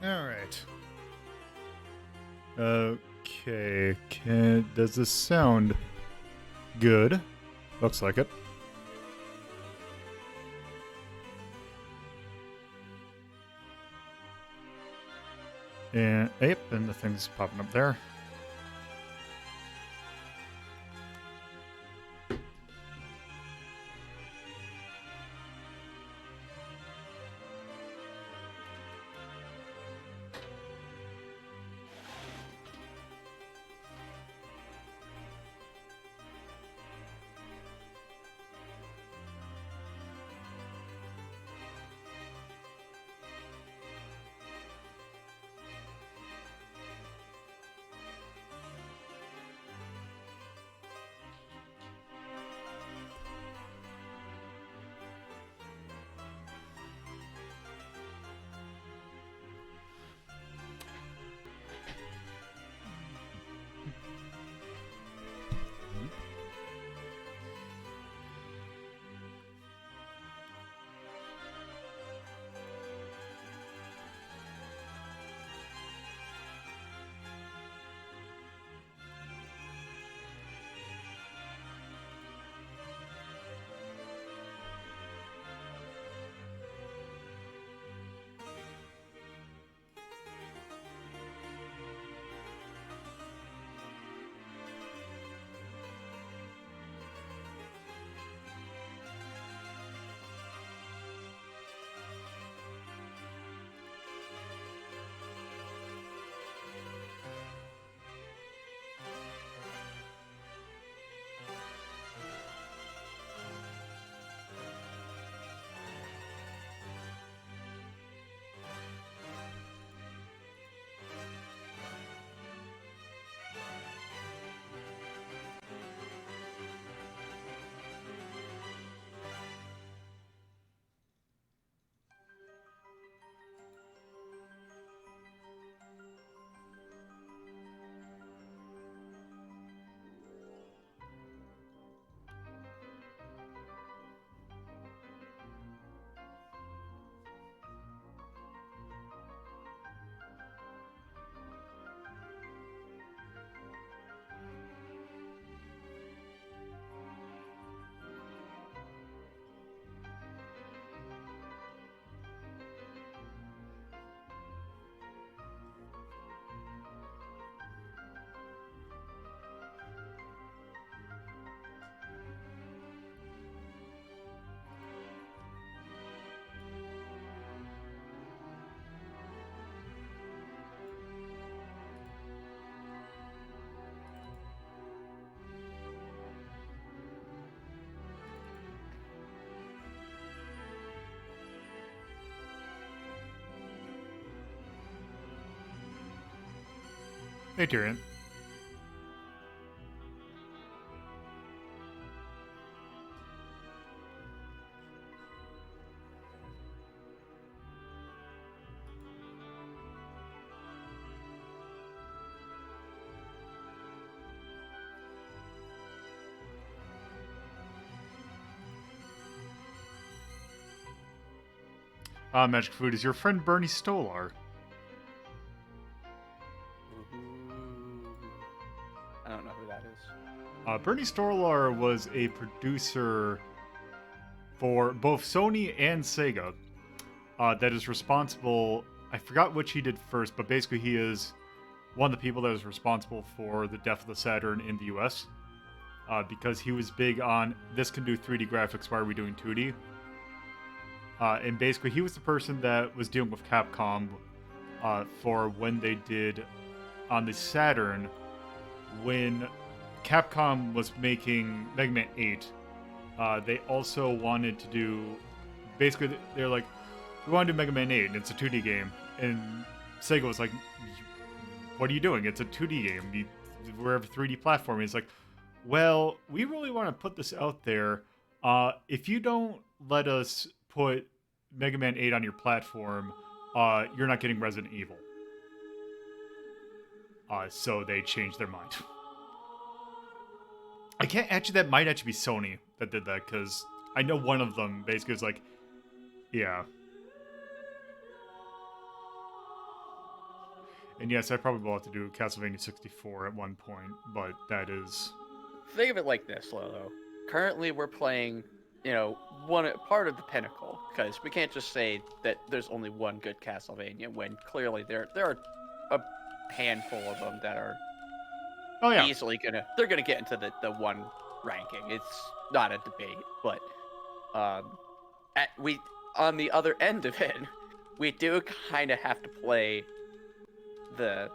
Alright. Okay. Does this sound good? Looks like it. And, yep, and the thing's popping up there. Hey, Tyrion. Magic Food is your friend Bernie Stolar. I don't know who that is. Bernie Stolar was a producer for both Sony and Sega that is responsible. I forgot which he did first, but basically he is one of the people that is responsible for the death of the Saturn in the US because he was big on this can do 3D graphics, why are we doing 2D? And basically he was the person that was dealing with Capcom for when they did on the Saturn, when Capcom was making Mega Man 8, they also wanted to do, basically they're like, we want to do Mega Man 8 and it's a 2D game, and Sega was like, what are you doing? It's a 2D game. We're a 3D platform. It's like, well, we really want to put this out there. If you don't let us put Mega Man 8 on your platform, you're not getting Resident Evil. So they changed their mind. I can't actually, that might actually be Sony that did that, because I know one of them basically was like, yeah. And yes, I probably will have to do Castlevania 64 at one point, but that is... Think of it like this, Lolo. Currently, we're playing, one part of the pinnacle, because we can't just say that there's only one good Castlevania when clearly there are a handful of them that are easily they're gonna get into the one ranking. It's not a debate, but we on the other end of it, we do kind of have to play the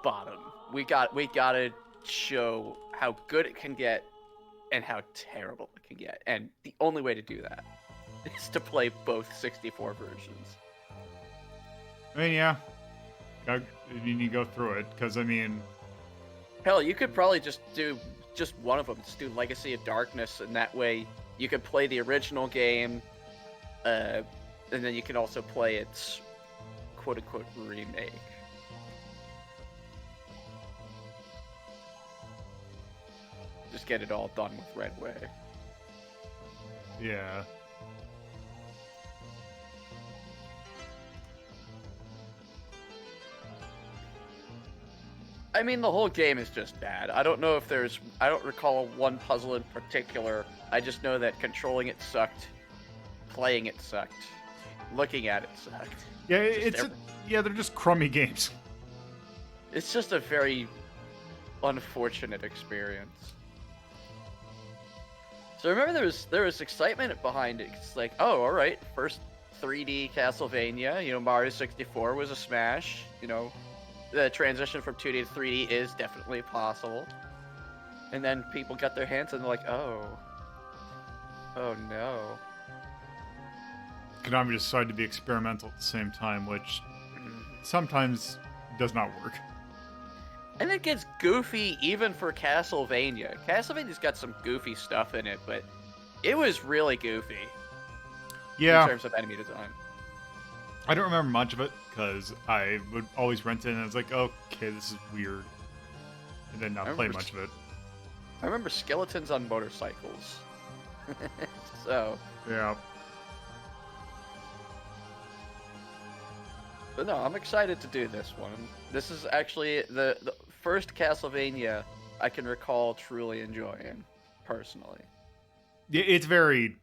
bottom. We gotta show how good it can get and how terrible it can get, and the only way to do that is to play both 64 versions. I mean, yeah, you need to go through it, because I mean, hell, you could probably just do just one of them. Just do Legacy of Darkness, and that way you could play the original game, and then you can also play its quote-unquote remake. Just get it all done with Red Way. Yeah. I mean, the whole game is just bad. I don't know if I don't recall one puzzle in particular. I just know that controlling it sucked, playing it sucked, looking at it sucked. Yeah, they're just crummy games. It's just a very unfortunate experience. So remember, there was excitement behind it. It's like, oh, all right, first 3D Castlevania. Mario 64 was a smash. The transition from 2D to 3D is definitely possible. And then people got their hands and they're like, oh no. Konami decided to be experimental at the same time, which sometimes does not work. And it gets goofy even for Castlevania. Castlevania's got some goofy stuff in it, but it was really goofy. Yeah. In terms of enemy design. I don't remember much of it, because I would always rent it, and I was like, okay, this is weird. And then not play much of it. I remember skeletons on motorcycles. So... yeah. But no, I'm excited to do this one. This is actually the first Castlevania I can recall truly enjoying, personally. Yeah, it's very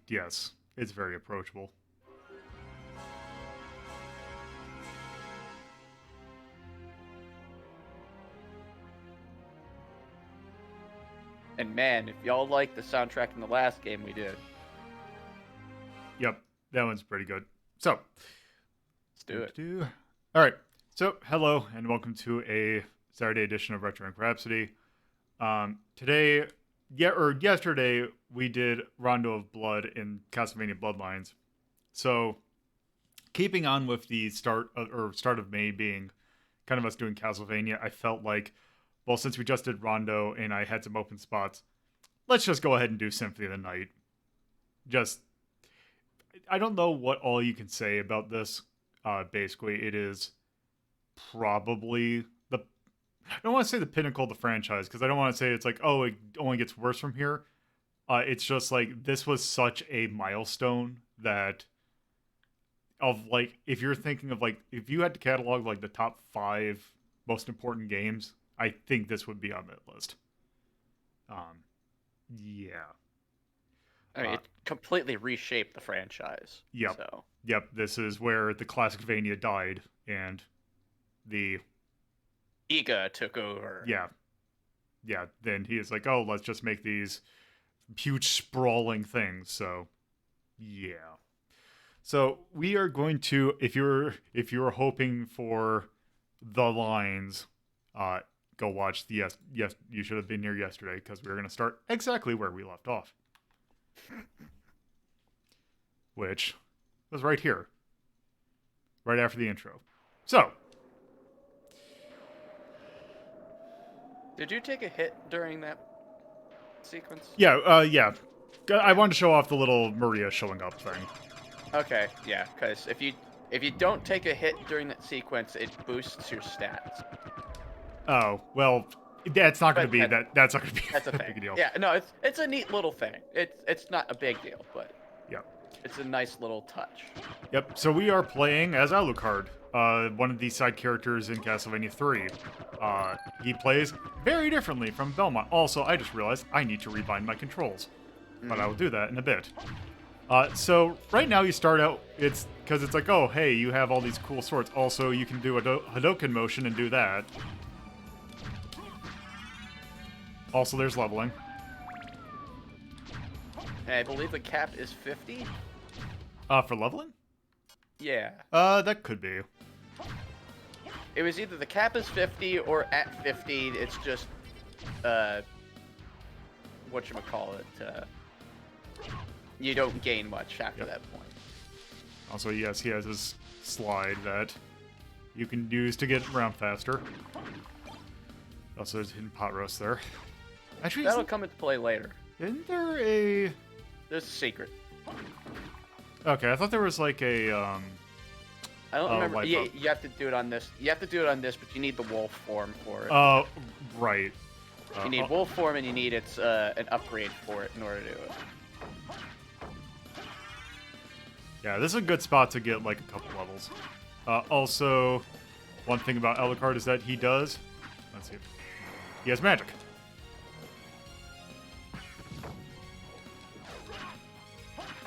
approachable. And man, if y'all like the soundtrack in the last game we did. Yep, that one's pretty good. So, let's do it. All right. So, hello and welcome to a Saturday edition of Retro Inc. Rhapsody. Yesterday we did Rondo of Blood in Castlevania Bloodlines. So, keeping on with the start of May being kind of us doing Castlevania, I felt like, well, since we just did Rondo and I had some open spots, let's just go ahead and do Symphony of the Night. I don't know what all you can say about this. Basically, it is probably I don't want to say the pinnacle of the franchise, because I don't want to say it's like, oh, it only gets worse from here. It's just like, this was such a milestone that, if you're thinking of, if you had to catalog, the top 5 most important games, I think this would be on that list. Yeah. I mean, it completely reshaped the franchise. Yep. So. Yep, this is where the Classicvania died, and the... Iga took over. Yeah. Yeah, then he is like, oh, let's just make these huge sprawling things, so... Yeah. So, we are going to, if you're hoping for the lines, go watch the yes, you should have been here yesterday, because we're going to start exactly where we left off. Which was right here. Right after the intro. So. Did you take a hit during that sequence? Yeah, yeah. I wanted to show off the little Maria showing up thing. Okay, yeah, because if you don't take a hit during that sequence, it boosts your stats. Oh, well, that's not going to be that's not going to be that's a big deal. Yeah, no, it's a neat little thing. It's not a big deal, but yeah, it's a nice little touch. Yep. So we are playing as Alucard, one of the side characters in Castlevania 3. He plays very differently from Belmont. Also, I just realized I need to rebind my controls, but I will do that in a bit. So right now you start out, it's because it's like, oh, hey, you have all these cool swords. Also, you can do a Hadoken motion and do that. Also, there's leveling. And I believe the cap is 50. For leveling? Yeah. That could be. It was either the cap is 50 or at 50, it's just, whatchamacallit, you don't gain much after that point. Also, yes, he has his slide that you can use to get around faster. Also, there's hidden pot roast there. Actually, that'll come into play later. Isn't there a... There's a secret. Okay, I thought there was like a, I don't remember. You have to do it on this. You have to do it on this, but you need the wolf form for it. Oh, right. You need wolf form, and you need its an upgrade for it in order to do it. Yeah, this is a good spot to get like a couple levels. Also, one thing about Alucard is that he does... Let's see. He has magic.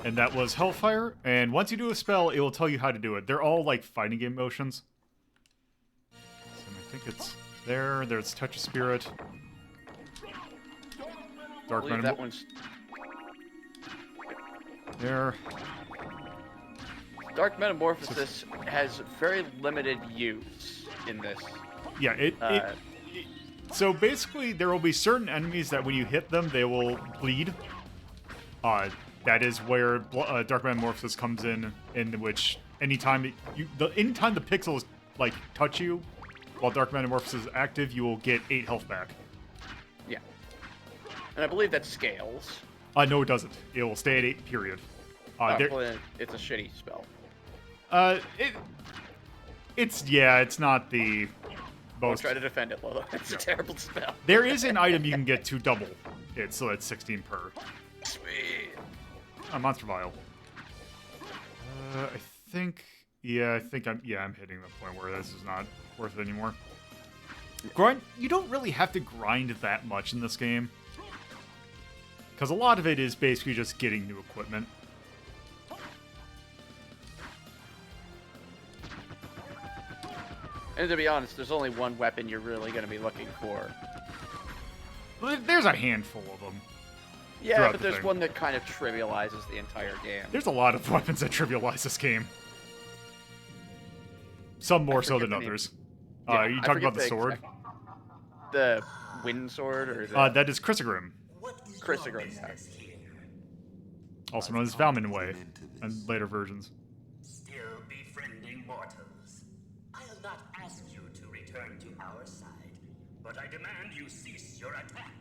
And that was Hellfire, and once you do a spell, it will tell you how to do it. They're all like fighting game motions. So I think it's there. There's Touch of Spirit. Dark I believe that one's... There. Dark Metamorphosis has very limited use in this. Yeah, so basically, there will be certain enemies that when you hit them, they will bleed. That is where Dark Metamorphosis comes in which anytime the pixels like touch you while Dark Metamorphosis is active, you will get 8 health back. Yeah, and I believe that scales. No, it doesn't. It will stay at 8. Period. Well, it's a shitty spell. It's not the most. Don't try to defend it, Lolo. It's a terrible spell. There is an item you can get to double it, so that's 16 per. Sweet. Monster Vial. I think I'm hitting the point where this is not worth it anymore. Grind. You don't really have to grind that much in this game, because a lot of it is basically just getting new equipment. And to be honest, there's only one weapon you're really going to be looking for. There's a handful of them. Yeah, but there's one that kind of trivializes the entire game. There's a lot of weapons that trivialize this game. Some more so than others. Yeah, are you talking about the sword? The wind sword? Or that is Chrysogrim. Chrysogrim, yeah. Also known as Valmin Way, and later versions. Still befriending mortals. I'll not ask you to return to our side, but I demand you cease your attack.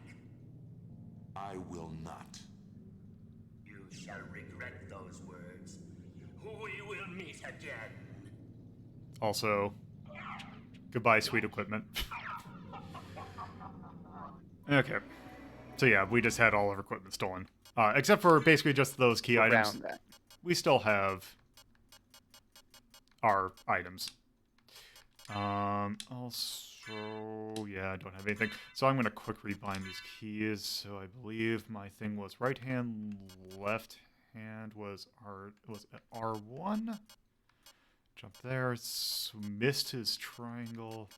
I will not. You shall regret those words. We will meet again. Also, goodbye, sweet equipment. Okay. So yeah, we just had all of our equipment stolen. Except for basically just those key items. That. We still have our items. Also, yeah, I don't have anything. So I'm going to quick rebind these keys. So I believe my thing was right hand, left hand was R1. Jump there. Mist is triangle.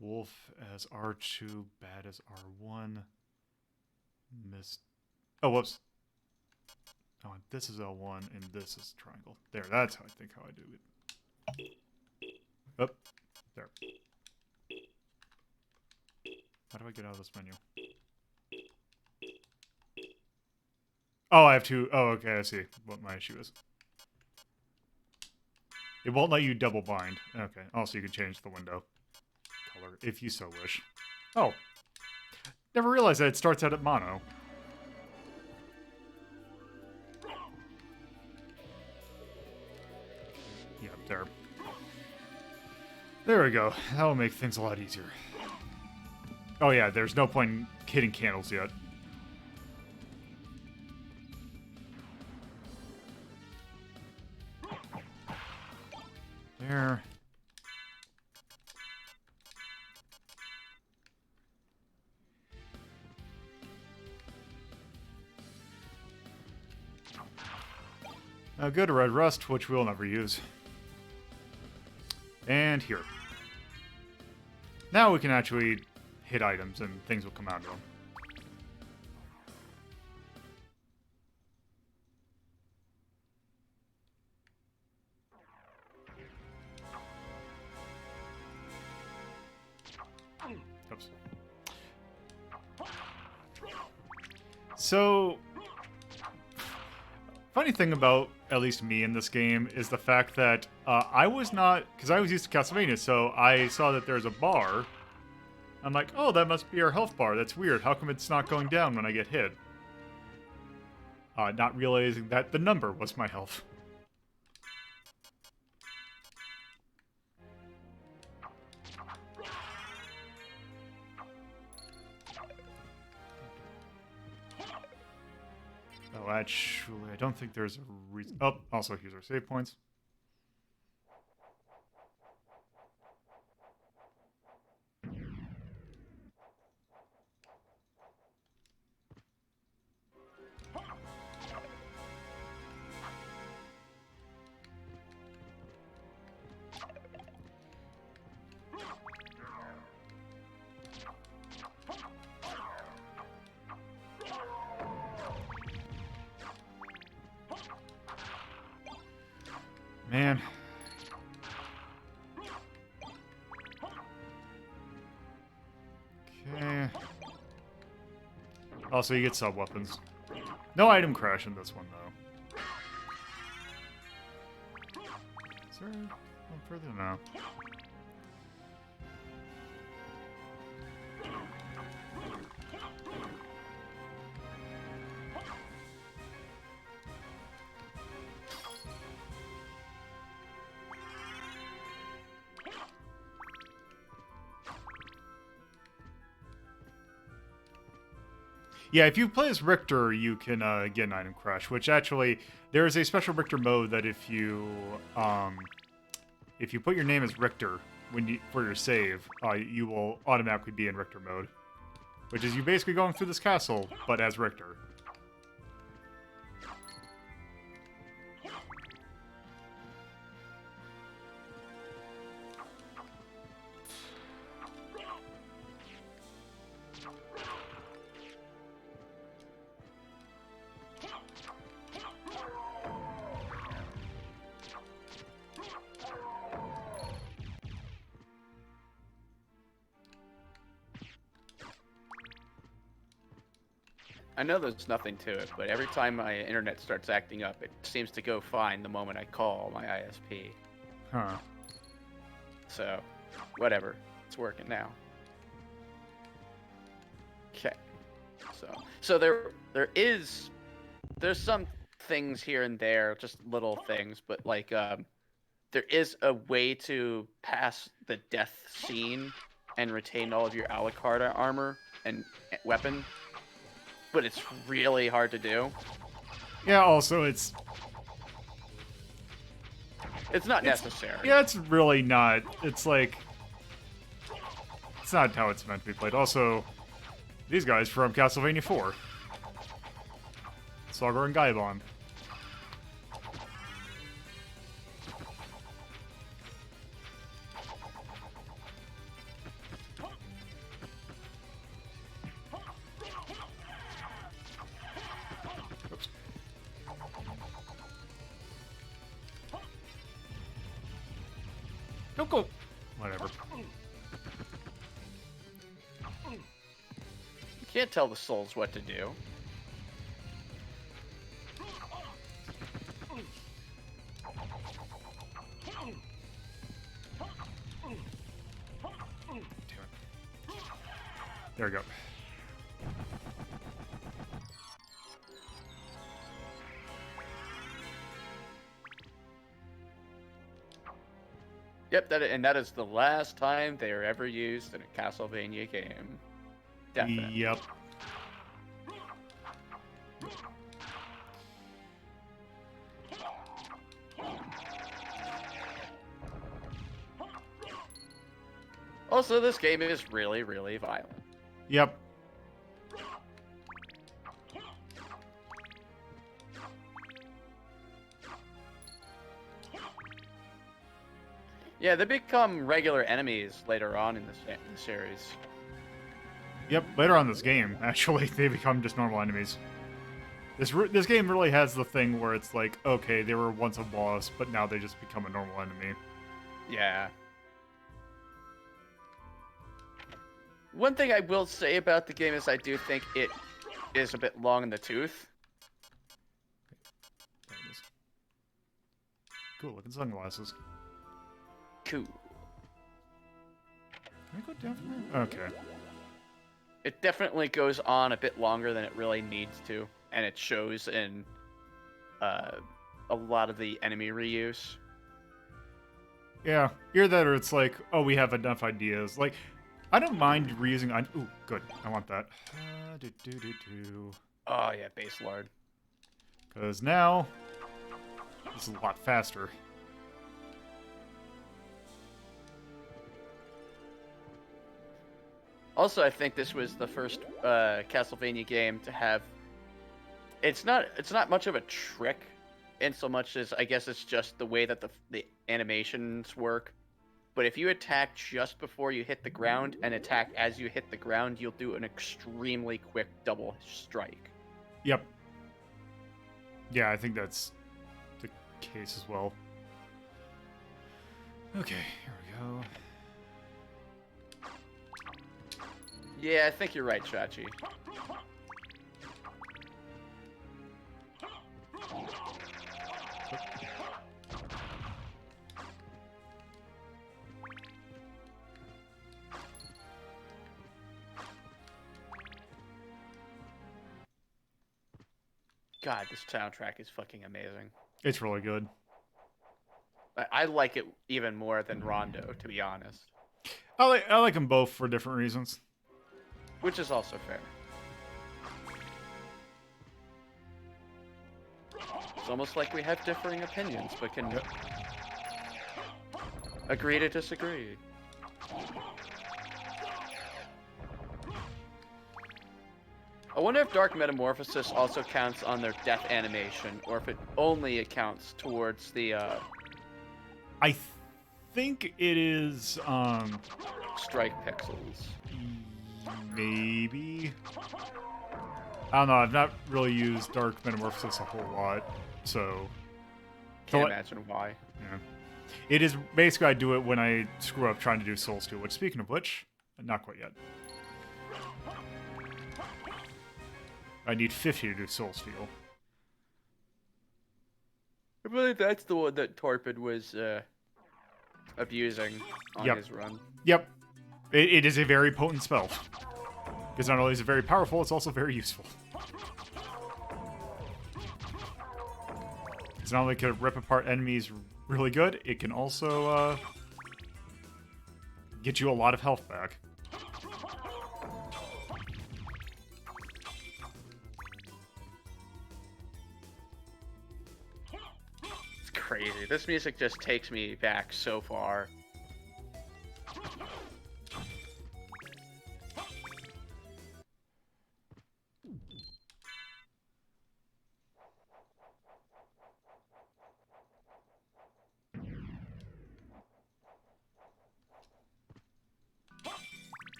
Wolf as R2. Bat as R1. Mist. Oh, whoops. Oh, this is L1 and this is triangle. There, that's how I think how I do it. Up. There. How do I get out of this menu? Oh, I have to... Oh, okay, I see what my issue is. It won't let you double bind. Okay, also you can change the window color if you so wish. Oh. Never realized that it starts out at mono. Yeah, there. There we go. That'll make things a lot easier. Oh yeah, there's no point in hitting candles yet. there. Go to Red Rust, which we'll never use. And here. Now we can actually hit items and things will come out of them. Oops. So, funny thing about at least me in this game is the fact that I was not, because I was used to Castlevania, so I saw that there's a bar. I'm like, oh, that must be our health bar. That's weird. How come it's not going down when I get hit? Not realizing that the number was my health. Oh, actually, I don't think there's a reason. Oh, also, here's our save points. Man. Okay. Also, you get sub-weapons. No item crash in this one, though. Is there one further? No. Yeah, if you play as Richter, you can get an item crash, which actually, there is a special Richter mode that if you put your name as Richter for your save, you will automatically be in Richter mode. Which is you basically going through this castle, but as Richter. I know there's nothing to it, but every time my internet starts acting up, it seems to go fine the moment I call my ISP. Huh. So, whatever. It's working now. Okay. So there's some things here and there, just little things, but like there is a way to pass the death scene and retain all of your Alucard armor and weapon. But it's really hard to do. Yeah, also, it's not necessary. Yeah, it's really not. It's like... It's not how it's meant to be played. Also, these guys from Castlevania 4. Sagar and Gaibon. Don't go. Whatever. You can't tell the souls what to do. There we go. Yep, that is the last time they are ever used in a Castlevania game. Definitely. Yep. Also, this game is really, really violent. Yep. Yeah, they become regular enemies later on in the series. Yep, later on in this game, actually, they become just normal enemies. This game really has the thing where it's like, okay, they were once a boss, but now they just become a normal enemy. Yeah. One thing I will say about the game is I do think it is a bit long in the tooth. There it is. Cool looking sunglasses. Cool. Can I go down from here? Okay. It definitely goes on a bit longer than it really needs to, and it shows in a lot of the enemy reuse. Yeah, either that or it's like, oh, we have enough ideas. Like, I don't mind reusing. Ooh, good. I want that. Oh yeah, base lord. Because now, this is a lot faster. Also, I think this was the first Castlevania game to have. It's not much of a trick, in so much as I guess it's just the way that the animations work. But if you attack just before you hit the ground and attack as you hit the ground, you'll do an extremely quick double strike. Yep. Yeah, I think that's the case as well. Okay, here we go. Yeah, I think you're right, Chachi. God, this soundtrack is fucking amazing. It's really good. I like it even more than Rondo, to be honest. I like them both for different reasons. Which is also fair. It's almost like we have differing opinions, but can agree to disagree. I wonder if Dark Metamorphosis also counts on their death animation, or if it only accounts towards the, I think it is, strike pixels. maybe. I don't know. I've not really used Dark Metamorphosis a whole lot, so Can't imagine why. yeah. It is basically I do it when I screw up trying to do Soul Steel. Which, speaking of which, not quite yet. I need 50 to do Soul Steel. I believe that's the one that Torpid was abusing on Yep. his run. Yep, it is a very potent spell. Because not only is it very powerful, it's also very useful. It's not only can it rip apart enemies really good, it can also get you a lot of health back. It's crazy. This music just takes me back so far.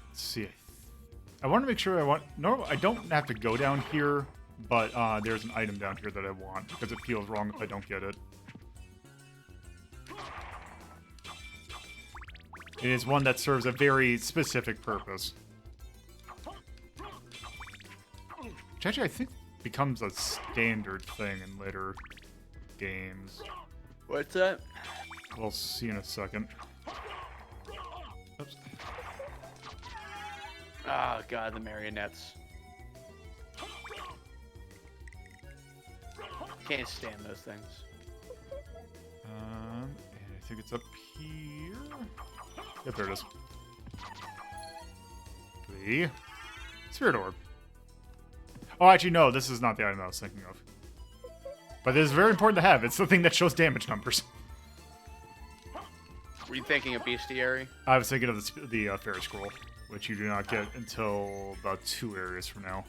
Let's see. I want to make sure I don't have to go down here, but there's an item down here that I want because it feels wrong if I don't get it. It is one that serves a very specific purpose. Which actually I think becomes a standard thing in later games. What's that? We'll see in a second. Oops. Oh god, the marionettes. Can't stand those things. And I think it's up here. Yep, there it is. The Spirit Orb. Oh, actually, no, this is not the item I was thinking of. But it is very important to have. It's the thing that shows damage numbers. Were you thinking of bestiary? I was thinking of the fairy scroll, which you do not get until about 2 areas from now.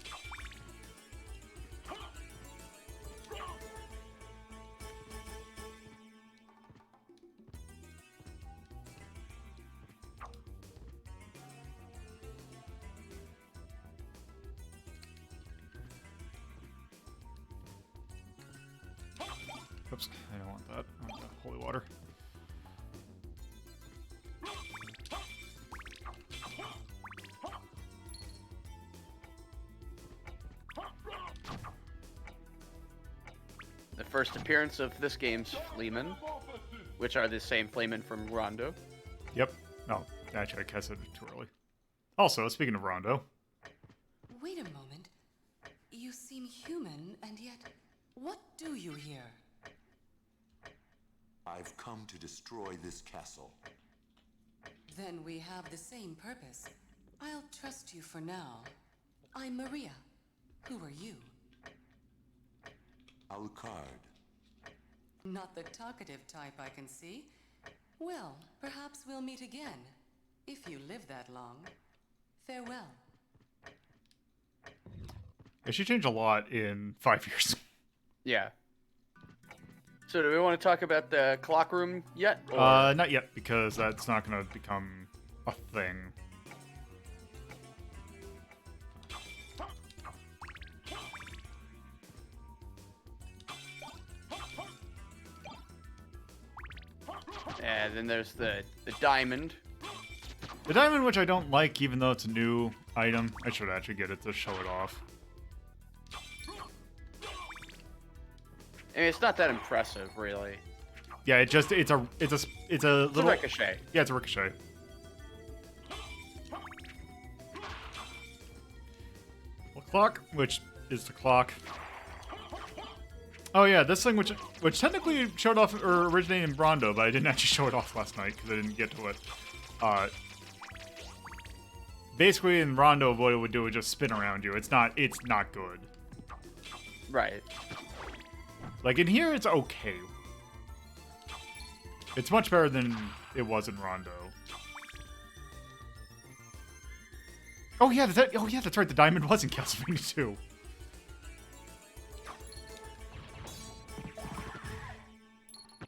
Oops, I don't want that. I want the holy water. The first appearance of this game's Fleamen, which are the same Fleamen from Rondo. Yep. No, actually, I cast it too early. Also, speaking of Rondo, Wait a moment. You seem human, and yet, what do you here? I've come to destroy this castle. Then we have the same purpose. I'll trust you for now. I'm Maria. Who are you? Alucard. Not the talkative type, I can see. Well, perhaps we'll meet again. If you live that long. Farewell. yeah, she changed a lot in 5 years. Yeah. So do we want to talk about the clock room yet? Or... Not yet, because that's not going to become a thing. And then there's the diamond. The diamond, which I don't like, even though it's a new item. I should actually get it to show it off. I mean, it's not that impressive, really. Yeah, it's a little It's a ricochet. Yeah, it's a ricochet. Well, clock, which is the clock. Oh yeah, this thing which technically showed off or originated in Rondo, but I didn't actually show it off last night because I didn't get to it. Basically in Rondo, what it would do would just spin around you. It's not good. Right. Like in here, it's okay. It's much better than it was in Rondo. Oh yeah, that's right. The diamond was in Castlevania 2.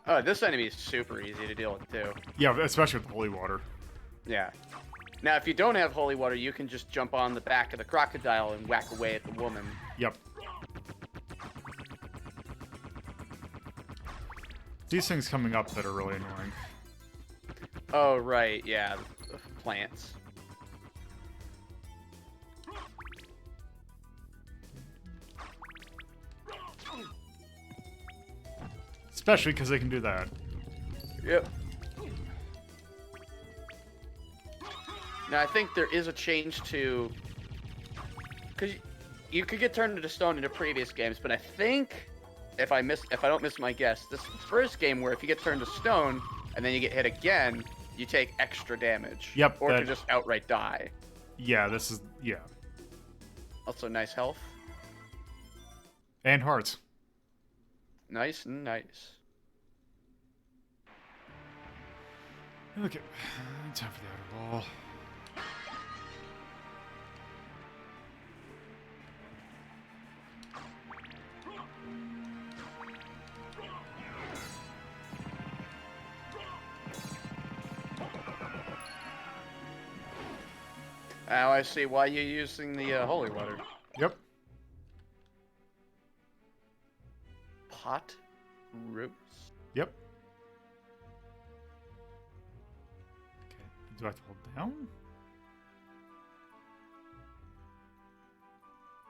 Oh, this enemy is super easy to deal with, too. Yeah, especially with the holy water. Yeah. Now, if you don't have holy water, you can just jump on the back of the crocodile and whack away at the woman. Yep. These things coming up that are really annoying. Oh, right, yeah. The plants. Especially because they can do that. Yep. Now, I think there is a change to... Because you could get turned into stone in the previous games, but I think, if I don't miss my guess, this first game where if you get turned to stone, and then you get hit again, you take extra damage. Yep. Or to just outright die. Yeah, this is... Yeah. Also, nice health. And hearts. Nice, nice. Okay. Time for the outer wall. Now I see why you're using the holy water. Yep. Pot roots. Yep. Okay. Do I have to hold down?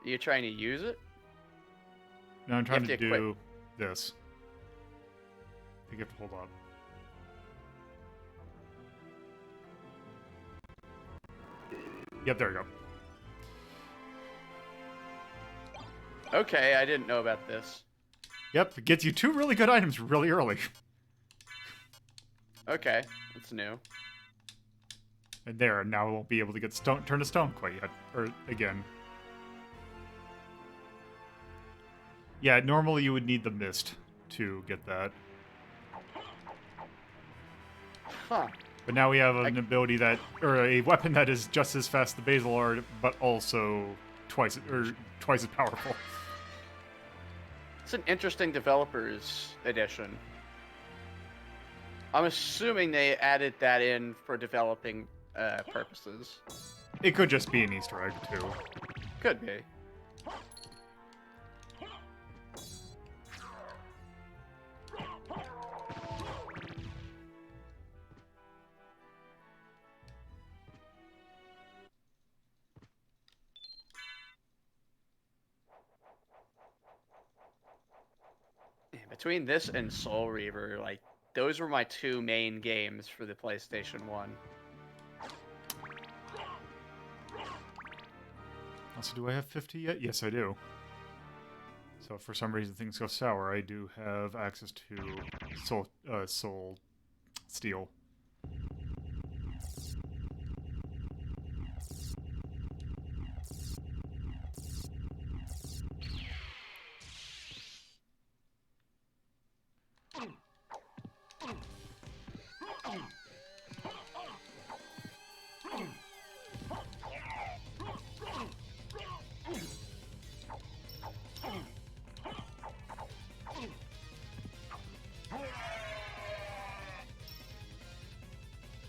Are you trying to use it? No, I'm trying to have to do this. I think you have to hold up. Yep, there we go. Okay, I didn't know about this. Yep, it gets you 2 really good items really early. Okay, that's new. And there, now I won't be able to get turn to stone quite yet. Or, again. Yeah, normally you would need the mist to get that. Huh. But now we have an ability that, or a weapon that is just as fast as the Basilard, but also twice as powerful. It's an interesting developers edition. I'm assuming they added that in for developing purposes. It could just be an Easter egg too. Could be. Between this and Soul Reaver, like, those were my two main games for the PlayStation 1. Also, do I have 50 yet? Yes, I do. So if for some reason things go sour, I do have access to Soul Steel.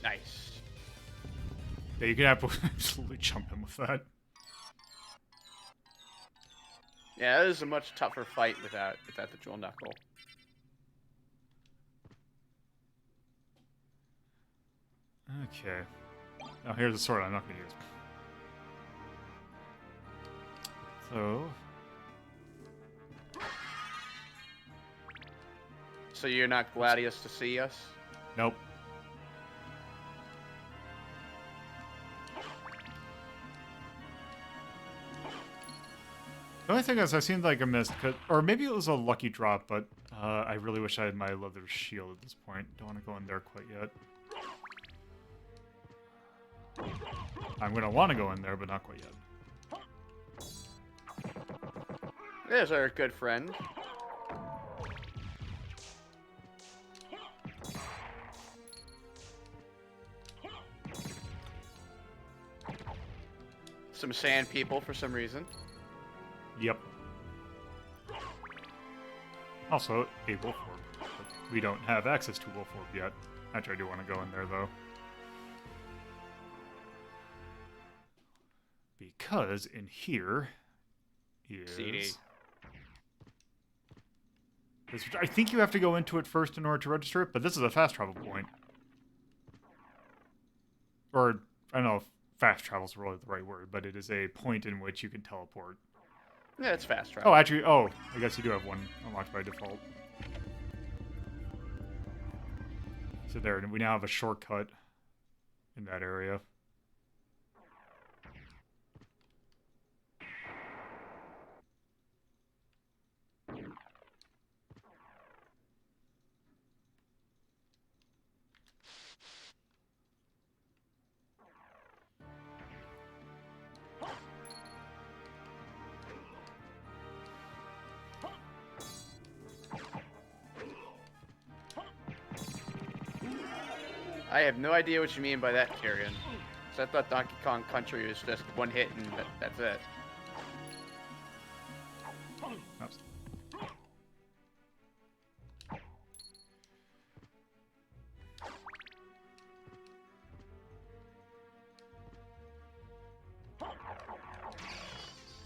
Nice. Yeah, you can absolutely jump him with that. Yeah, that is a much tougher fight without the dual knuckle. Okay. Now here's a sword I'm not going to use. So you're not Gladius to see us? Nope. The only thing is, I seemed like I missed, or maybe it was a lucky drop, but I really wish I had my leather shield at this point. Don't want to go in there quite yet. I'm going to want to go in there, but not quite yet. There's our good friend. Some sand people for some reason. Yep. Also, a wolf orb. But we don't have access to wolf orb yet. Actually, I do want to go in there, though. Because in here is... CD. I think you have to go into it first in order to register it, but this is a fast travel point. Or, I don't know if fast travel is really the right word, but it is a point in which you can teleport. Yeah, it's fast travel. Oh, actually, I guess you do have one unlocked by default. So there, and we now have a shortcut in that area. I have no idea what you mean by that, Tyrion. So I thought Donkey Kong Country was just one hit and that's it. Oops.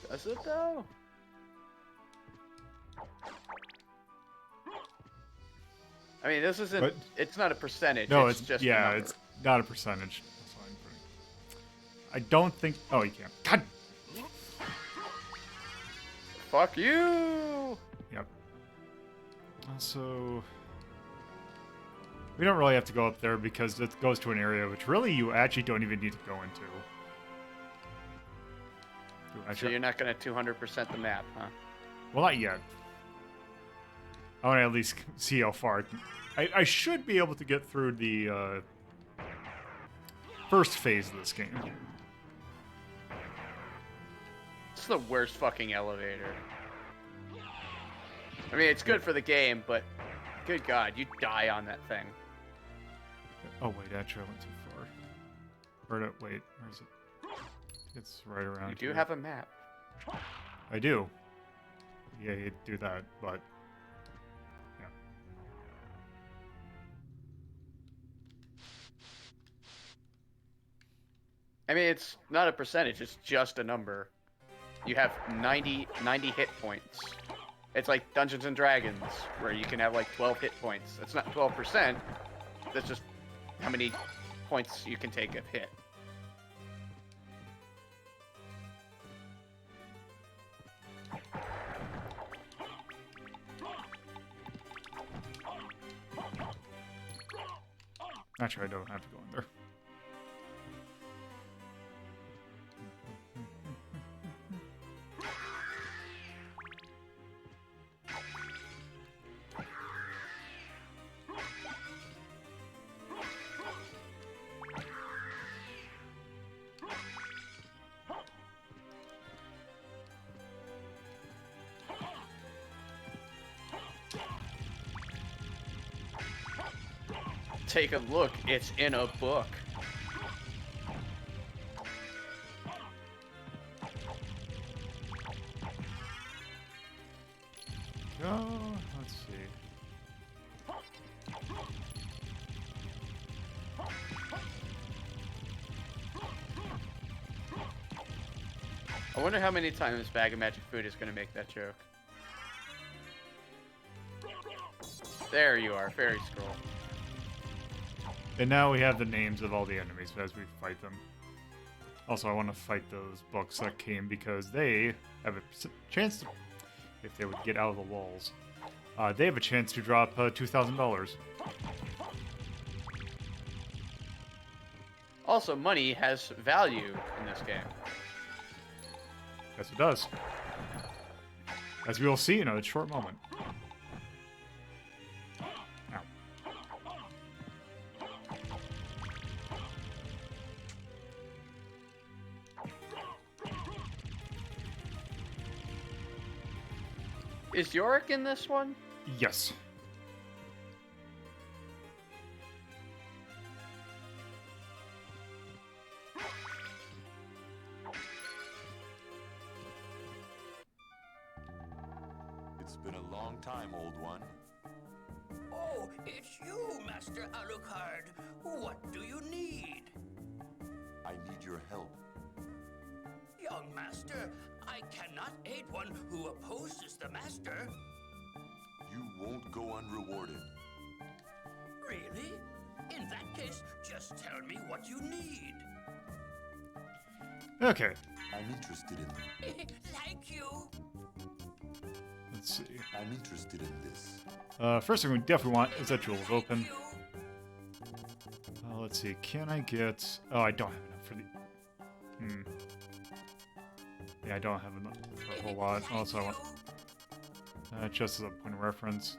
Does it though? I mean, this isn't. But, it's not a percentage. no, it's just. yeah, a number. it's not a percentage. That's why I'm putting. I don't think. Oh, you can't. God. Fuck you. Yep. Also, we don't really have to go up there because it goes to an area which really you actually don't even need to go into. So you're not gonna 200% the map, huh? Well, not yet. I want to at least see how far. I should be able to get through the first phase of this game. It's the worst fucking elevator. I mean, it's good for the game, but good God, you die on that thing. Oh wait, actually I went too far. Or no, wait, where is it? It's right around You do here. have a map. I do. Yeah, you do that, but yeah. I mean, it's not a percentage, it's just a number. You have 90 hit points. It's like Dungeons and Dragons, where you can have like 12 hit points. That's not 12%, that's just how many points you can take a hit. Actually, I don't have to go in there. Take a look, it's in a book. Let's see. I wonder how many times Bag of Magic Food is going to make that joke. There you are, Fairy Scroll. And now we have the names of all the enemies as we fight them. Also, I want to fight those books that came because they have a chance to, if they would get out of the walls, they have a chance to drop $2,000. Also, money has value in this game. Yes, it does. As we will see in a short moment. Ow. Is Yorick in this one? Yes. It's been a long time, old one. Oh, it's you, Master Alucard. What do you need? I need your help. Young Master, I cannot aid one who opposes the Master. You won't go unrewarded. Really? In that case, just tell me what you need. Okay. I'm interested in... Thank you. Let's see. I'm interested in this. First thing we definitely want is that jewel open. You. Let's see. Can I get... Oh, I don't have enough for the... Yeah, I don't have enough for a whole lot. Also, I want... just as a point of reference.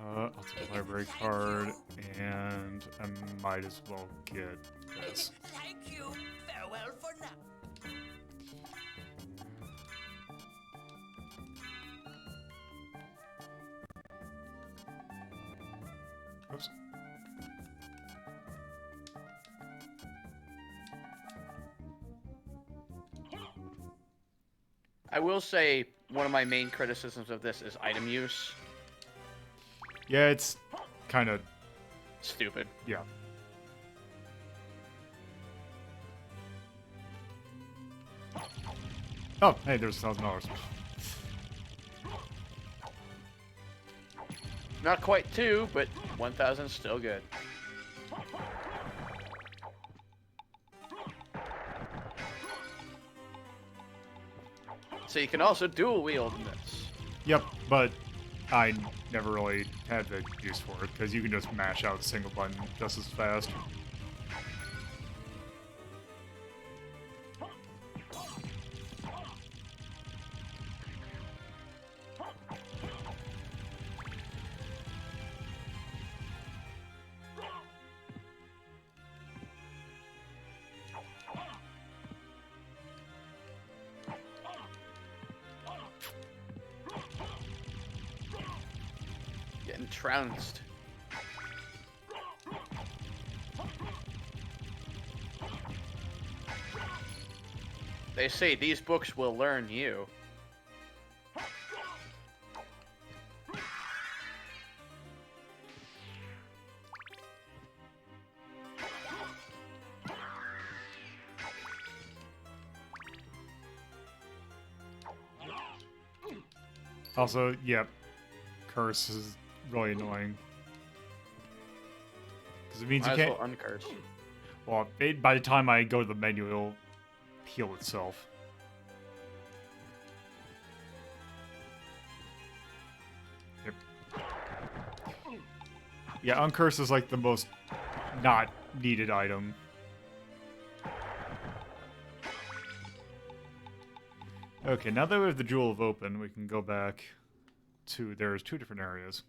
I'll take a library card, and I might as well get this. Thank you. Farewell for now. Oops. I will say one of my main criticisms of this is item use. Yeah, it's kind of... Stupid. Yeah. Oh, hey, there's $1,000. Not quite 2, but 1,000 is still good. So you can also dual wield in this. Yep, but I never really had the use for it, because you can just mash out a single button just as fast. Getting trounced. They say these books will learn you. Also, yep, curse is really annoying. Because it means Might you as can't... well uncurse. Well, by the time I go to the menu, it'll heal itself. Yep. Yeah, uncurse is like the most not needed item. Okay, now that we have the Jewel of Open, we can go back to... There's two different areas.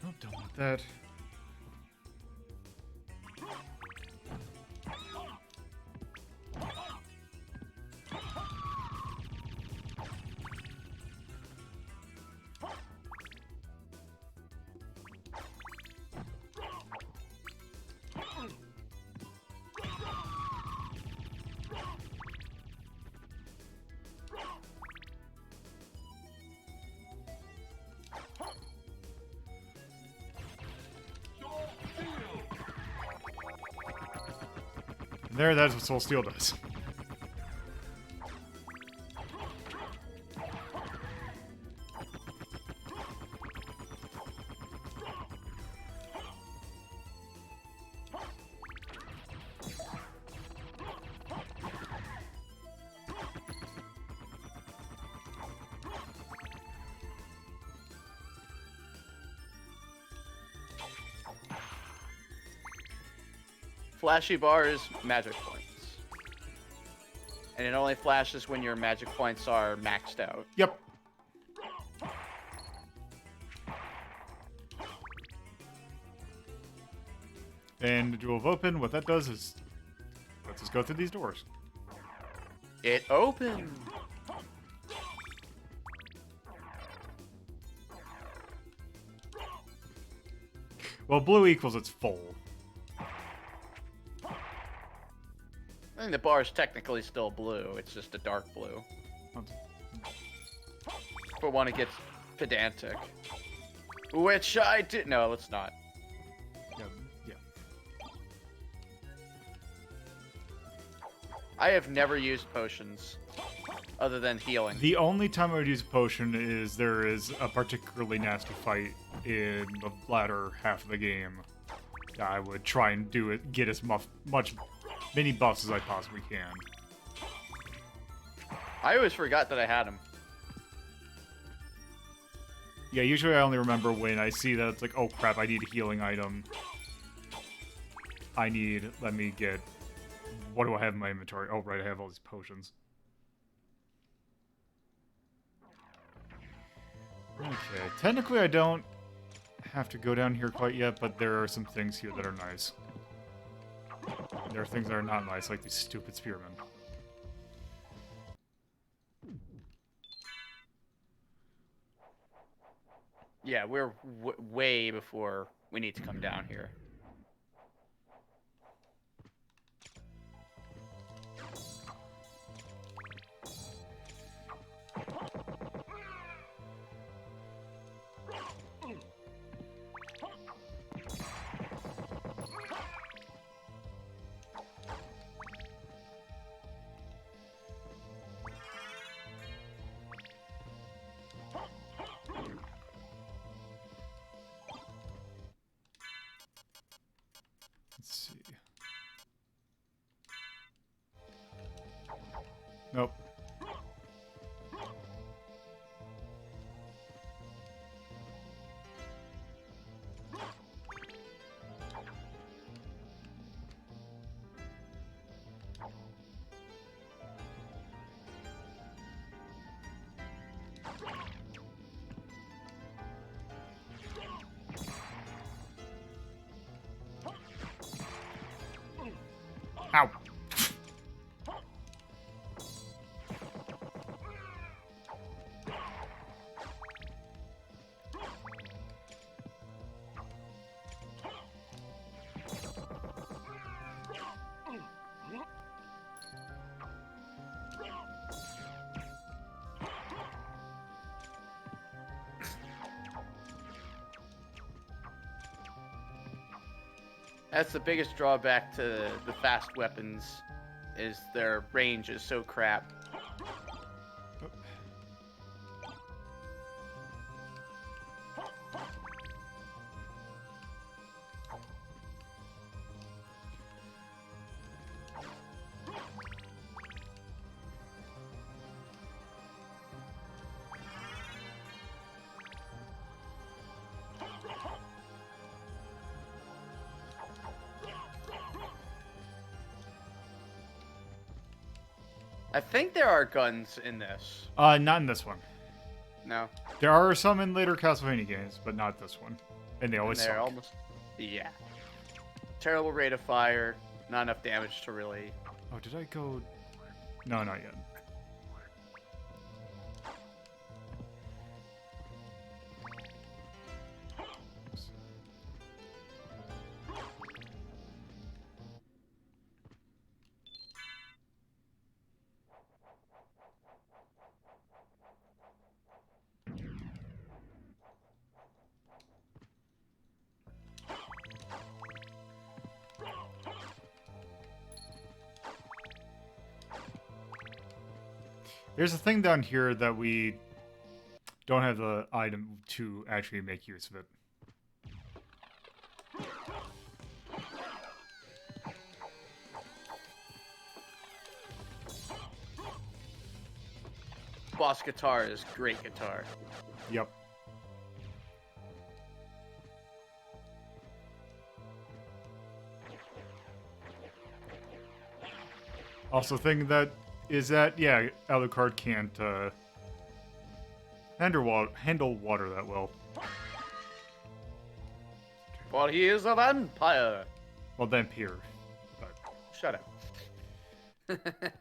Nope, don't want that. And there, that's what Soul Steel does. Flashy bars, magic points. And it only flashes when your magic points are maxed out. Yep. And the Jewel of Open, what that does is lets us go through these doors. It opened! Well, blue equals it's full. I think the bar is technically still blue. It's just a dark blue. For one, it gets pedantic. Which I did. No, let's not. Yeah, yeah. I have never used potions other than healing. The only time I would use a potion is there is a particularly nasty fight in the latter half of the game. I would try and do it, get as much mini buffs as I possibly can. I always forgot that I had them. Yeah, usually I only remember when I see that it's like, oh crap, I need a healing item. Let me get, what do I have in my inventory? Oh right, I have all these potions. Okay, technically I don't have to go down here quite yet, but there are some things here that are nice. There are things that are not nice, like these stupid spearmen. Yeah, we're way before we need to come down here. Let's see. Nope. Ow. That's the biggest drawback to the fast weapons, is their range is so crap. I think there are guns in this. Not in this one. No. There are some in later Castlevania games, but not this one. And they And always they're suck. almost. Yeah. Terrible rate of fire. Not enough damage to really. Oh, did I go? No, not yet. There's a thing down here that we don't have the item to actually make use of it. Boss guitar is great guitar. Yep. Also, thing that is that, yeah, Alucard can't handle water that well. But he is a vampire. Well, vampire. But Shut up.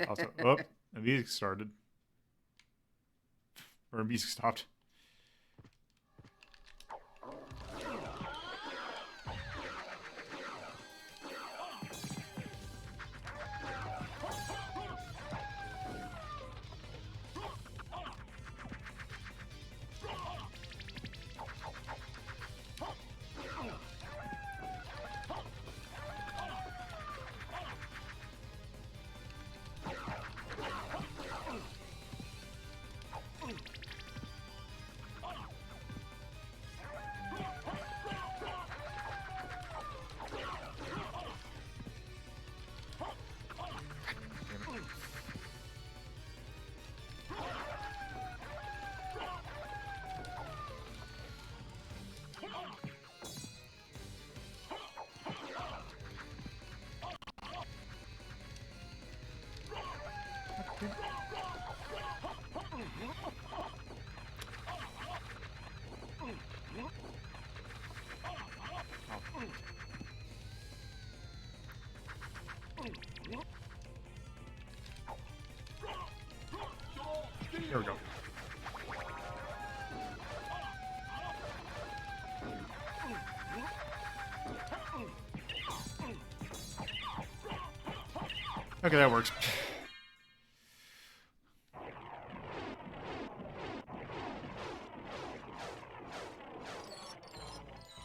also, oh, the music started. Or music stopped. Here we go. Okay, that works.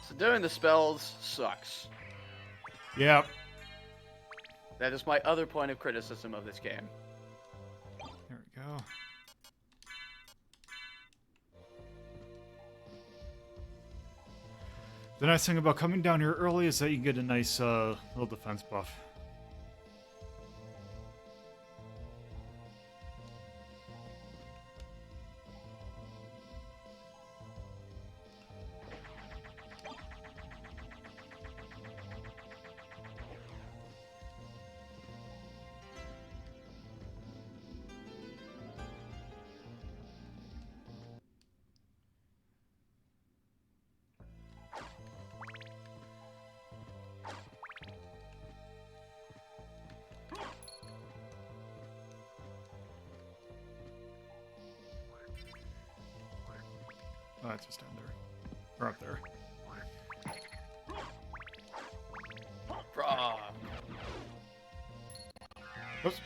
So doing the spells sucks. Yeah. That is my other point of criticism of this game. There we go. The nice thing about coming down here early is that you get a nice little defense buff. Oh, that's just down there. Or up there. Frog. Oops.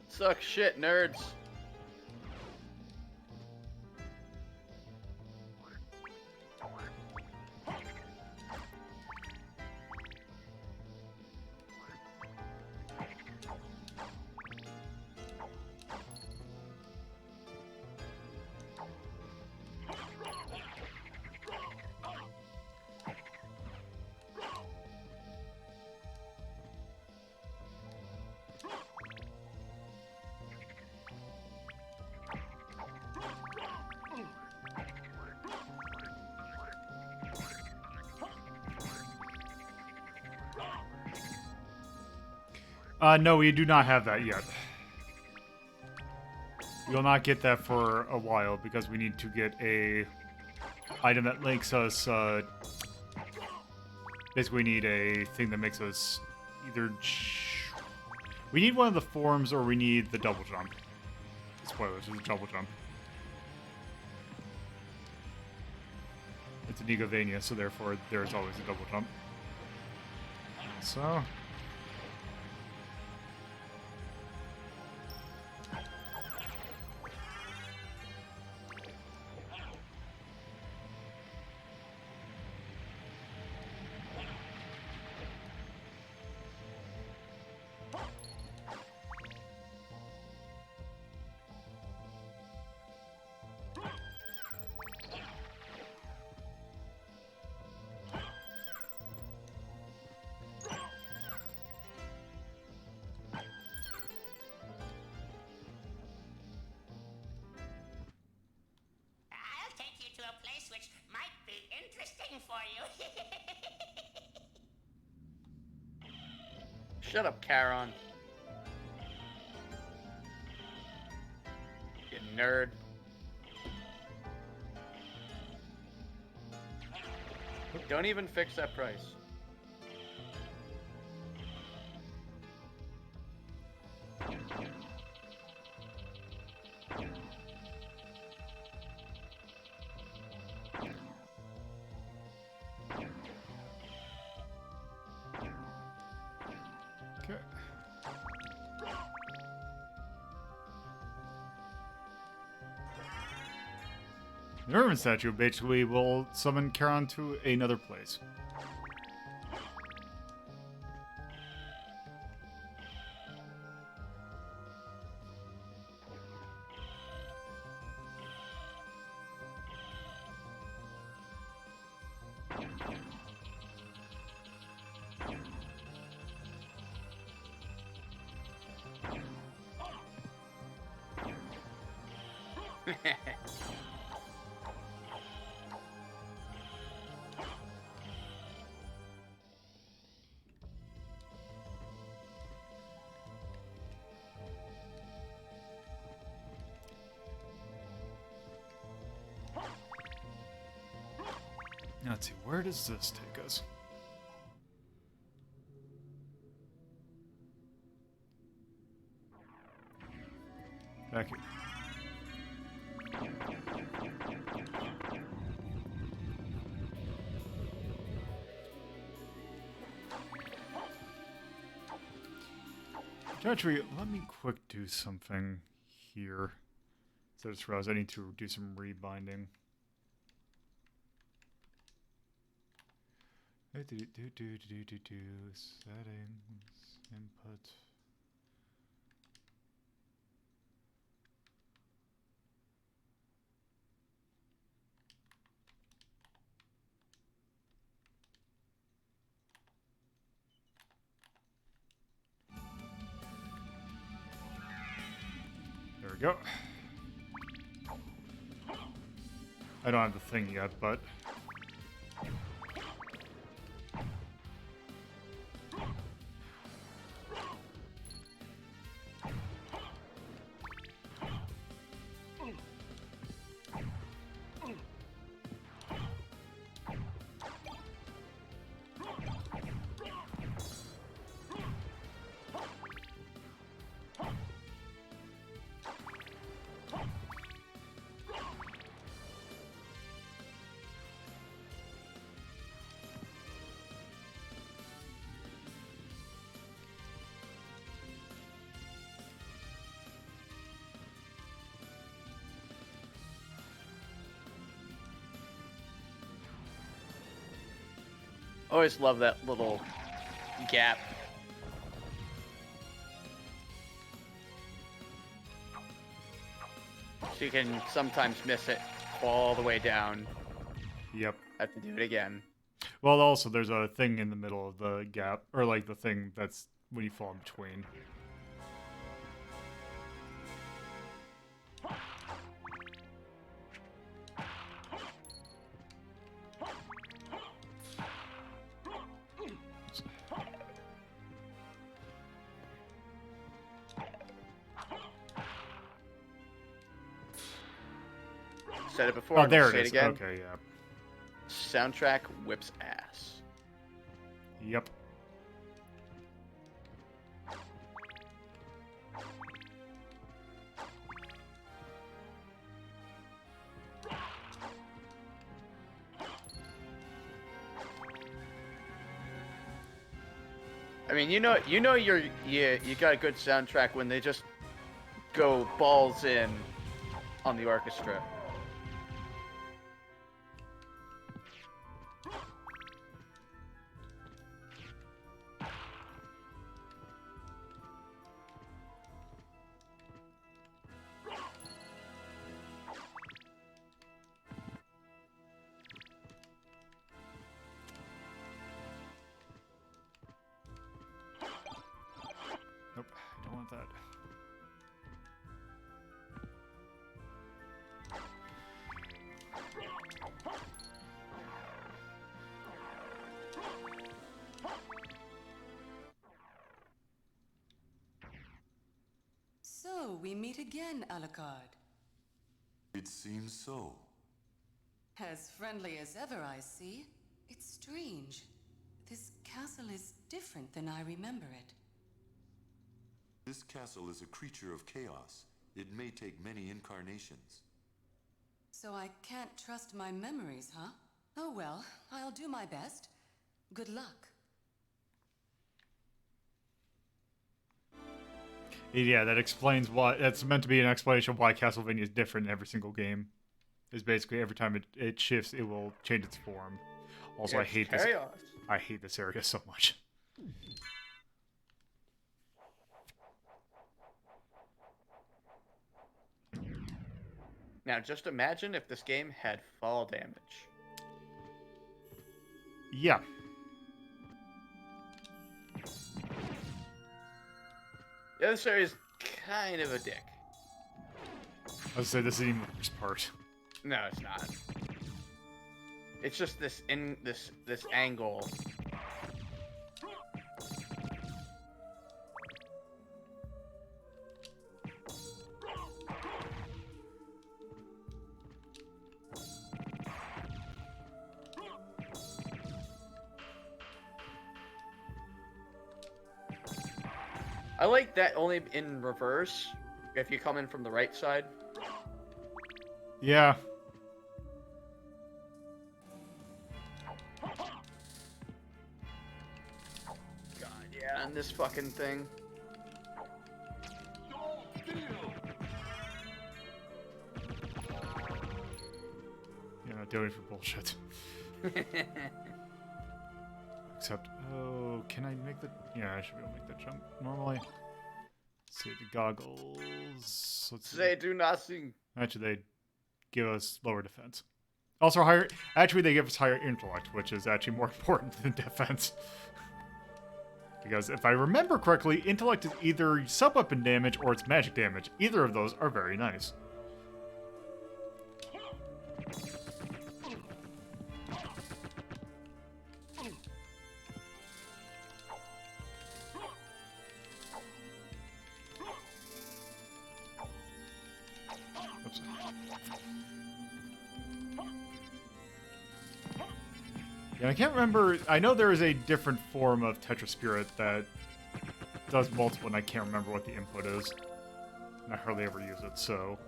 Suck shit, nerds. No, we do not have that yet. We'll not get that for a while because we need to get a item that makes us, basically we need a thing that makes us either... We need one of the forms or we need the double jump. Spoilers, it's a double jump. It's an Egovania, so therefore there's always a double jump. So... I'll take you to a place which might be interesting for you. Shut up, Charon. You nerd. Don't even fix that price. Okay. The Urban statue basically will summon Charon to another place. Now, let's see, where does this take us? Back here. Actually, let me quick do something here. So I just realized I need to do some rebinding. Settings, input. There we go. I don't have the thing yet, but... Always love that little gap. So you can sometimes miss it all the way down. Yep. Have to do it again. Well, also there's a thing in the middle of the gap, or like the thing that's when you fall in between. Said it before. Oh, there say it is. Again. Okay, yeah. Soundtrack whips ass. Yep. I mean, you got a good soundtrack when they just go balls in on the orchestra. Nope, I don't want that. So, we meet again, Alucard. It seems so. As friendly as ever, I see. It's strange. This castle is different than I remember it. This castle is a creature of chaos. It may take many incarnations. So I can't trust my memories, huh? Oh well, I'll do my best. Good luck. Yeah, that explains why. That's meant to be an explanation of why Castlevania is different in every single game. Is basically every time it shifts, it will change its form. Also, I hate this. I hate this area so much. Now, just imagine if this game had fall damage. Yeah. The other story is kind of a dick. I would say this is even the worst part. No, it's not. It's just this angle. I like that only in reverse, if you come in from the right side. Yeah. God, yeah, and this fucking thing. You're not doing it for bullshit. Except, oh, can I make the... Yeah, I should be able to make that jump normally. Let's see, the goggles... Let's see. They do nothing. Actually, they give us lower defense. Also, higher... Actually, they give us higher intellect, which is actually more important than defense. Because if I remember correctly, intellect is either sub-weapon damage or it's magic damage. Either of those are very nice. Oops. Yeah, I can't remember. I know there is a different form of Tetra Spirit that does multiple, and I can't remember what the input is. And I hardly ever use it, so...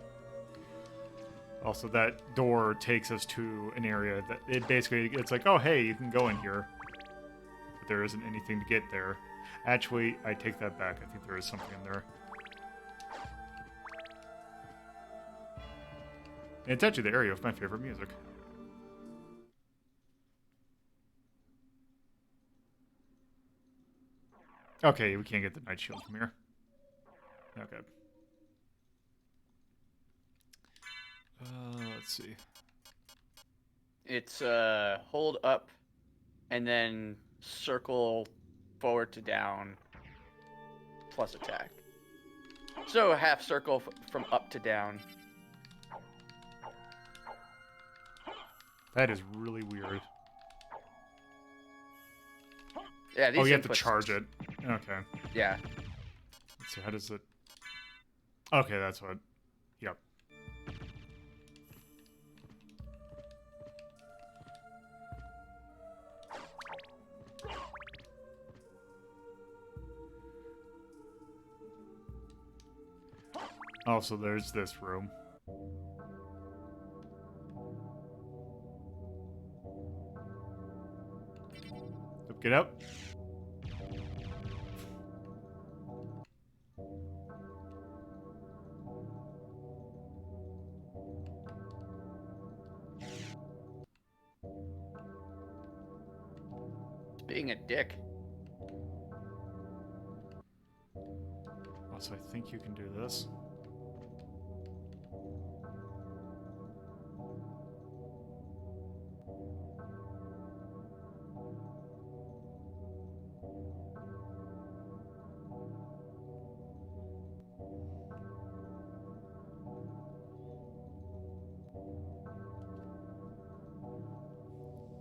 Also, that door takes us to an area that it basically, it's like, oh, hey, you can go in here. But there isn't anything to get there. Actually, I take that back. I think there is something in there. And it's actually the area of my favorite music. Okay, we can't get the Night Shield from here. Okay. Let's see. It's hold up, and then circle forward to down, plus attack. So half circle from up to down. That is really weird. Yeah, these Oh, you have to inputs- charge it. Okay. Yeah. Let's see, how does it... Okay, that's what... Yep. Also, there's this room. Get up. Being a dick. Also, I think you can do this.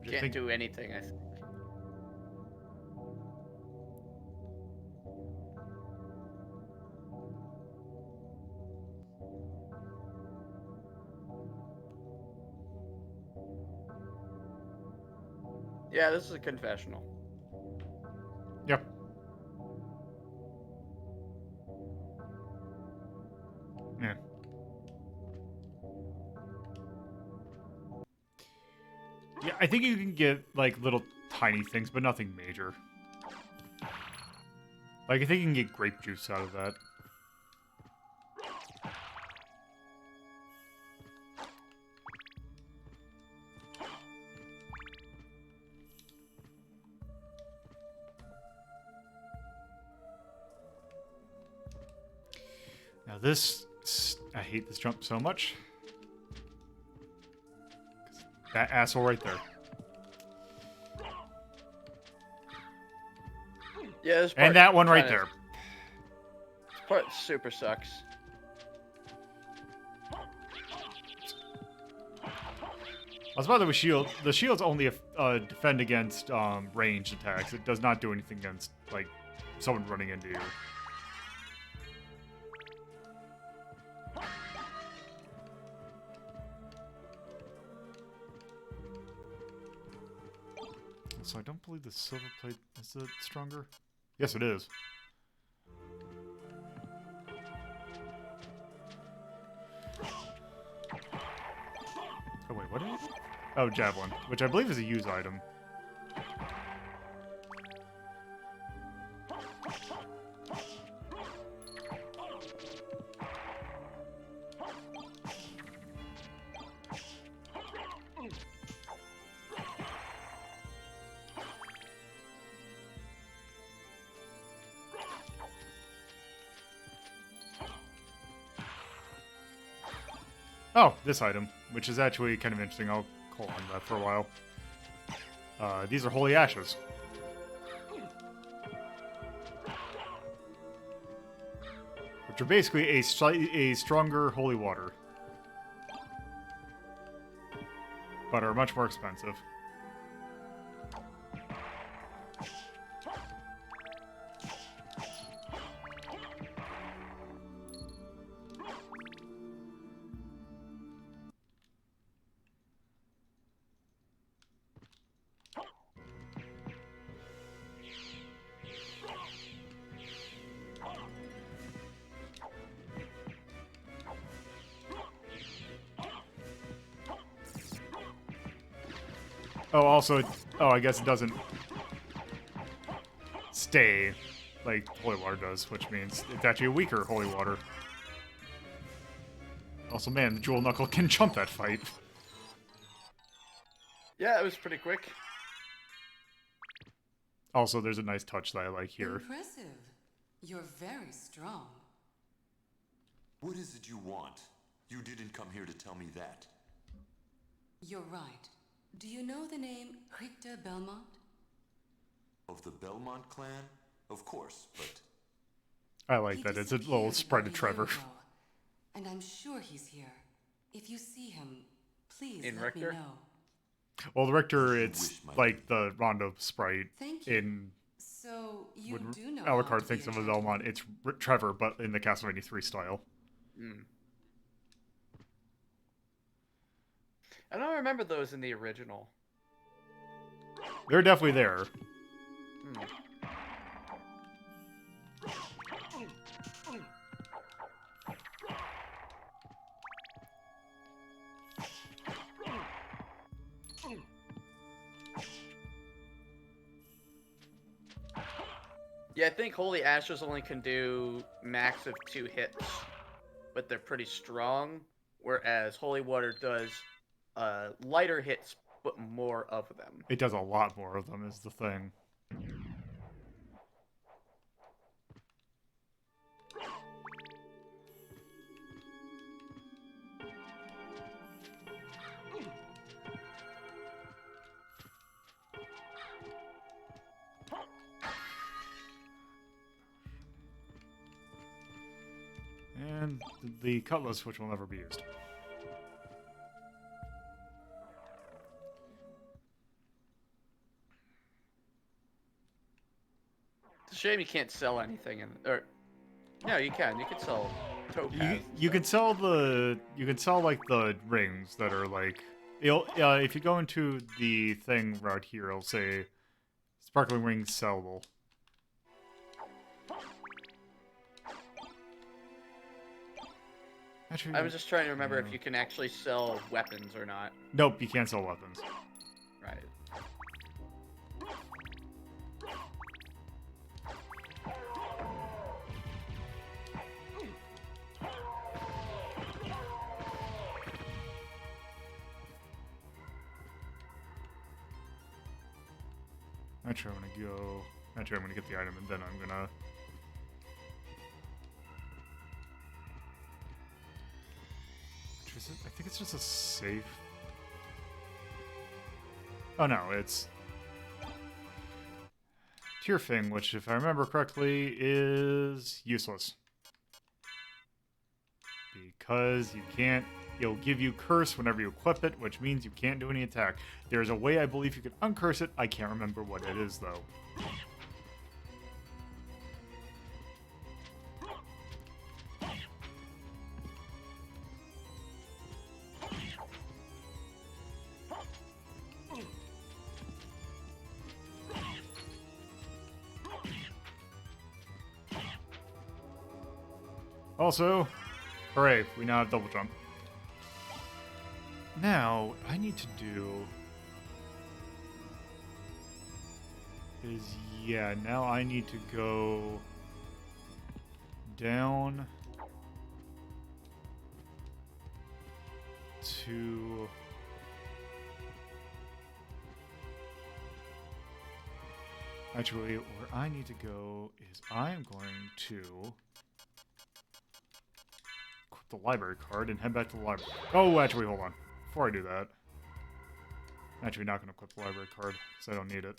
I Can't think- do anything, I think. Yeah, this is a confessional. Yep. Yeah. Yeah, I think you can get, like, little tiny things, but nothing major. Like, I think you can get grape juice out of that. Now this... I hate this jump so much. That asshole right there. Yeah, this part And that one right kinda- there. This part super sucks. As by the way, shield. The shields only defend against ranged attacks. It does not do anything against, like, someone running into you. So I don't believe the silver plate is it stronger. Yes, it is. Oh wait, what is it? Oh, javelin, which I believe is a use item. Oh, this item, which is actually kind of interesting. I'll call on that for a while. These are holy ashes. Which are basically a stronger holy water. But are much more expensive. Oh, also, I guess it doesn't stay like holy water does, which means it's actually a weaker holy water. Also, man, the Jewel Knuckle can jump that fight. Yeah, it was pretty quick. Also, there's a nice touch that I like here. Impressive. You're very strong. What is it you want? You didn't come here to tell me that. You're right. Do you know the name Richter Belmont? Of the Belmont clan? Of course, but I like He that. It's a disappeared little about sprite a of year Trevor. ago, and I'm sure he's here. If you see him, please In let me Richter? know. Well, the Richter, As you it's wish, my like lady. the Rondo sprite Thank you. in So you when do know how Alucard to thinks be of a a gentleman. Belmont. It's Trevor, but in the Castlevania 3 style. Mm. I don't remember those in the original. They're definitely there. Hmm. Yeah, I think Holy Ashes only can do max of 2 hits, but they're pretty strong. Whereas Holy Water does lighter hits, but more of them. It does a lot more of them, is the thing. And the cutlass, which will never be used. It's a shame you can't sell anything in, or no, you can. You can sell topaz. You can sell like the rings that are like if you go into the thing right here, it'll say sparkling rings sellable. Actually, I was just trying to remember yeah. if you can actually sell weapons or not. Nope, you can't sell weapons. Right. Actually, I'm gonna go. Actually, I'm gonna get the item, and then I'm gonna. Which is it? I think it's just a safe. Oh no, it's Tearfing, which, if I remember correctly, is useless because you can't. It'll give you curse whenever you equip it, which means you can't do any attack. There's a way I believe you can uncurse it. I can't remember what it is though. Also, hooray, we now have double jump. Now, I need to do is, yeah, now I need to go down to actually, where I need to go is I'm going to equip the library card and head back to the library. Oh, actually, hold on. Before I do that, I'm actually not going to equip the library card because I don't need it.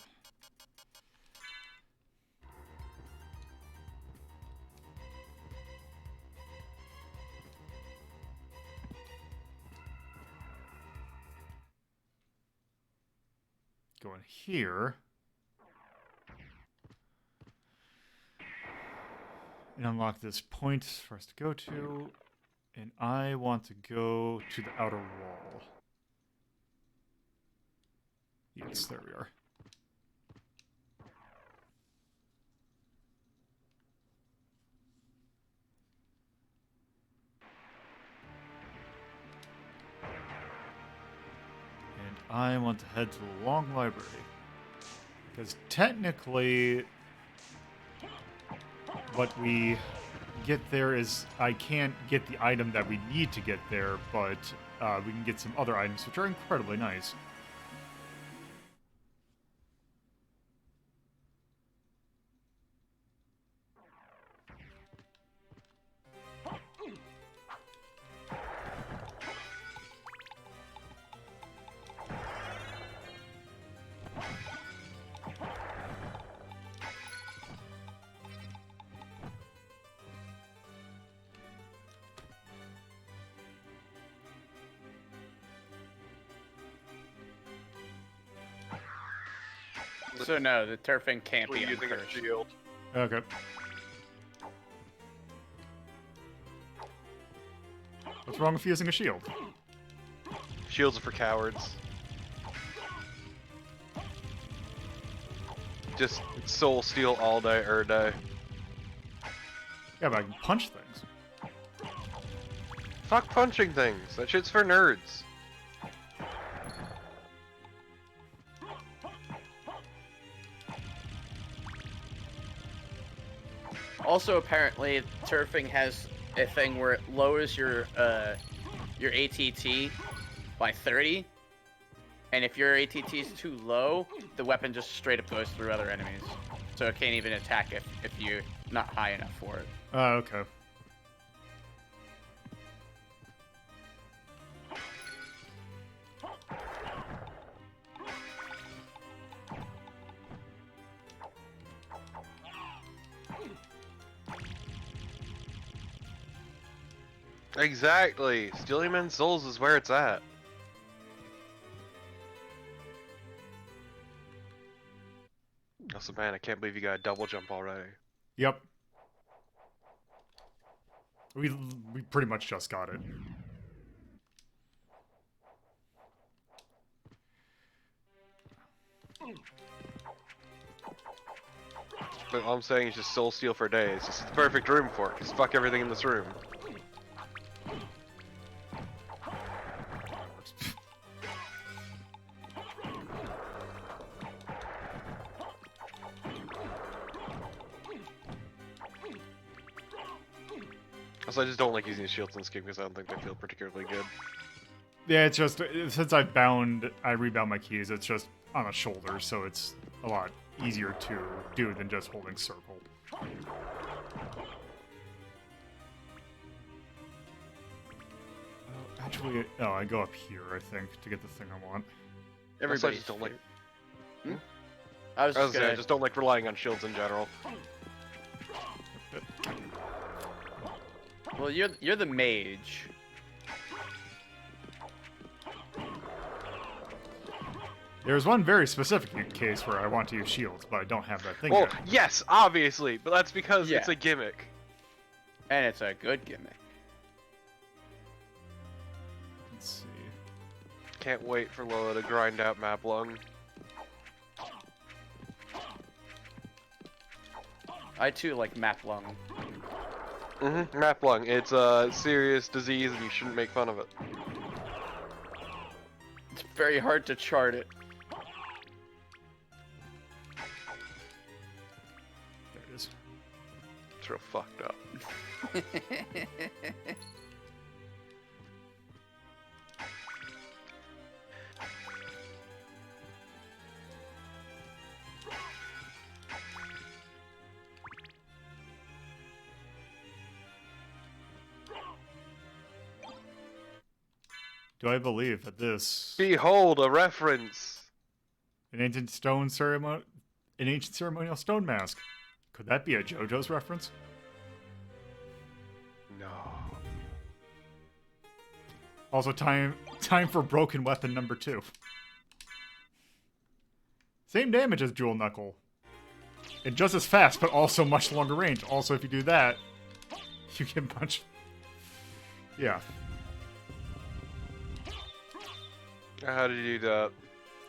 Go in here and unlock this point for us to go to, and I want to go to the outer wall. Yes, there we are. And I want to head to the long library. Because technically, what we get there is I can't get the item that we need to get there, but we can get some other items which are incredibly nice. So no, the turfing can't be using a uncursed. shield. Okay. What's wrong with using a shield? Shields are for cowards. Just soul steal all day, day. Yeah, but I can punch things. Fuck punching things. That shit's for nerds. Also, apparently, turfing has a thing where it lowers your ATT by 30, and if your ATT is too low, the weapon just straight up goes through other enemies, so it can't even attack if you're not high enough for it. Oh, okay. Exactly. Stealing men's souls is where it's at. Also, man, I can't believe you got a double jump already. Yep. We pretty much just got it. But all I'm saying is just soul steal for days. This is the perfect room for it, because fuck everything in this room. Also, I just don't like using shields in this game because I don't think they feel particularly good. Yeah, it's just, since I rebound my keys, it's just on the shoulder, so it's a lot easier to do than just holding circle. Actually, oh, I go up here, I think, to get the thing I want. Also, I Everybody just don't like. I was I just gonna. just don't like relying on shields in general. Well, you're the mage. There's one very specific case where I want to use shields, but I don't have that thing Well, yet. yes, obviously, but that's because it's Yeah. a gimmick. And it's a good gimmick. Let's see. Can't wait for Lola to grind out map lung. I too like map lung. Map lung. It's a serious disease and you shouldn't make fun of it. It's very hard to chart it. There it is. It's real fucked up. Do I believe that this Behold a reference. an ancient ceremonial stone mask? Could that be a JoJo's reference? No. Also, time for broken weapon number 2. Same damage as Jewel Knuckle. And just as fast, but also much longer range. Also, if you do that, you can punch. Yeah. How did you do that?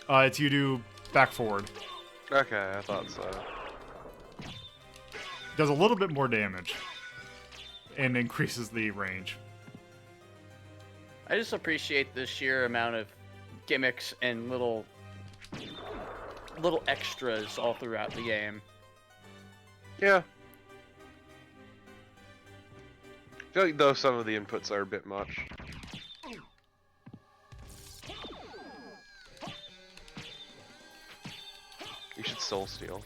It's you do back forward. Okay, I thought so. Does a little bit more damage. And increases the range. I just appreciate the sheer amount of gimmicks and little extras all throughout the game. Yeah. I feel like though some of the inputs are a bit much. You should soul steal.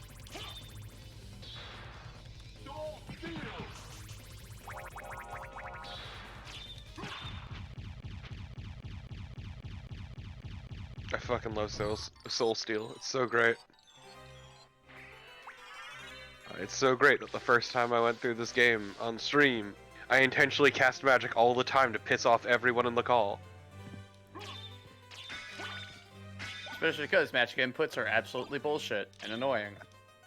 I fucking love soul steal. It's so great. It's so great that the first time I went through this game on stream, I intentionally cast magic all the time to piss off everyone in the call. Especially because magic inputs are absolutely bullshit and annoying.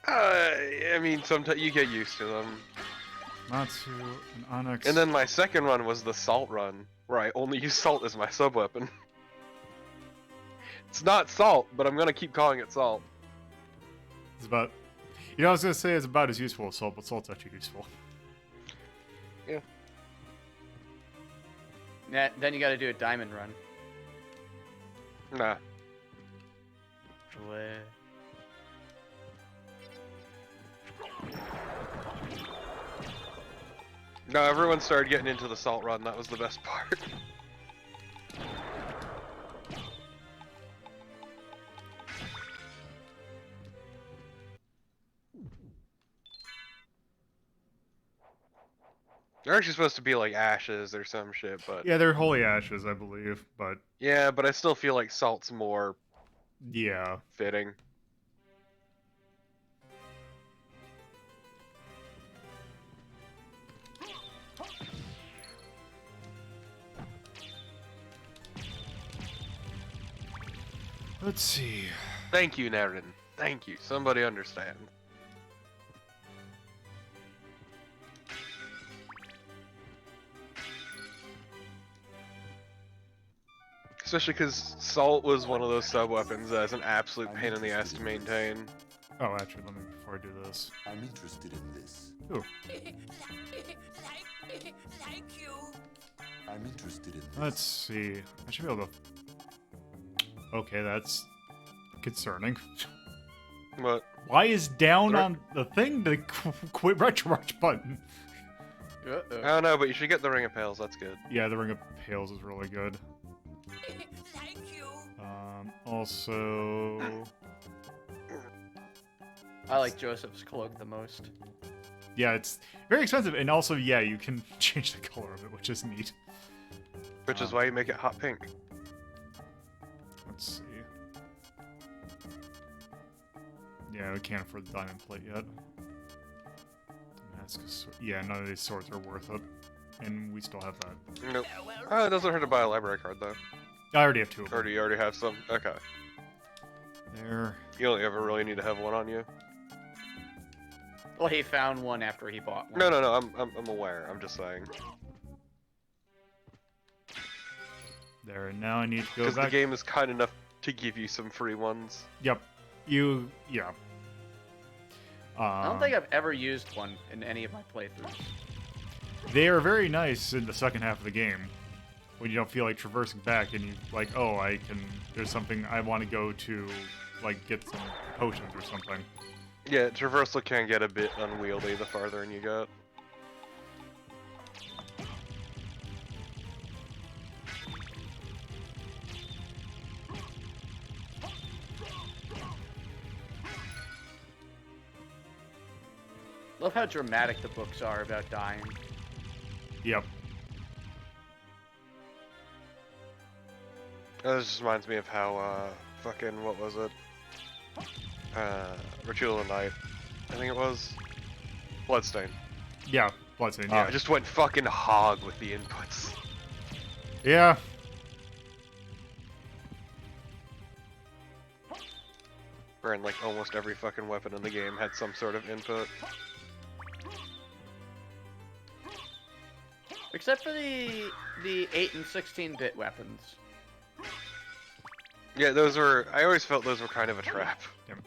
I mean, sometimes you get used to them. Natsu and Onyx. And then my second run was the salt run, where I only use salt as my sub weapon. It's not salt, but I'm gonna keep calling it salt. It's about. You know, I was gonna say it's about as useful as salt, but salt's actually useful. Yeah. Then you gotta do a diamond run. Nah. No, everyone started getting into the salt run. That was the best part. They're actually supposed to be like ashes or some shit, but Yeah, they're holy ashes, I believe, but yeah, but I still feel like salt's more yeah. fitting. Let's see. Thank you, Naren. Thank you. Somebody understand. Especially because salt was one of those sub-weapons that's an absolute pain in the ass to maintain. Oh, actually, let me before I do this. I'm interested in this. Ooh, Thank you. I'm interested in this. let's see. I should be able to. Okay, that's concerning. But Why is down Sure. on the thing the quit retromarch button? Uh-oh. I don't know, but you should get the Ring of Pails. That's good. Yeah, the Ring of Pails is really good. Thank you. Also, I like Joseph's cloak the most. yeah, it's very expensive, and also, yeah, you can change the color of it, which is neat. Which is why you make it hot pink. Let's see. Yeah, we can't afford the diamond plate yet. Damascus sword. Yeah, none of these swords are worth it, and we still have that. Nope. Oh, it doesn't hurt to buy a library card though. I already have two of them. Or do you already have some? Okay. There. You only ever really need to have one on you. Well, he found one after he bought one. No. I'm aware. I'm just saying. There, and now I need to go Because back. the game is kind enough to give you some free ones. Yep. Yeah. I don't think I've ever used one in any of my playthroughs. They are very nice in the second half of the game. When you don't feel like traversing back and you like, oh, there's something I want to go to, like, get some potions or something. Yeah, traversal can get a bit unwieldy the farther in you go. Love how dramatic the books are about dying. Yep. This just reminds me of how, fucking, what was it? Ritual of the Night, I think it was. Bloodstain. Yeah, Bloodstain, yeah. I just went fucking hog with the inputs. Yeah. Wherein, like, almost every fucking weapon in the game had some sort of input. Except for the 8 and 16-bit weapons. Yeah, those were. I always felt those were kind of a trap. Yep.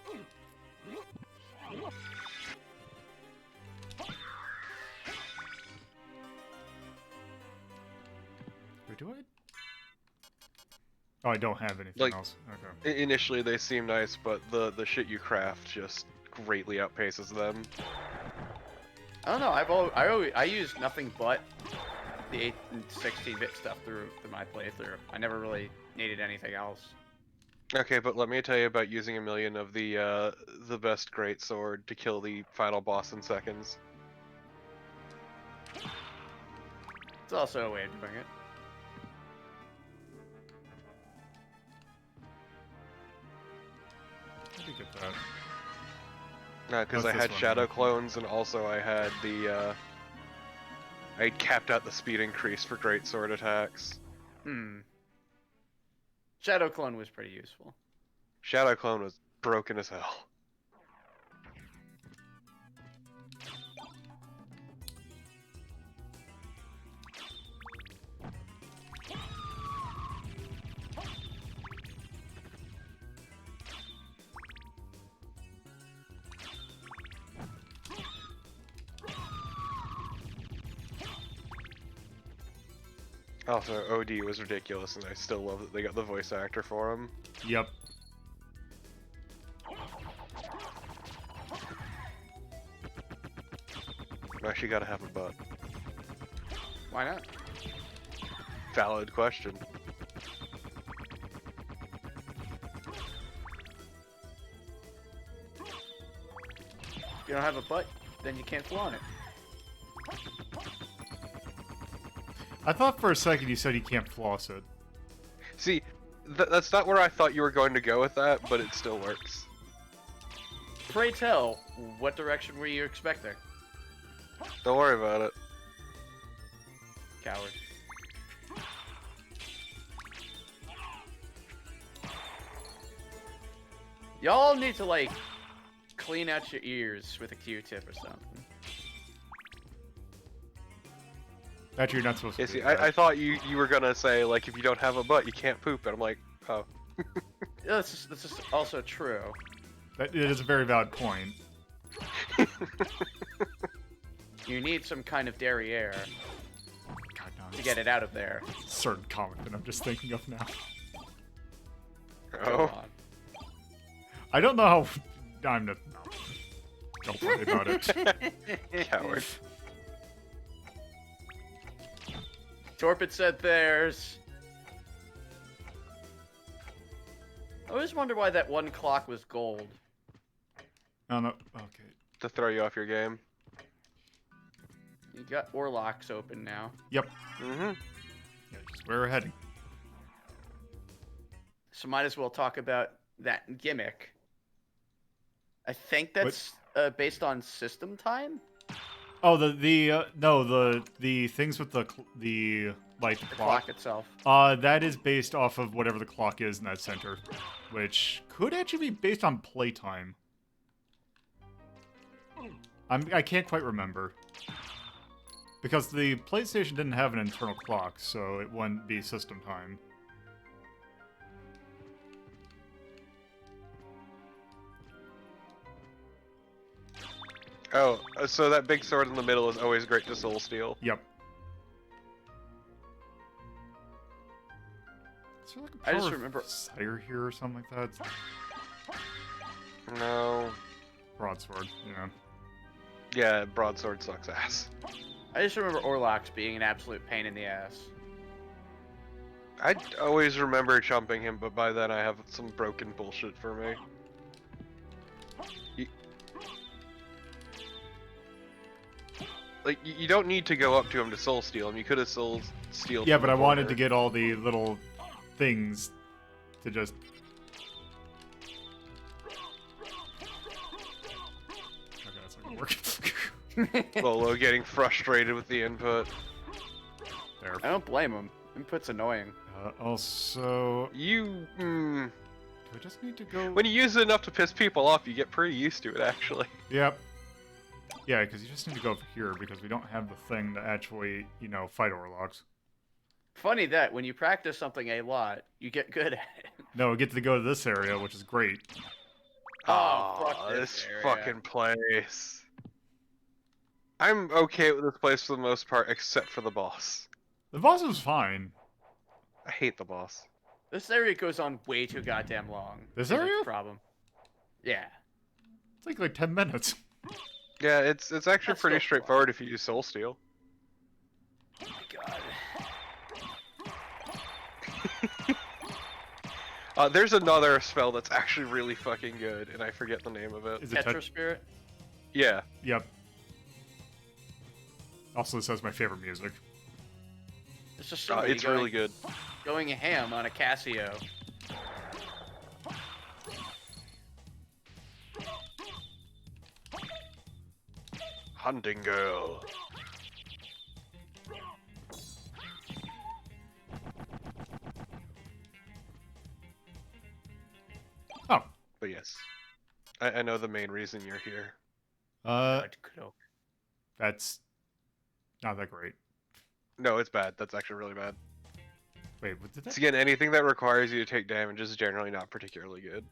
Wait, do I? Oh, I don't have anything Like- else. Okay. Initially, they seem nice, but the shit you craft just greatly outpaces them. I don't know. I use nothing but the 8 and 16-bit stuff through my playthrough. I never really needed anything else. Okay, but let me tell you about using a million of the best great sword to kill the final boss in seconds. It's also a way of doing it. Let me get that. Because What's I this had one? shadow clones and also I had I capped out the speed increase for great sword attacks. Shadow Clone was pretty useful. Shadow Clone was broken as hell. Also, OD was ridiculous, and I still love that they got the voice actor for him. Yep. I actually gotta have a butt. Why not? Valid question. If you don't have a butt, then you can't flaunt it. I thought for a second you said you can't floss it. See, that's not where I thought you were going to go with that, but it still works. Pray tell, what direction were you expecting? Don't worry about it. Coward. Y'all need to, like, clean out your ears with a Q-tip or something. Actually, you're not supposed to Yeah, do see, that. I thought you were gonna say, like, if you don't have a butt, you can't poop, and I'm like, oh. This is also true. That it is a very valid point. You need some kind of derriere God, no, to get it out of there. certain comic that I'm just thinking of now. Go Oh. on. I don't know how. I'm not. No. Don't worry about it. Coward. Torpid said theirs. I always wonder why that one clock was gold. Oh no. Okay. To throw you off your game. You got Orlocks open now. Yep. Mm-hmm. Yeah, just where we're heading. So might as well talk about that gimmick. I think that's based on system time. Oh, the things with the The clock itself. That is based off of whatever the clock is in that center, which could actually be based on playtime. I can't quite remember. Because the PlayStation didn't have an internal clock, so it wouldn't be system time. Oh, so that big sword in the middle is always great to soul steal. Yep. Is there like a I just power of remember- Sire here or something like that? No. Broadsword, yeah. Yeah, broadsword sucks ass. I just remember Orlocks being an absolute pain in the ass. I always remember chumping him, but by then I have some broken bullshit for me. You don't need to go up to him to soul steal him. You could have soul steal. Yeah, but I wanted to get all the little things to just... Okay, that's not gonna work. Lolo getting frustrated with the input. There. I don't blame him. Input's annoying. Also... You. Do I just need to go... When you use it enough to piss people off, you get pretty used to it, actually. Yep. Yeah, because you just need to go over here, because we don't have the thing to actually, you know, fight Orlocks. Funny that when you practice something a lot, you get good at it. No, we get to go to this area, which is great. Oh, fuck Aw, this area. fucking place. I'm okay with this place for the most part, except for the boss. The boss was fine. I hate the boss. This area goes on way too goddamn long. This That's area? the problem. Yeah. It's like 10 minutes. Yeah, it's actually That's pretty still straightforward if you use Soul Steal. Oh my god. There's another spell that's actually really fucking good, and I forget the name of it. Is it Tetra Spirit? Yeah. Yep. Also, this has my favorite music. It's just somebody It's really good. going ham on a Casio. Hunting Girl. Oh. I know the main reason you're here. God, Cloak. That's not that great. No, it's bad. That's actually really bad. Wait, what did that? So again, anything that requires you to take damage is generally not particularly good.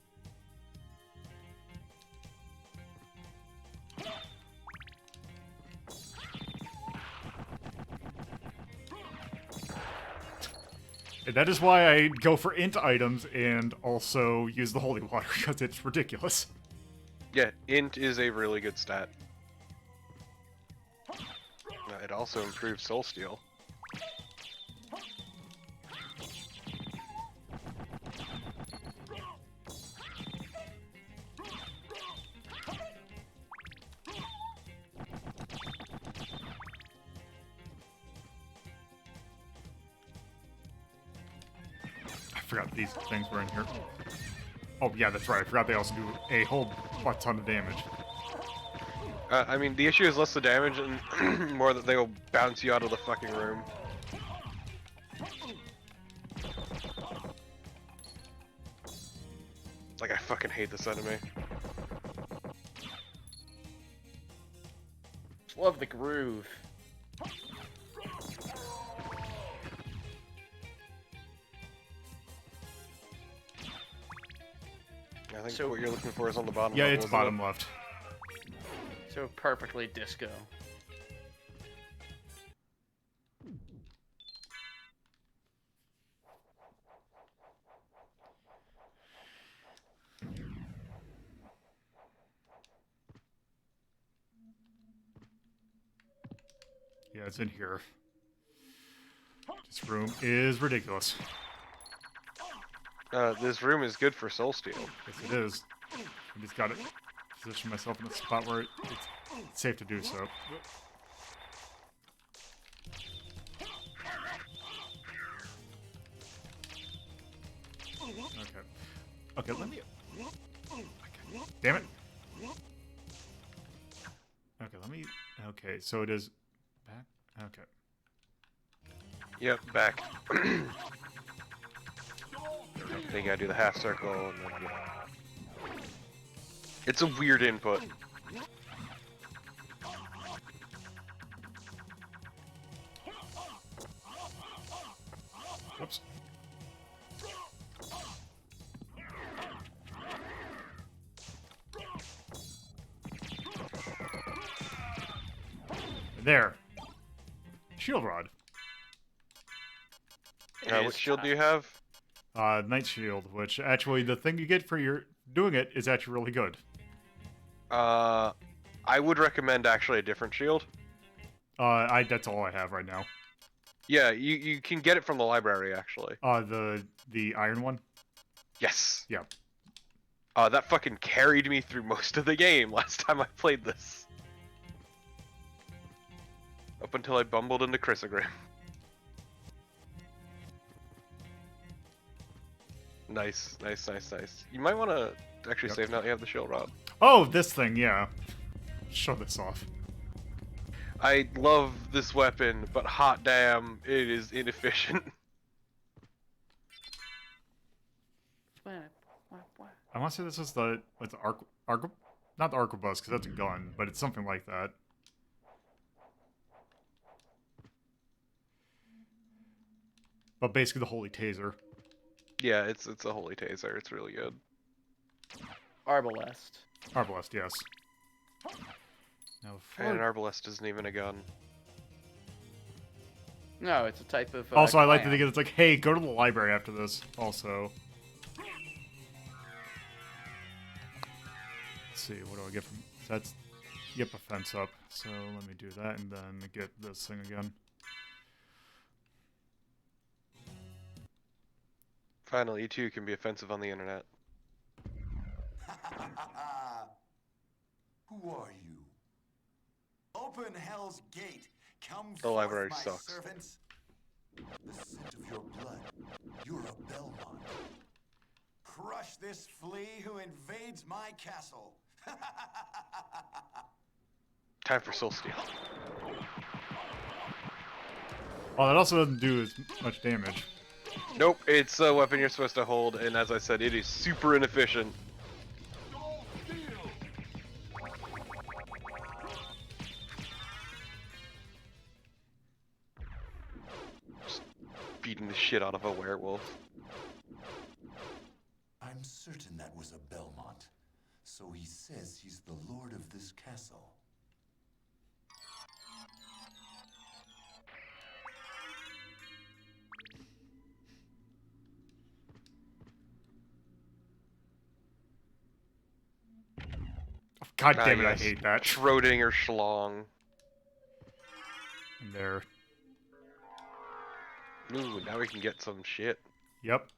And that is why I go for int items and also use the holy water, because it's ridiculous. Yeah, int is a really good stat. It also improves soul steal. I forgot these things were in here. Oh yeah, that's right. I forgot they also do a whole butt ton of damage. I mean, the issue is less the damage and more that they will bounce you out of the fucking room. Like, I fucking hate this enemy. Love the groove. I think So- what you're looking for is on the bottom Yeah, level, it's isn't it? bottom left. So perfectly disco. Yeah, it's in here. This room is ridiculous. This room is good for soul steal. Yes, it is. I just gotta position myself in a spot where it's safe to do so. Okay. Okay, let me... Okay. Damn it! Okay, let me... Okay, so it is... Back? Okay. Yep, back. Then you gotta do the half circle, and then, it's a weird input. Whoops. There. Shield rod. What shield do you have? Night shield, which actually the thing you get for your doing it is actually really good. I would recommend actually a different shield. That's all I have right now. Yeah, you can get it from the library, actually. The iron one. Yes. Yeah. That fucking carried me through most of the game last time I played this. Up until I bumbled into Chrysogrim. Nice, nice, nice, nice. You might want to actually save now that you have the shield rod. Oh, this thing, yeah. Show this off. I love this weapon, but hot damn, it is inefficient. I want to say this is what's the not the arquebus, because that's a gun, but it's something like that. But basically the holy taser. Yeah, it's a holy taser. It's really good. Arbalest. Arbalest, yes. Now, And an arbalest isn't even a gun. No, it's a type of. also, I like to clan. think it's like, hey, go to the library after this. Also, let's see, what do I get from? That's yep, a fence up. So let me do that and then get this thing again. Finally, you too can be offensive on the internet. Who are you? Open Hell's Gate. Come The forth, library my sucks. servants. The scent of your blood. You're a Belmont. Crush this flea who invades my castle. Time for soul steal. Oh, that also doesn't do as much damage. Nope, it's a weapon you're supposed to hold, and as I said, it is super inefficient. the shit out of a werewolf. I'm certain that was a Belmont. So he says he's the lord of this castle. God damn it, Yes. I hate that. Schrodinger Schlong. And there. Ooh, now we can get some shit. Yep.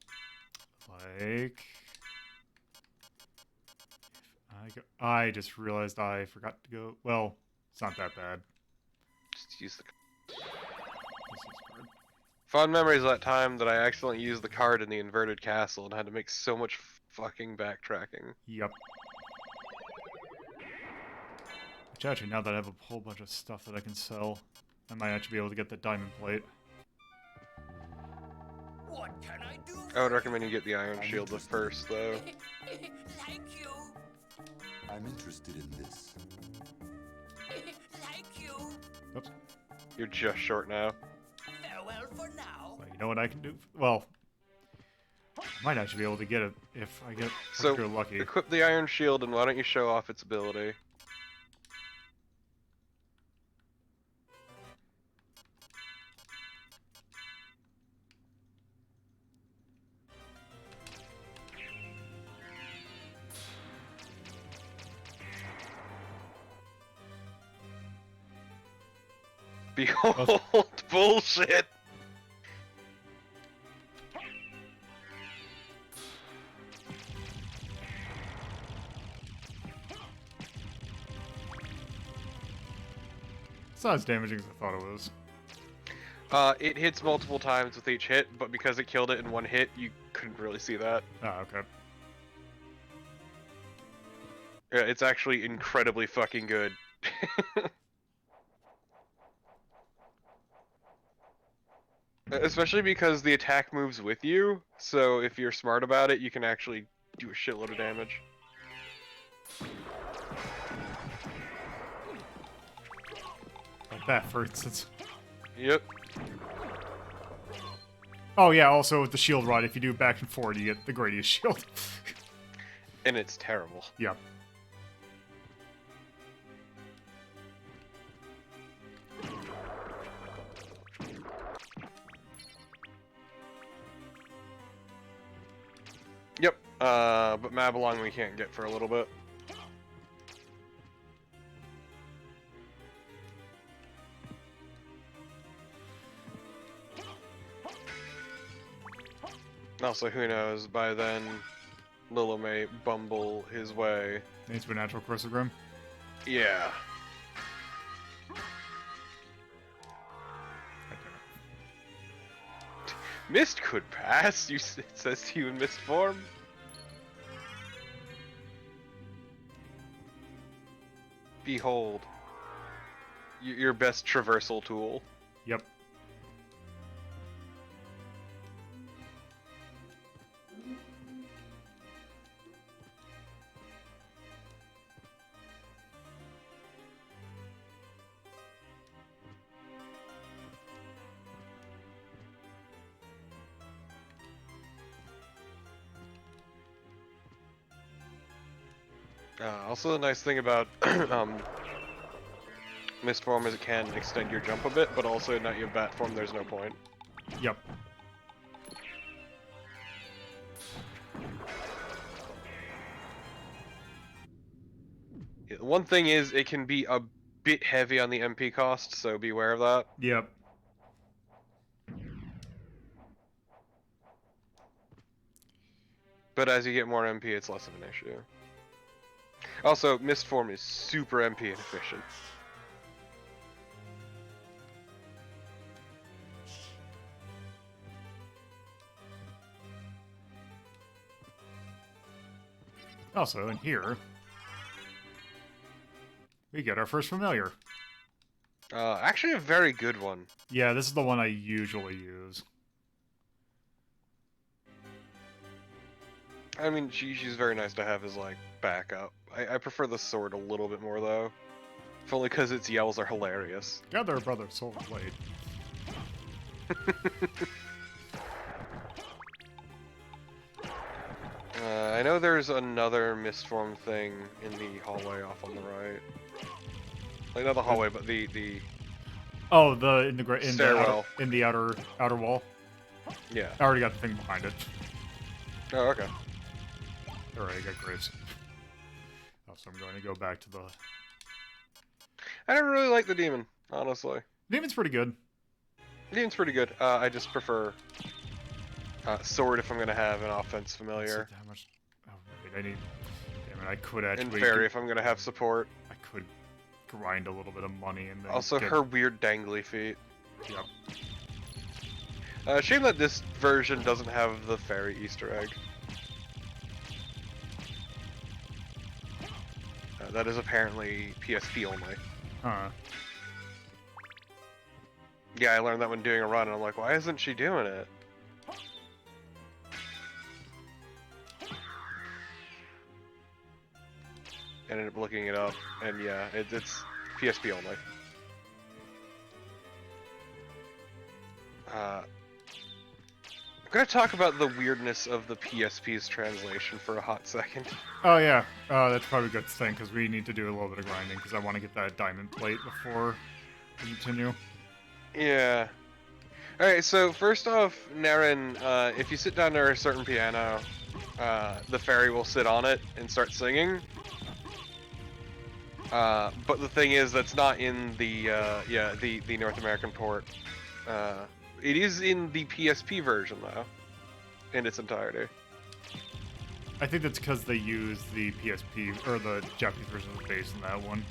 Like... I just realized I forgot to go... Well, it's not that bad. Just use the... This is hard. Fond memories of that time that I accidentally used the card in the inverted castle and had to make so much fucking backtracking. Yep. Which actually, now that I have a whole bunch of stuff that I can sell, I might actually be able to get the diamond plate. What can I do? I would recommend you get the Iron Shield first, though. Thank you. I'm interested in this. Thank you. Oops. You're just short now. Farewell for now. Well, you know what I can do? Well, I might actually be able to get it if I get So, particularly lucky. equip the Iron Shield, and why don't you show off its ability? Behold, bullshit! It's not as damaging as I thought it was. It hits multiple times with each hit, but because it killed it in one hit, you couldn't really see that. Ah, okay. Yeah, it's actually incredibly fucking good. Especially because the attack moves with you, so if you're smart about it, you can actually do a shitload of damage. Like that, for instance. Yep. Oh yeah, also with the shield rod, if you do back and forward, you get the Gradius shield. And it's terrible. Yep. Yep. But Mabalong we can't get for a little bit. Also, who knows, by then, Lilo may bumble his way. Into a natural Corsa Grim. Yeah. Mist could pass, it says to you in Mist form. Behold. Your best traversal tool. Yep. Also, the nice thing about Mist form is it can extend your jump a bit, but also not your bat form, there's no point. Yep. Yeah, one thing is, it can be a bit heavy on the MP cost, so beware of that. Yep. But as you get more MP, it's less of an issue. Also, Mist form is super MP inefficient. Also, in here, we get our first familiar. Actually a very good one. Yeah, this is the one I usually use. I mean, she's very nice to have as, like, backup. I prefer the sword a little bit more, though. If only because its yells are hilarious. Gather, brother, soul blade. I know there's another mistform thing in the hallway off on the right. Like not the hallway, but the Oh, in the stairwell. in the outer wall. Yeah. I already got the thing behind it. Oh, okay. Alright, I got graves. Oh, so I'm going to go back to the... I never really liked the demon, honestly. Demon's pretty good. The demon's pretty good. I just prefer sword if I'm gonna have an offense familiar. How much... Oh, wait, I need... Damn it, I could actually... And fairy if I'm gonna have support. I could grind a little bit of money and then Also, get... her weird dangly feet. Yep. Shame that this version doesn't have the fairy Easter egg. That is apparently PSP only. Huh. Yeah, I learned that when doing a run, and I'm like, why isn't she doing it? Ended up looking it up, and yeah, it's PSP only. I'm gonna talk about the weirdness of the PSP's translation for a hot second. Oh yeah, that's probably a good thing, because we need to do a little bit of grinding, because I want to get that diamond plate before we continue. Yeah. Alright, so first off, Naren, if you sit down near a certain piano, the fairy will sit on it and start singing. But the thing is, that's not in the North American port. It is in the PSP version, though, in its entirety. I think that's because they use the PSP, or the Japanese version of the bass in that one.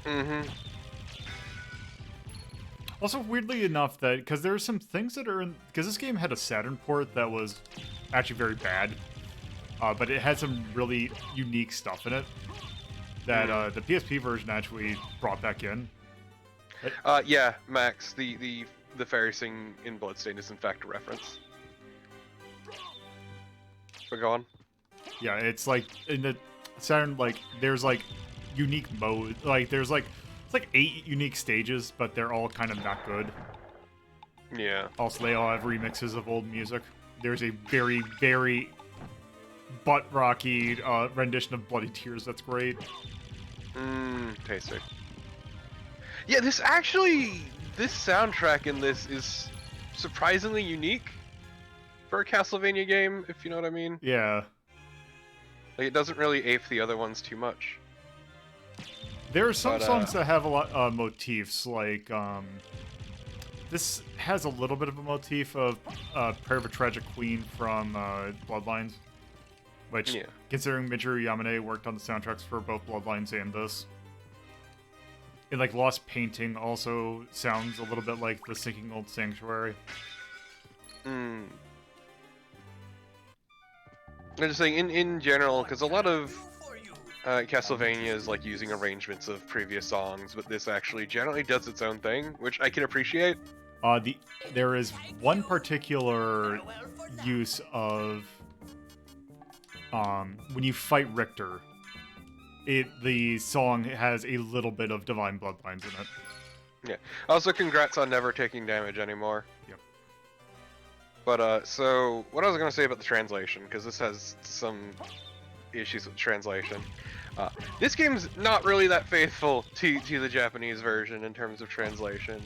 Mm-hmm. Also, weirdly enough, that because there are some things that are in... Because this game had a Saturn port that was actually very bad, but it had some really unique stuff in it that the PSP version actually brought back in. Yeah, Max, the fairy sing in Bloodstain is in fact a reference. But go on. Yeah, it's like in the Saturn, like there's like unique mode, like there's like it's like 8 unique stages, but they're all kind of not good. Yeah. Also, they all have remixes of old music. There's a very, very butt-rocky rendition of Bloody Tears that's great. Tasty. Yeah, this soundtrack in this is surprisingly unique for a Castlevania game, if you know what I mean. Yeah. Like, it doesn't really ape the other ones too much. There are some songs that have a lot motifs, like this has a little bit of a motif of Prayer of a Tragic Queen from Bloodlines, which, considering Michiru Yamane worked on the soundtracks for both Bloodlines and this. And like Lost Painting also sounds a little bit like the Sinking Old Sanctuary. I'm just saying, in general, because a lot of Castlevania is like using arrangements of previous songs, but this actually generally does its own thing, which I can appreciate. There is one particular use of when you fight Richter. The song has a little bit of Divine Bloodlines in it. Yeah. Also, congrats on never taking damage anymore. Yep. But, so, what I was going to say about the translation, because this has some issues with translation. This game's not really that faithful to the Japanese version in terms of translation.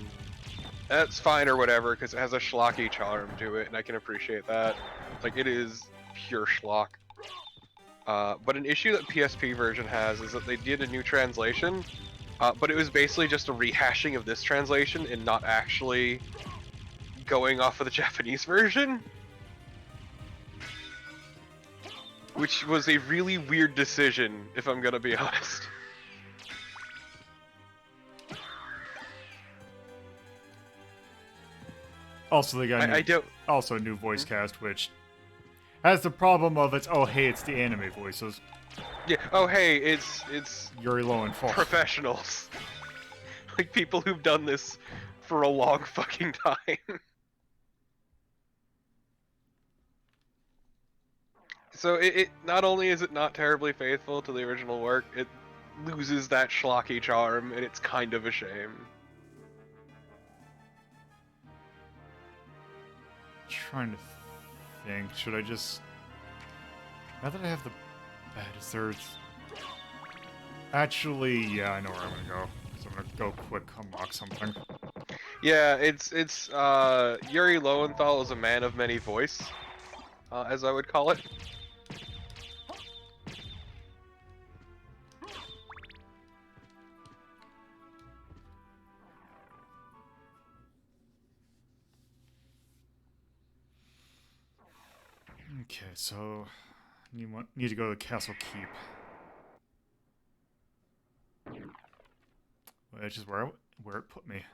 That's fine or whatever, because it has a schlocky charm to it, and I can appreciate that. Like, it is pure schlock. But an issue that PSP version has is that they did a new translation, but it was basically just a rehashing of this translation and not actually going off of the Japanese version. Which was a really weird decision, if I'm gonna be honest. Also, they got also a new voice cast, which has the problem of it's the anime voices. Yeah. Oh, hey, it's Yuri Lowenthal. Professionals, like people who've done this for a long fucking time. So it not only is it not terribly faithful to the original work, it loses that schlocky charm, and it's kind of a shame. Trying to think, should I just... Now that I have the bed, is there... Actually, yeah, I know where I'm gonna go. So I'm gonna go quick unlock something. Yeah, it's Yuri Lowenthal is a man of many voice, as I would call it. Okay, so need to go to the Castle Keep. Which is where it put me.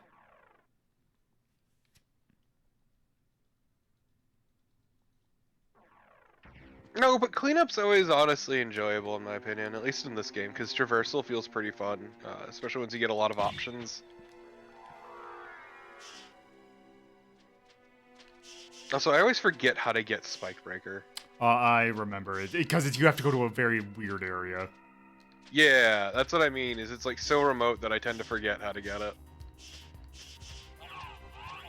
No, but cleanup's always honestly enjoyable in my opinion, at least in this game, because traversal feels pretty fun, especially once you get a lot of options. Also, I always forget how to get Spikebreaker. I remember it because you have to go to a very weird area. Yeah, that's what I mean. Is it's like so remote that I tend to forget how to get it.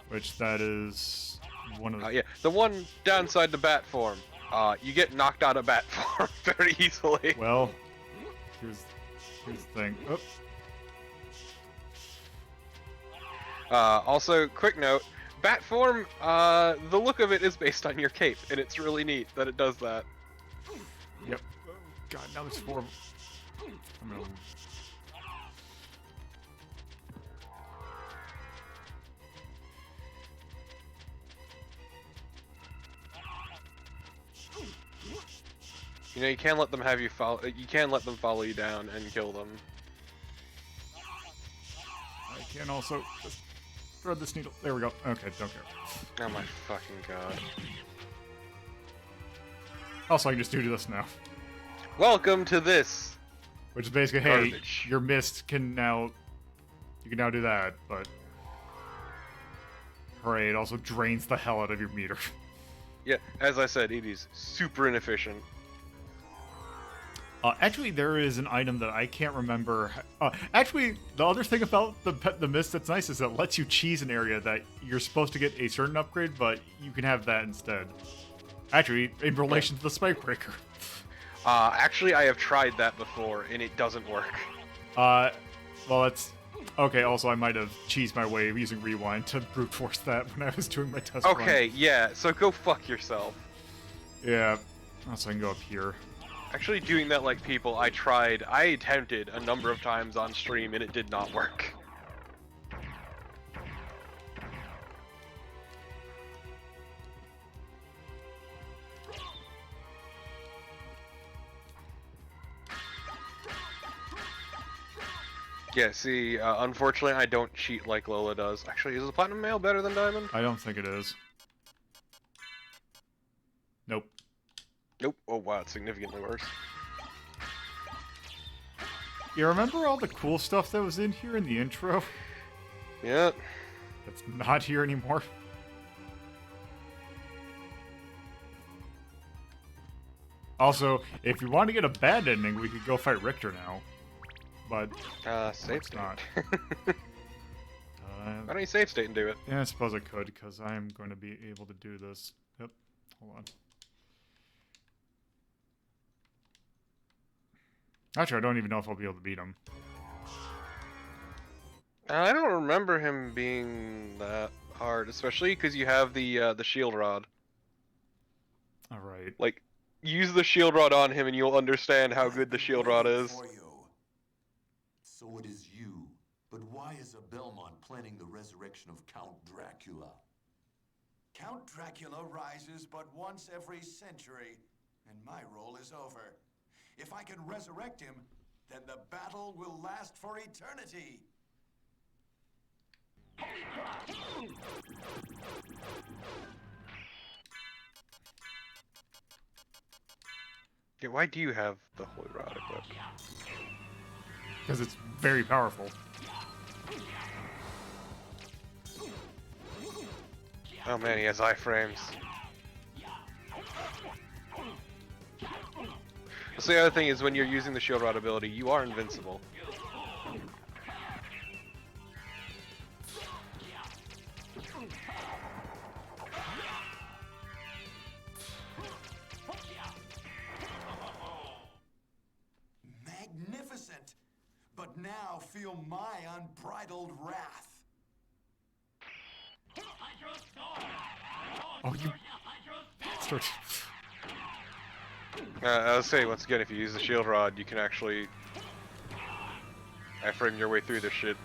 Which that is one of the... Yeah, the one downside to bat form, you get knocked out of bat form very easily. Well, here's the thing. Oh. Also, quick note, bat form, the look of it is based on your cape, and it's really neat that it does that. Yep. Oh, God, now there's 4 of them. I'm gonna... You know, you can't let them have you follow. You can let them follow you down and kill them. I can also just thread this needle. There we go. Okay, don't care. Oh my fucking god. Also, I can just do this now. Welcome to this. Which is basically, Garbage. hey, your mist can now... You can now do that, but... Hooray, it also drains the hell out of your meter. Yeah, as I said, it is super inefficient. Actually, there is an item that I can't remember. Actually, the other thing about the mist that's nice is it lets you cheese an area that you're supposed to get a certain upgrade, but you can have that instead. Actually, in relation to the Spikebreaker. Actually, I have tried that before, and it doesn't work. Well, that's... Okay, also, I might have cheesed my way using Rewind to brute force that when I was doing my test run. Okay, yeah, so go fuck yourself. Yeah. Also, I can go up here. Actually, doing that like people, I attempted a number of times on stream, and it did not work. Yeah, see, unfortunately, I don't cheat like Lola does. Actually, is the Platinum Mail better than Diamond? I don't think it is. Nope. Nope. Oh wow, it's significantly worse. You remember all the cool stuff that was in here in the intro? Yeah. That's not here anymore. Also, if you want to get a bad ending, we could go fight Richter now. But Save it's state. not. Why don't you save state and do it? Yeah, I suppose I could, because I'm going to be able to do this. Yep. Hold on. Actually, I don't even know if I'll be able to beat him. I don't remember him being that hard, especially because you have the shield rod. All right. Like, use the shield rod on him, and you'll understand how good the shield rod is. So it is you. But why is a Belmont planning the resurrection of Count Dracula? Count Dracula rises but once every century, and my role is over. If I can resurrect him, then the battle will last for eternity. Yeah, why do you have the Holy Rod equipped? Because it's very powerful. Oh man, he has iframes. So the other thing is when you're using the shield rod ability, you are invincible. now feel my unbridled wrath. Oh, you bastard. I'll say once again, if you use the shield rod, you can actually frame your way through this shit.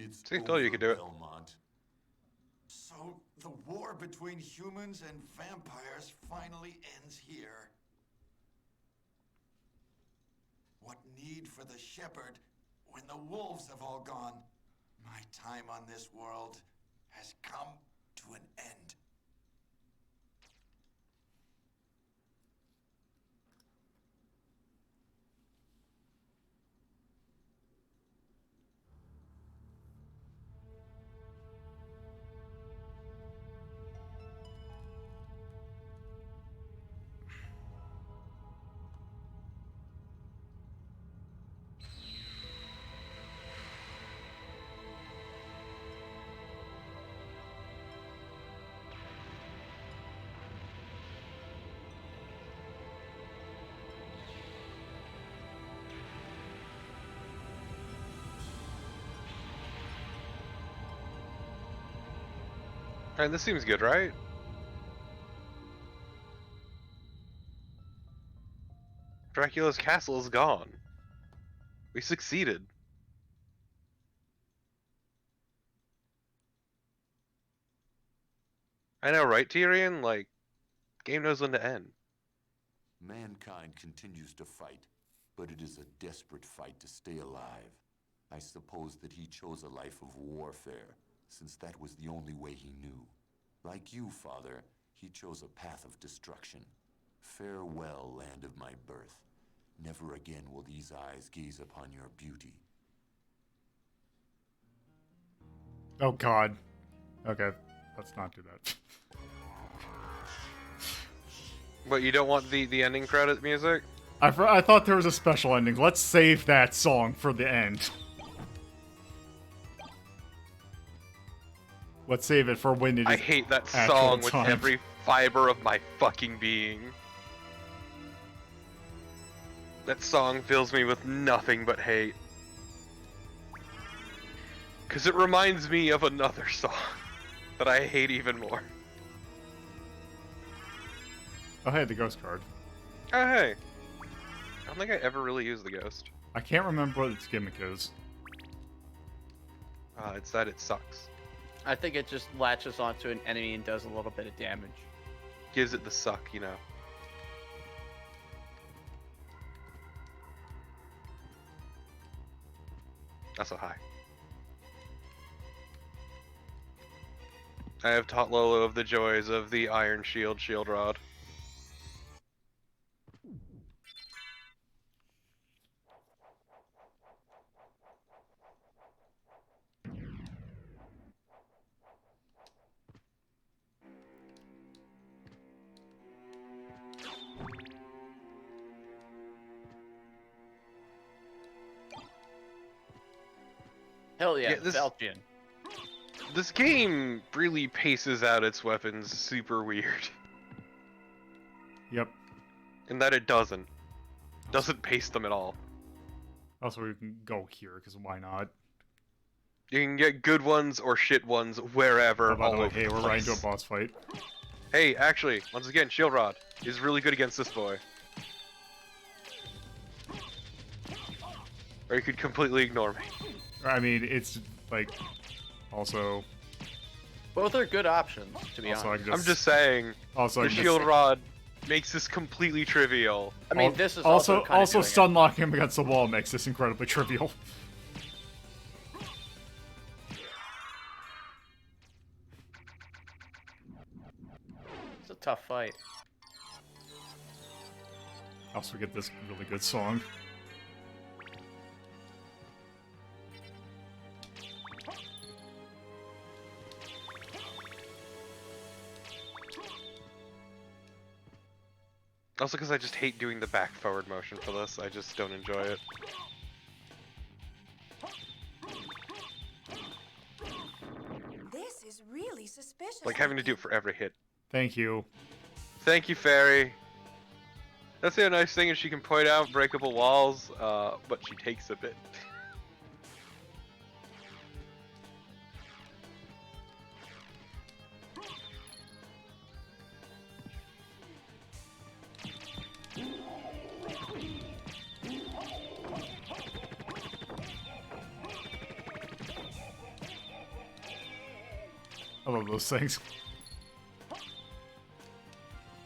It's See, told you you could do it. Belmont. So the war between humans and vampires finally ends here. What need for the shepherd when the wolves have all gone? My time on this world has come to an end. Alright, this seems good, right? Dracula's castle is gone. We succeeded. I know, right, Tyrion? Like, game knows when to end. Mankind continues to fight, but it is a desperate fight to stay alive. I suppose that he chose a life of warfare, since that was the only way he knew. Like you, Father, he chose a path of destruction. Farewell, land of my birth. Never again will these eyes gaze upon your beauty. Oh God. Okay, let's not do that. But you don't want the ending credit music? I thought there was a special ending. Let's save that song for the end. Let's save it for when it is I hate that actual song with time. every fiber of my fucking being. That song fills me with nothing but hate. Cause it reminds me of another song that I hate even more. Oh hey, the ghost card. Oh hey. I don't think I ever really used the ghost. I can't remember what its gimmick is. It's that it sucks. I think it just latches onto an enemy and does a little bit of damage. Gives it the suck, you know. That's so high. I have taught Lolo of the joys of the Iron Shield Shield Rod. Hell yeah, Yeah, this- Falchion. This game really paces out its weapons super weird. Yep. In that it doesn't. Doesn't pace them at all. Also, we can go here, because why not? You can get good ones or shit ones wherever. Oh, by the all way, over hey, the we're right place. into a boss fight. Hey, actually, once again, Shield Rod is really good against this boy. Or you could completely ignore me. I mean, it's, like, also... Both are good options, to be Also, I honest. can I'm just saying, Also, I the can Shield Rod makes this completely trivial. I mean, this is also kind of doing it. stun locking him against the wall makes this incredibly trivial. It's a tough fight. Also get this really good song. Also because I just hate doing the back forward motion for this. I just don't enjoy it. This is really suspicious. Like having to do it for every hit. Thank you. Thank you, Fairy. That's the nice thing is she can point out breakable walls, but she takes a bit. I love those things.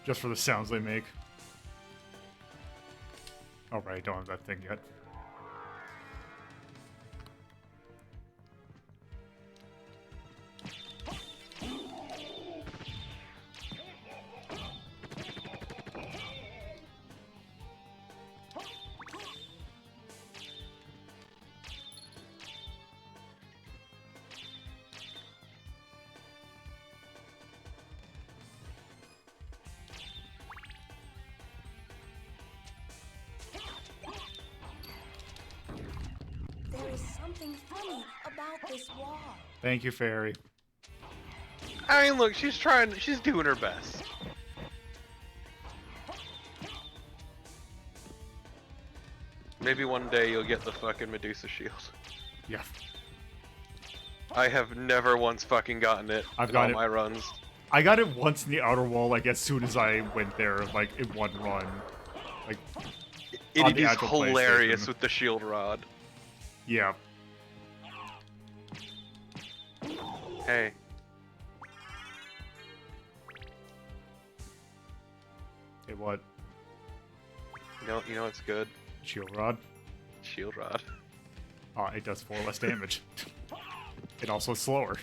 Just for the sounds they make. Alright, I don't have that thing yet. There is something funny about this wall. Thank you, Fairy. I mean, look, she's trying, she's doing her best. Maybe one day you'll get the fucking Medusa shield. Yeah. I have never once fucking gotten it I've in got all it. my runs. I got it once in the outer wall, like as soon as I went there, like in one run. Like, on It the is actual hilarious PlayStation. with the shield rod. Yeah. Hey. Hey, what? You know what's good? Shield rod? Shield rod. Oh, it does 4 less damage. It also slower.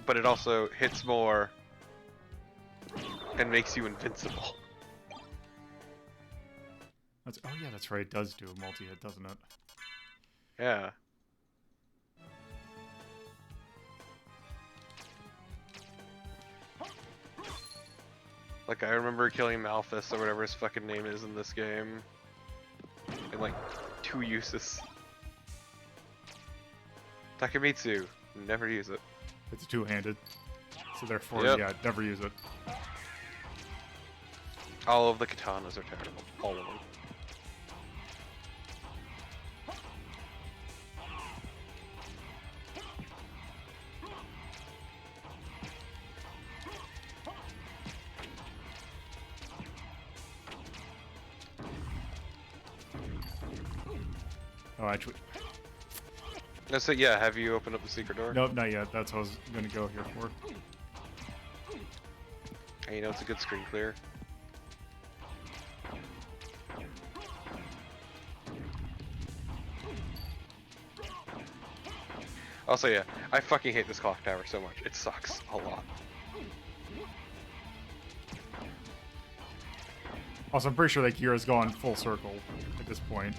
But it also hits more and makes you invincible. Oh yeah, that's right. It does do a multi-hit, doesn't it? Yeah. Like, I remember killing Malthus or whatever his fucking name is in this game. In like 2 uses. Takemitsu, never use it. It's two-handed. So therefore, Yep. yeah, never use it. All of the katanas are terrible. All of them. Oh, actually, That's it, yeah, have you opened up the secret door? nope, not yet. That's what I was gonna go here for. And you know it's a good screen clear. Also, yeah, I fucking hate this clock tower so much. It sucks a lot. Also, I'm pretty sure that Kira's gone full circle at this point.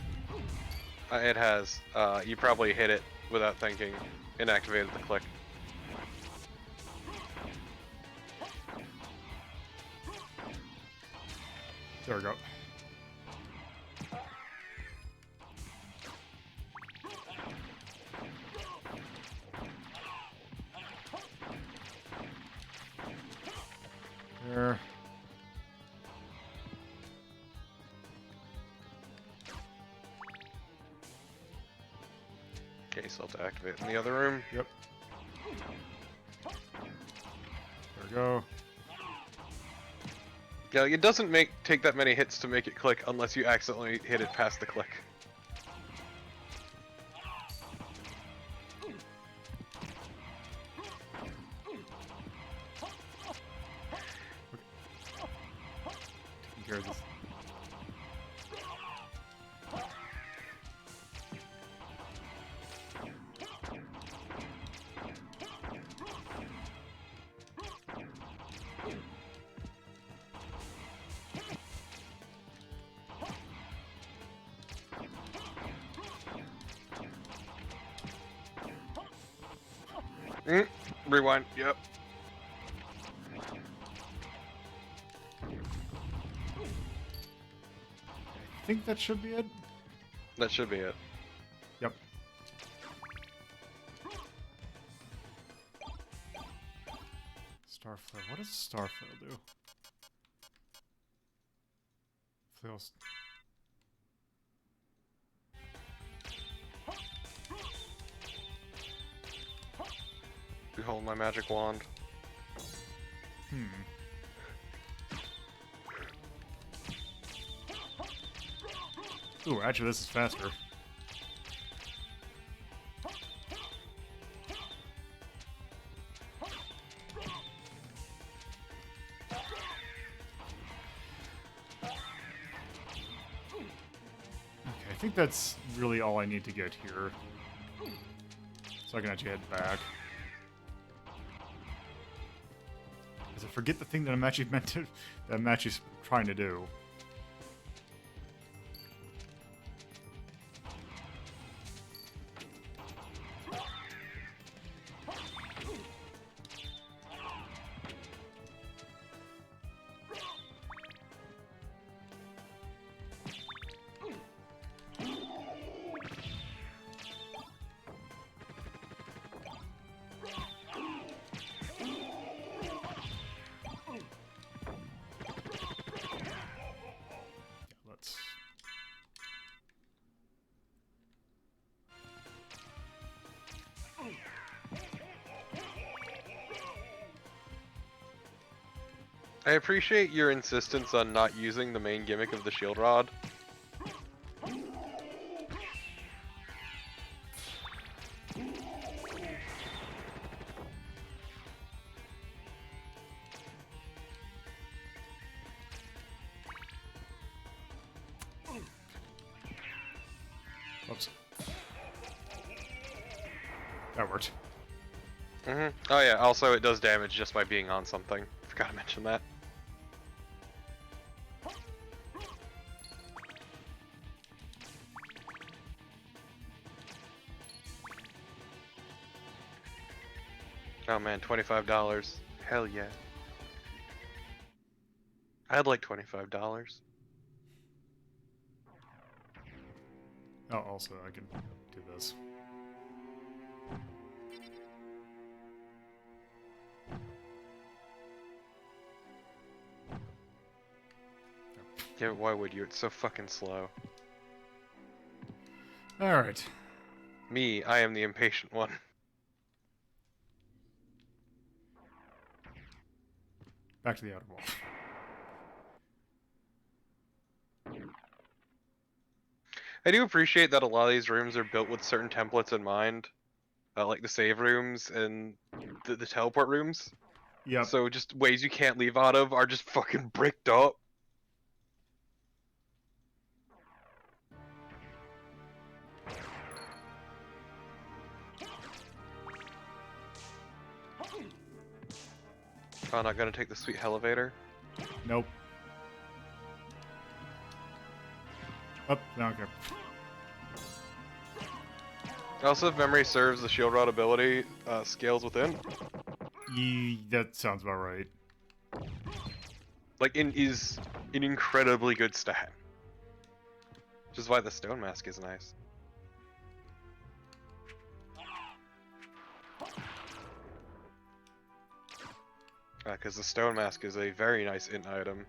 It has. You probably hit it without thinking and activated the click. There we go. There. Okay, so to activate in the other room. Yep. There we go. Yeah, it doesn't take that many hits to make it click unless you accidentally hit it past the click. Taking care of this. Rewind. Yep. think that should be it. That should be it. Yep. Starflail. What does Starflail do? Flails. Behold my magic wand. Ooh, actually, this is faster. Okay, I think that's really all I need to get here. So I can actually head back. Because I forget the thing that I'm actually that I'm actually trying to do. Let's... I appreciate your insistence on not using the main gimmick of the shield rod. Oops. That worked. Oh yeah, also it does damage just by being on something. Forgot to mention that. Oh man, $25. Hell yeah. I'd like $25. Oh, also, I can do this. Yeah, why would you? It's so fucking slow. Alright. Me, I am the impatient one. Back to the outer wall. I do appreciate that a lot of these rooms are built with certain templates in mind. Like the save rooms and the teleport rooms. Yep. So just ways you can't leave out of are just fucking bricked up. Oh, not gonna take the sweet elevator. Nope. Up. No, okay. Also, if memory serves, the shield rod ability scales within. That sounds about right. Like, is an incredibly good stat. Which is why the stone mask is nice. Because the stone mask is a very nice int item.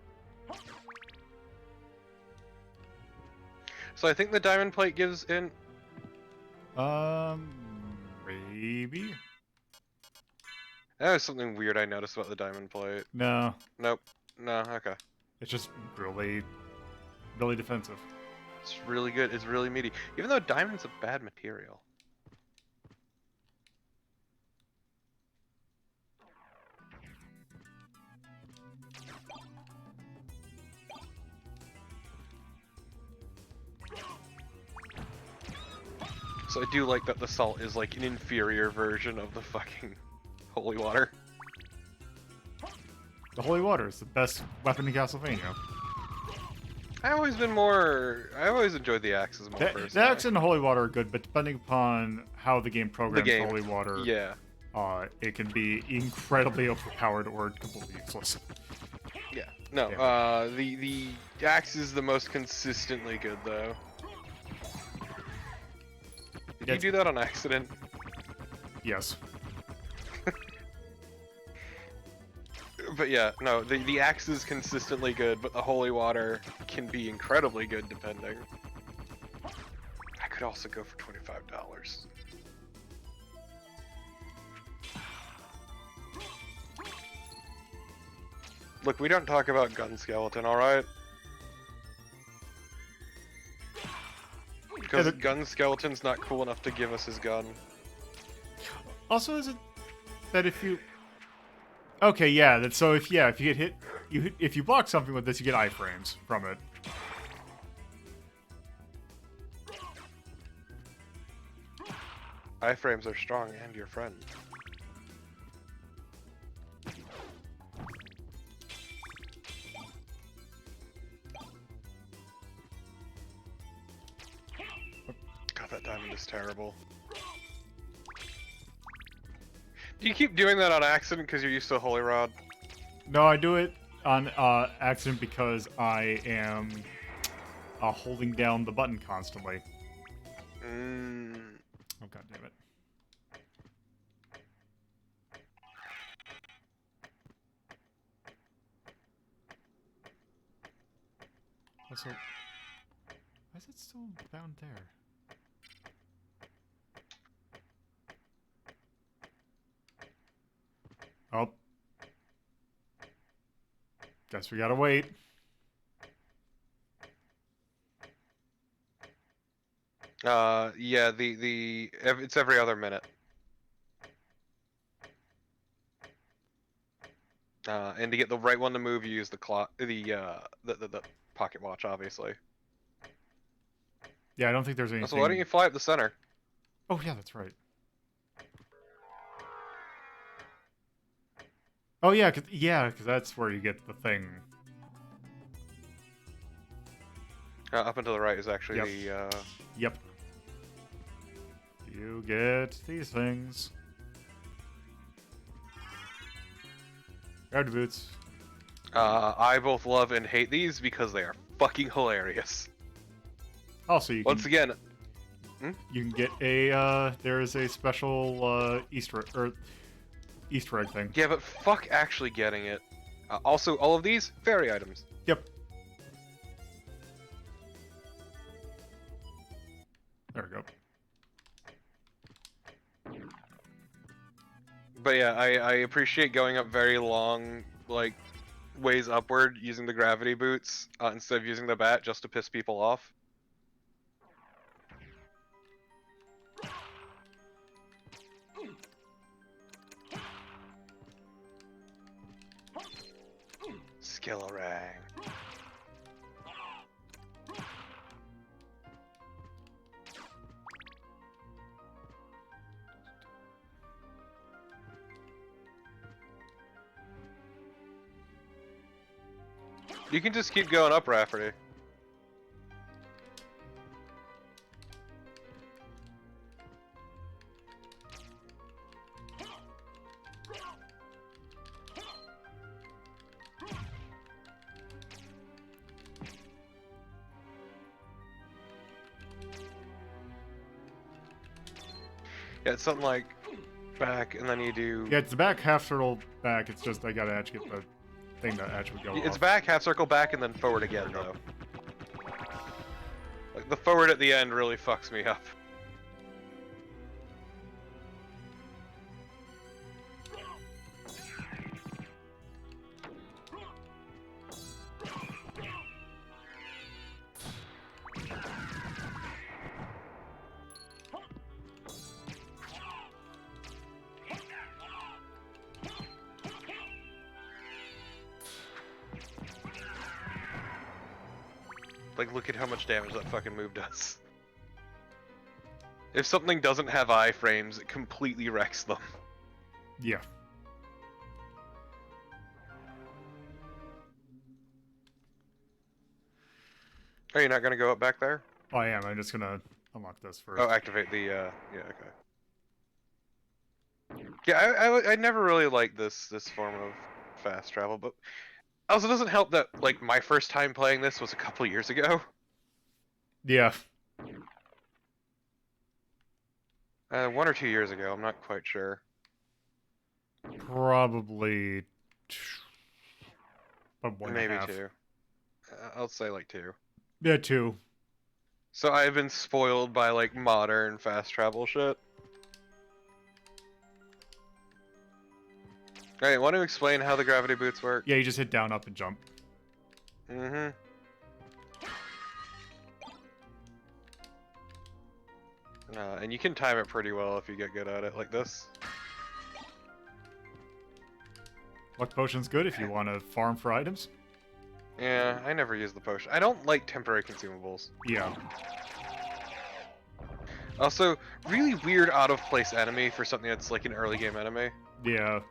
So I think the diamond plate gives int. Maybe? That was something weird I noticed about the diamond plate. No. Nope. No, okay. It's just really, really defensive. It's really good. It's really meaty. Even though diamond's a bad material. So I do like that the salt is like an inferior version of the fucking holy water. The holy water is the best weapon in Castlevania. I've always enjoyed the axes more personally. The axe and the holy water are good, but depending upon how the game programs the holy water, yeah, it can be incredibly overpowered or completely useless. Yeah, No, Damn the axe is the most consistently good though. Did you That's- do that on accident? Yes. But yeah, no, the axe is consistently good, but the holy water can be incredibly good depending. I could also go for $25. Look, we don't talk about Gun Skeleton, alright? Because Gun Skeleton's not cool enough to give us his gun. Also, is it that if you... Okay, yeah, that so if you get hit, if you block something with this, you get iframes from it. Iframes are strong and your friend. God, that diamond is terrible. Do you keep doing that on accident because you're used to Holy Rod? No, I do it on accident because I am holding down the button constantly. Oh, god damn it. Also, why is it still down there? Oh. Guess we gotta wait. Yeah, it's every other minute. And to get the right one to move, you use the clock, the pocket watch, obviously. Yeah, I don't think there's anything... So why don't you fly up the center? Oh, yeah, that's right. Oh, yeah, cause that's where you get the thing. Up and to the right is actually Yep. the, Yep. You get these things. Guard boots. I both love and hate these because they are fucking hilarious. Also, you can... Once again... You can get a, there is a special, Easter egg thing. Yeah, but fuck actually getting it. Also, all of these, fairy items. Yep. There we go. But yeah, I appreciate going up very long, like, ways upward using the gravity boots instead of using the bat just to piss people off. Skillerang. You can just keep going up, Rafferty. Yeah, it's something like back, and then you do... Yeah, it's the back half circle back. It's just I gotta actually get the thing that actually go It's off. back, half circle back, and then forward again, though. Like, the forward at the end really fucks me up. Like, look at how much damage that fucking move does. If something doesn't have iframes, it completely wrecks them. Yeah. Are you not gonna go up back there? Oh, I am. I'm just gonna unlock this first. Oh, activate the, yeah, okay. Yeah, I never really liked this form of fast travel, but Also, doesn't help that like my first time playing this was a couple years ago. Yeah. 1 or 2 years ago. I'm not quite sure. Probably about one and a Maybe half. 2. I'll say like 2. Yeah, 2. So I've been spoiled by like modern fast travel shit. Alright, want to explain how the gravity boots work? Yeah, you just hit down, up, and jump. Mm-hmm. And you can time it pretty well if you get good at it, like this. Luck potion's good if you want to farm for items. Yeah, I never use the potion. I don't like temporary consumables. Yeah. Also, really weird out-of-place enemy for something that's like an early game enemy. Yeah.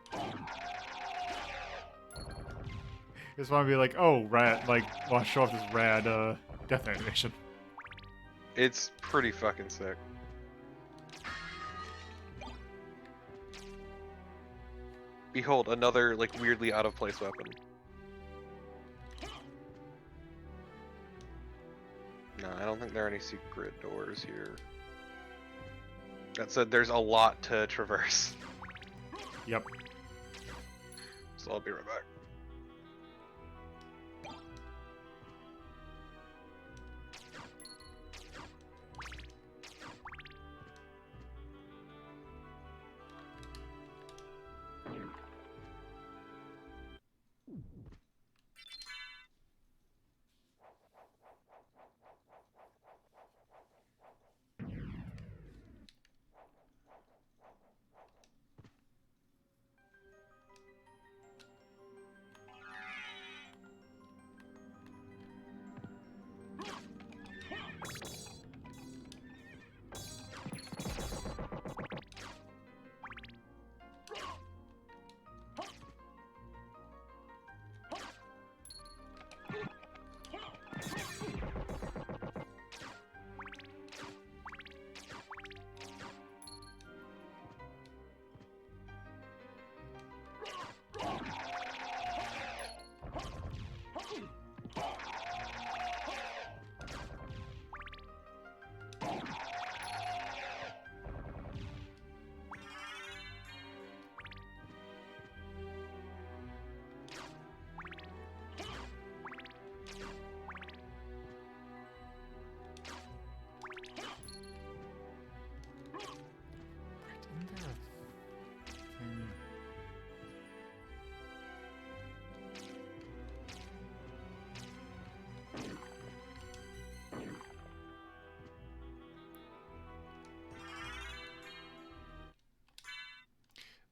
Just want to be like, oh, rad, like, want to show off this rad death animation. It's pretty fucking sick. Behold, another like weirdly out-of-place weapon. No, I don't think there are any secret doors here. That said, there's a lot to traverse. Yep. So I'll be right back.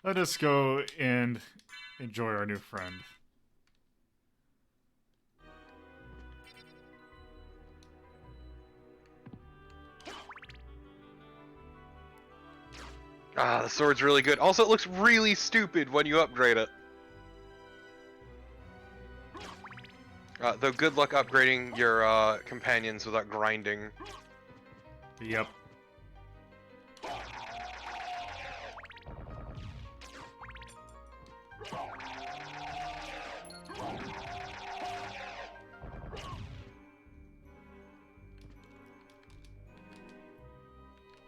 Let us go and enjoy our new friend. Ah, the sword's really good. Also, it looks really stupid when you upgrade it. Though good luck upgrading your companions without grinding. Yep.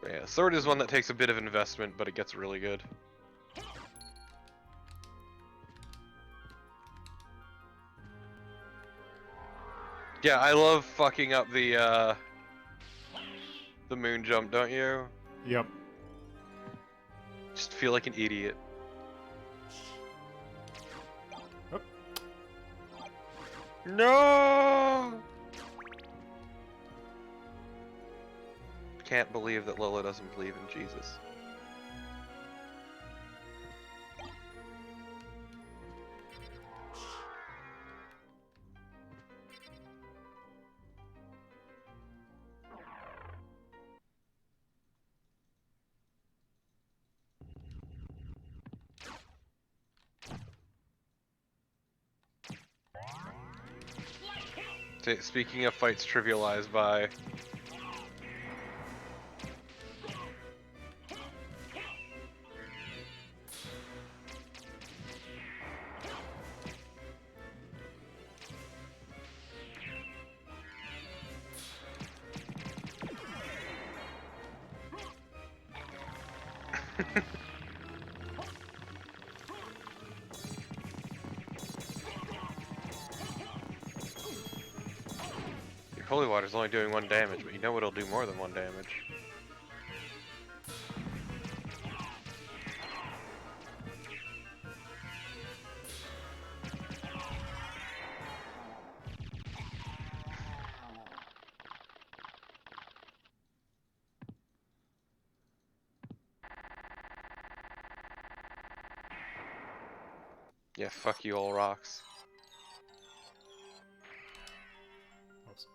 Yeah, sword is one that takes a bit of investment, but it gets really good. Yeah, I love fucking up the moon jump, don't you? Yep. Just feel like an idiot. Oh. No! Can't believe that Lola doesn't believe in Jesus. Speaking of fights trivialized by... Your holy water's only doing 1 damage, but you know it'll do more than 1 damage. Yeah, fuck you, all rocks. Oops.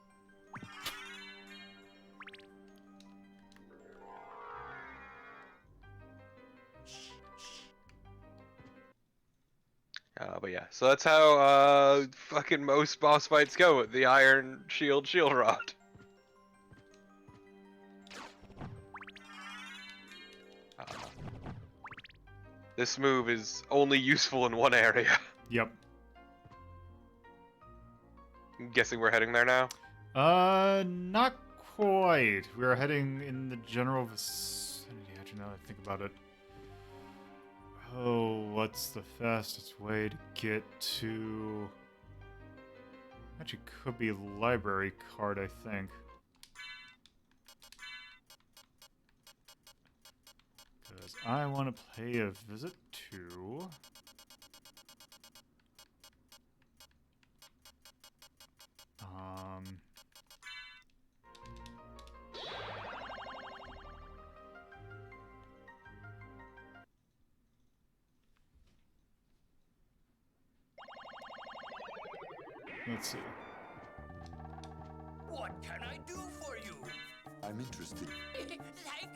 But yeah, so that's how fucking most boss fights go with the Iron Shield Rod. Uh, this move is only useful in one area. Yep. I'm guessing we're heading there now. Not quite. We're heading in the general vicinity. Actually, now that I think about it. Oh, what's the fastest way to get to... Actually, could be library card, I think. Because I want to pay a visit to... Let's see. What can I do for you? I'm interested. Thank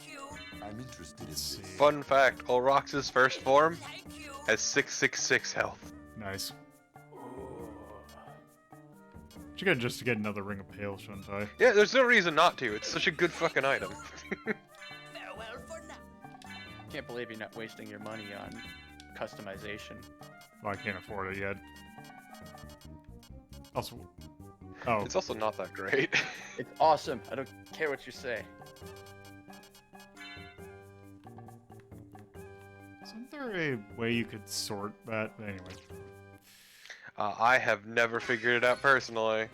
you. I'm interested in Let's see. this. Fun fact, Olrox's first form Thank you. has 666 health. Nice. Should get just to get another Ring of Pale, shouldn't I? Yeah, there's no reason not to. It's such a good fucking item. Farewell for now. Can't believe you're not wasting your money on customization. Well, I can't afford it yet. Also, oh, It's also not that great. It's awesome. I don't care what you say. isn't there a way you could sort that? Anyway. I have never figured it out personally.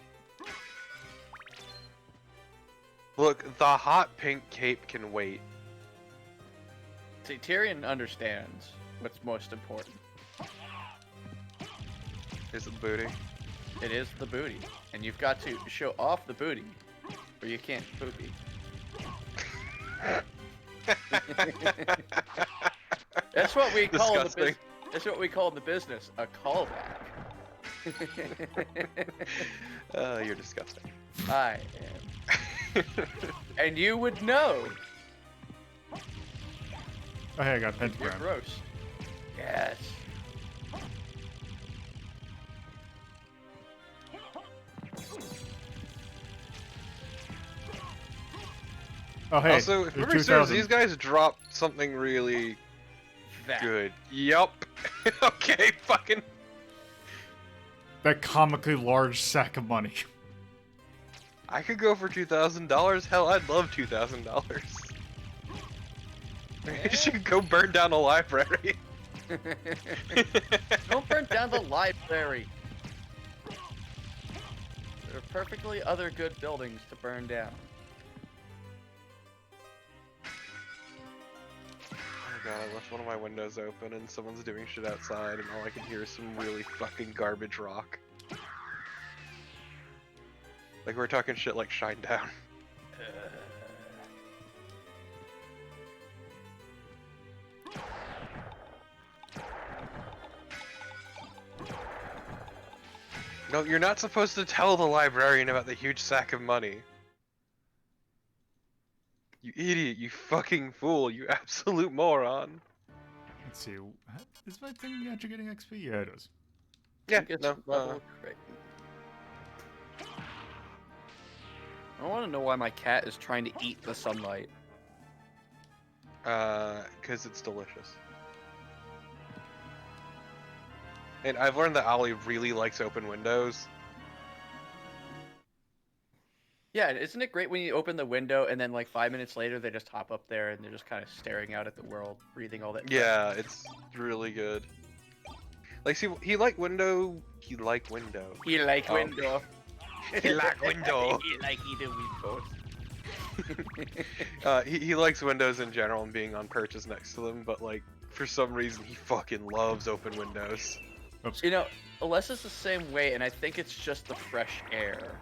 Look, the hot pink cape can wait. See, Tyrion understands what's most important. Is it the booty? It is the booty. And you've got to show off the booty, or you can't booty. That's what we call in the Disgusting. That's what we call in the business a callback. You're disgusting. I am. And you would know. Oh, hey, I got You're pentagram. gross. Yes. Oh, hey. Also, if there's memory serves, 2,000. these guys dropped something really That. good. Yup. Okay, fucking. That comically large sack of money. I could go for $2,000. Hell, I'd love $2,000. You should go burn down a library. Don't burn down the library. There are perfectly other good buildings to burn down. Oh god, I left one of my windows open and someone's doing shit outside and all I can hear is some really fucking garbage rock. Like we're talking shit like Shinedown. No, you're not supposed to tell the librarian about the huge sack of money. You idiot, you fucking fool, you absolute moron. Let's see. Is my thing actually getting XP? Yeah, it is. Yeah, Gets no, level correct. I want to know why my cat is trying to eat the sunlight. cause it's delicious. And I've learned that Ollie really likes open windows. Yeah, isn't it great when you open the window and then like 5 minutes later they just hop up there and they're just kind of staring out at the world, breathing all that. Yeah, it's really good. Like, see, he like window. He like window. He like window. He like eating windows. He likes windows in general and being on perches next to them, but like for some reason he fucking loves open windows. Oops. You know, Alessa's the same way, and I think it's just the fresh air.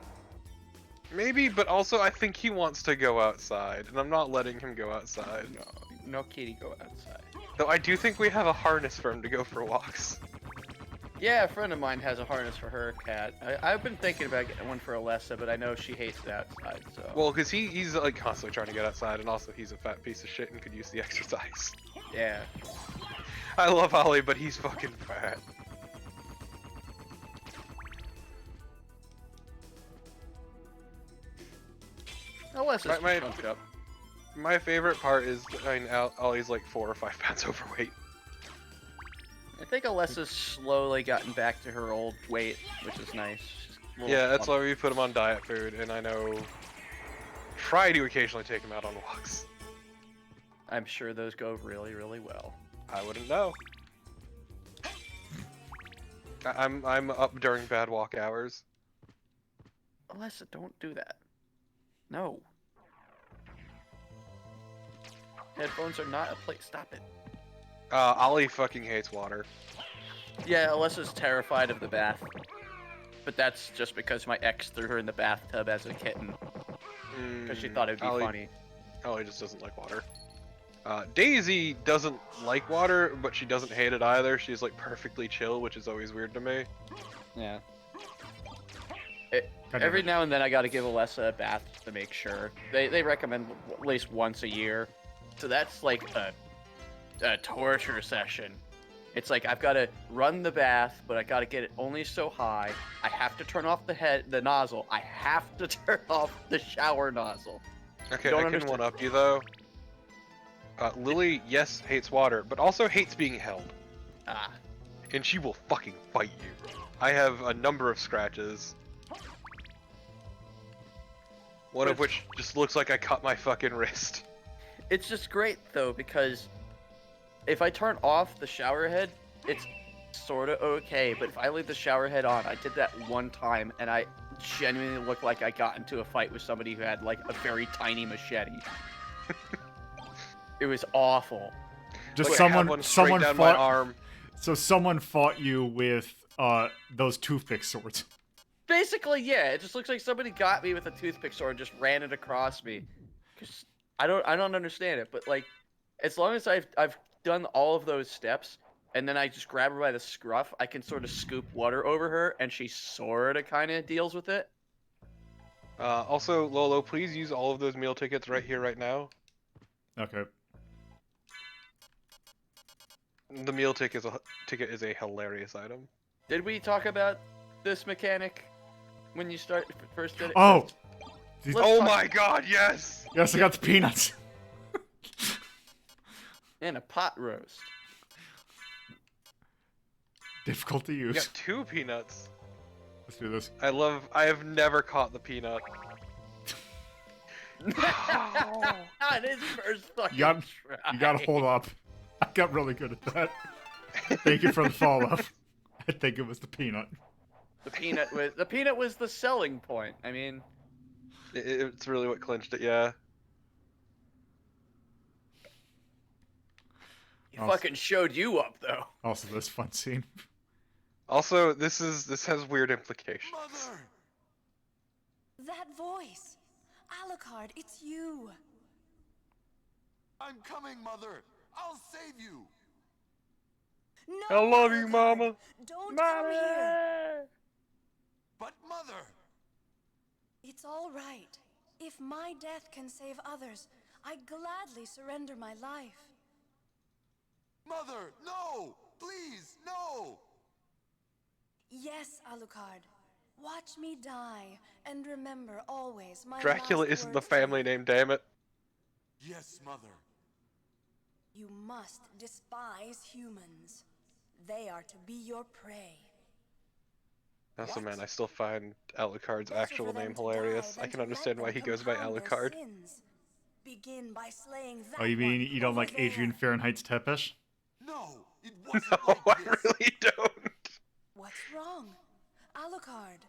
Maybe, but also I think he wants to go outside, and I'm not letting him go outside. No kitty go outside. Though I do think we have a harness for him to go for walks. Yeah, a friend of mine has a harness for her cat. I've been thinking about getting one for Alessa, but I know she hates it outside, so... Well, because he's like constantly trying to get outside, and also he's a fat piece of shit and could use the exercise. Yeah. I love Ollie, but he's fucking fat. Alessa's My- chunked up. My favorite part is, I mean, Ollie's like 4 or 5 pounds overweight. I think Alessa's slowly gotten back to her old weight, which is nice. She's a little Yeah, that's plump. why we put him on diet food, and I know... Try to occasionally take him out on walks. I'm sure those go really, really well. I wouldn't know. I'm up during bad walk hours. Alessa, don't do that. No. Headphones are not a place. Stop it. Ollie fucking hates water. Yeah, Alessa's terrified of the bath. But that's just because my ex threw her in the bathtub as a kitten. Because she thought it would be funny. Ollie just doesn't like water. Daisy doesn't like water, but she doesn't hate it either. She's like perfectly chill, which is always weird to me. Yeah. Every now and then I gotta give Alessa a bath to make sure. They recommend at least once a year. So that's like a torture session. It's like I've got to run the bath, but I got to get it only so high. I have to turn off the nozzle. I have to turn off the shower nozzle. Okay, Don't I can understand. one-up you though. Lily, yes, hates water, but also hates being held. Ah. And she will fucking fight you. I have a number of scratches. One of which just looks like I cut my fucking wrist. It's just great though, because if I turn off the shower head, it's sort of okay, but if I leave the shower head on, I did that one time and I genuinely looked like I got into a fight with somebody who had like a very tiny machete. It was awful. Just Like, I had one straight someone down my fought. arm. So someone fought you with those toothpick swords. Basically, yeah, it just looks like somebody got me with a toothpick sword and just ran it across me. 'Cause I don't understand it, but like, as long as I've done all of those steps, and then I just grab her by the scruff, I can sort of scoop water over her, and she sort of kind of deals with it. Also, Lolo, please use all of those meal tickets right here, right now. Okay. The meal ticket is a hilarious item. Did we talk about this mechanic when you first did it? Oh. Let's Oh talk- my god, yes! Yes, I got the peanuts. And a pot roast. Difficult to You use. got 2 peanuts. Let's do this. I have never caught the peanut. Not his first fucking You got, try. you gotta hold up. I got really good at that. Thank you for the follow-up. I think it was the peanut. The peanut was the selling point. I mean, It's really what clinched it, yeah. he fucking showed you up though. Also, this fun scene. Also, this has weird implications. Mother! That voice. Alucard, it's you. I'm coming, Mother! I'll save you! No, I love you, Alucard. Mama. Don't come here. But Mother! It's all right. If my death can save others, I gladly surrender my life. Mother, no! Please, no! Yes, Alucard. Watch me die, and remember always my Dracula last isn't the words to you. family name, damn it. Yes, Mother. You must despise humans. They are to be your prey. Also, man, I still find Alucard's actual name hilarious. I can understand why he goes by Alucard. Begin by slaying that Oh, you mean one you don't over like Adrian there. Fahrenheit's Tepesh? No, it wasn't No, like I this. really don't. What's wrong? Alucard.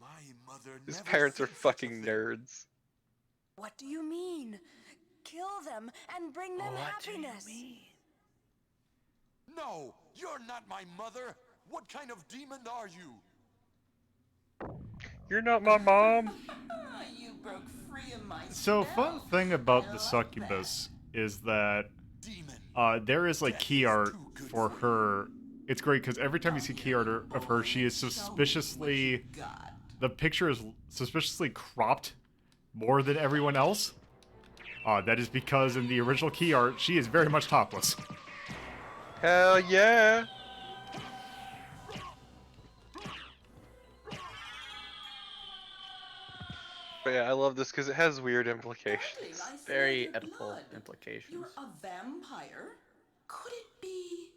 My mother His never parents are said such a fucking thing. nerds. What do you mean? Kill them and bring them happiness. No, you're not my mother. What kind of demon are you? You're not my mom. You broke free of my So, spell. fun thing about I the love succubus is that Demon. there is like Death key is art too good for for her. It's great because every time you see key art of her, she is Show me what suspiciously. you got. The picture is suspiciously cropped more than everyone else. That is because in the original key art, she is very much topless. Hell yeah. But yeah, I love this because it has weird implications. I smell Very your Oedipal blood. implications. You're a vampire? Could it be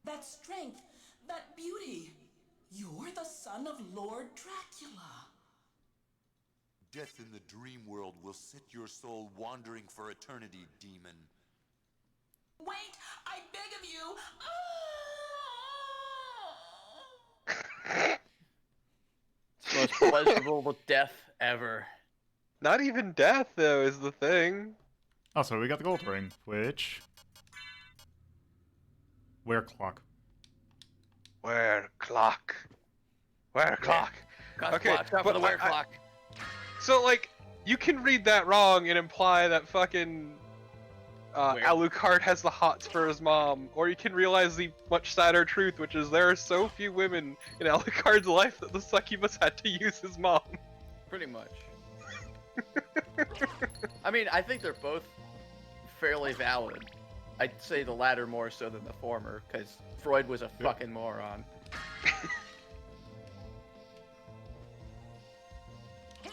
that strength, that beauty? You're the son of Lord Dracula. Death in the dream world will set your soul wandering for eternity, demon. Wait, I beg of you. It's the most pleasurable death ever. Not even death, though, is the thing. Also, we got the gold ring, which... Wear clock. Where clock? Where clock? Okay, Clock, top but of the wear clock. So, like, you can read that wrong and imply that fucking Where? Alucard has the hots for his mom, or you can realize the much sadder truth, which is there are so few women in Alucard's life that the succubus had to use his mom. Pretty much. I mean, I think they're both fairly valid. I'd say the latter more so than the former, because Freud was a fucking moron.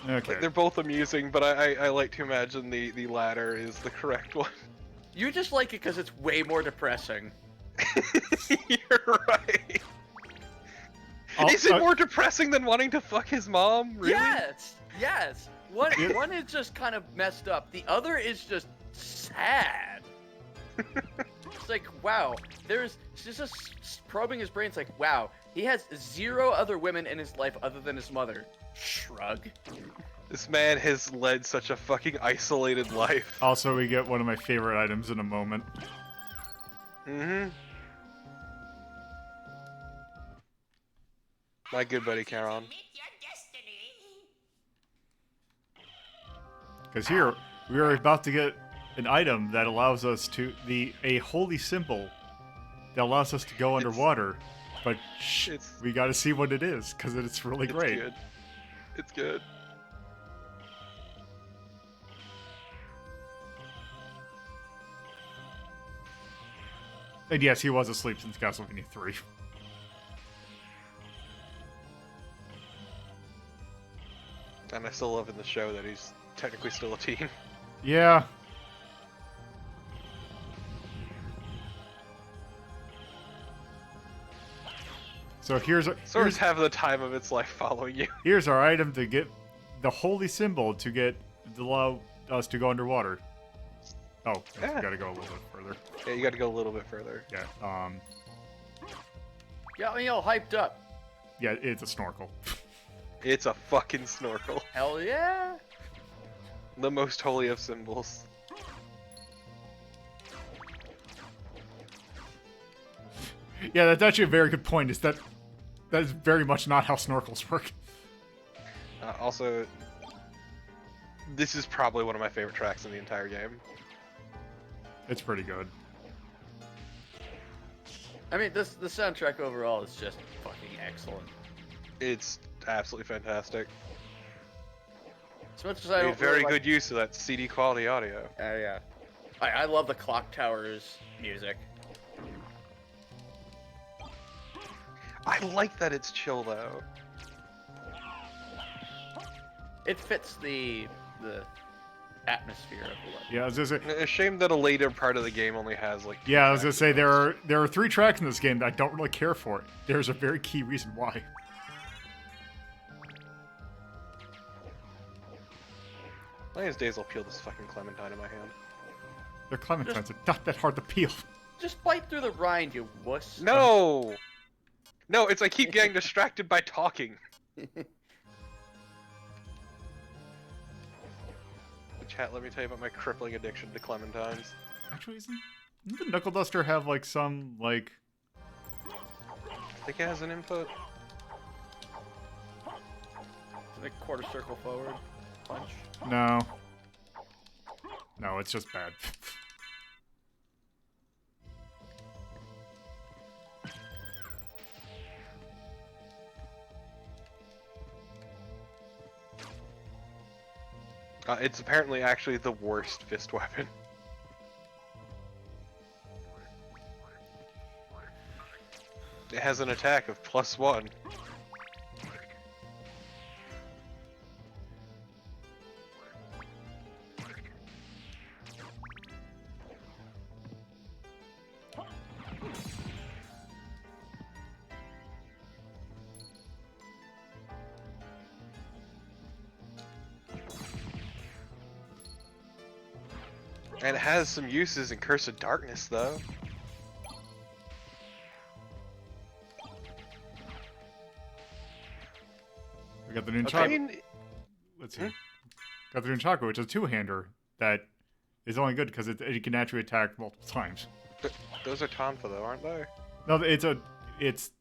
Okay. Like, they're both amusing, but I like to imagine the latter is the correct one. You just like it because it's way more depressing. You're right. Oh, Is it more depressing than wanting to fuck his mom? Really? Yes! Yes! One is just kind of messed up. The other is just sad. It's like, wow, she's just probing his brain. It's like, wow, he has 0 other women in his life other than his mother. Shrug. This man has led such a fucking isolated life. Also, we get one of my favorite items in a moment. Mm-hmm. My good buddy Charon. Meet your destiny. Because here, we are about to get an item that allows us to... a holy symbol that allows us to go underwater. But shh, we gotta see what it is, because it's really great. Good. It's good. And yes, he was asleep since Castlevania 3. And I still love in the show that he's technically still a teen. Yeah. So Swords have the time of its life following you. Here's our item to get the holy symbol to allow us to go underwater. Oh, Yeah. we gotta go a little bit further. Yeah, you gotta go a little bit further. Yeah, Got me all hyped up. yeah, it's a snorkel. It's a fucking snorkel. Hell yeah! The most holy of symbols. Yeah, that's actually a very good point. Is that is very much not how snorkels work. Also, this is probably one of my favorite tracks in the entire game. It's pretty good. I mean, the soundtrack overall is just fucking excellent. It's absolutely fantastic. As much as I Made don't very really like- good use of that CD quality audio. Yeah. I love the Clock Tower's music. I like that it's chill though. It fits the atmosphere of the level. Yeah, I was gonna say. A shame that a later part of the game only has like. Yeah, I was gonna tracks say of those. there are 3 tracks in this game that I don't really care for. There's a very key reason why. One of these days I'll peel this fucking clementine in my hand. They're clementines. They're not that hard to peel. Just bite through the rind, you wuss. No! No, it's I keep getting distracted by talking. Chat, let me tell you about my crippling addiction to clementines. Actually, doesn't the Knuckle Duster have like some like? I think it has an input. Like quarter circle forward, punch. No. No, it's just bad. It's apparently actually the worst fist weapon. It has an attack of +1. And it has some uses in Curse of Darkness, though. We got the Nunchaku. I mean, Let's see. Got the Nunchaku, which is a 2-hander that is only good because it can naturally attack multiple times. those are Tonfa, though, aren't they? No, it's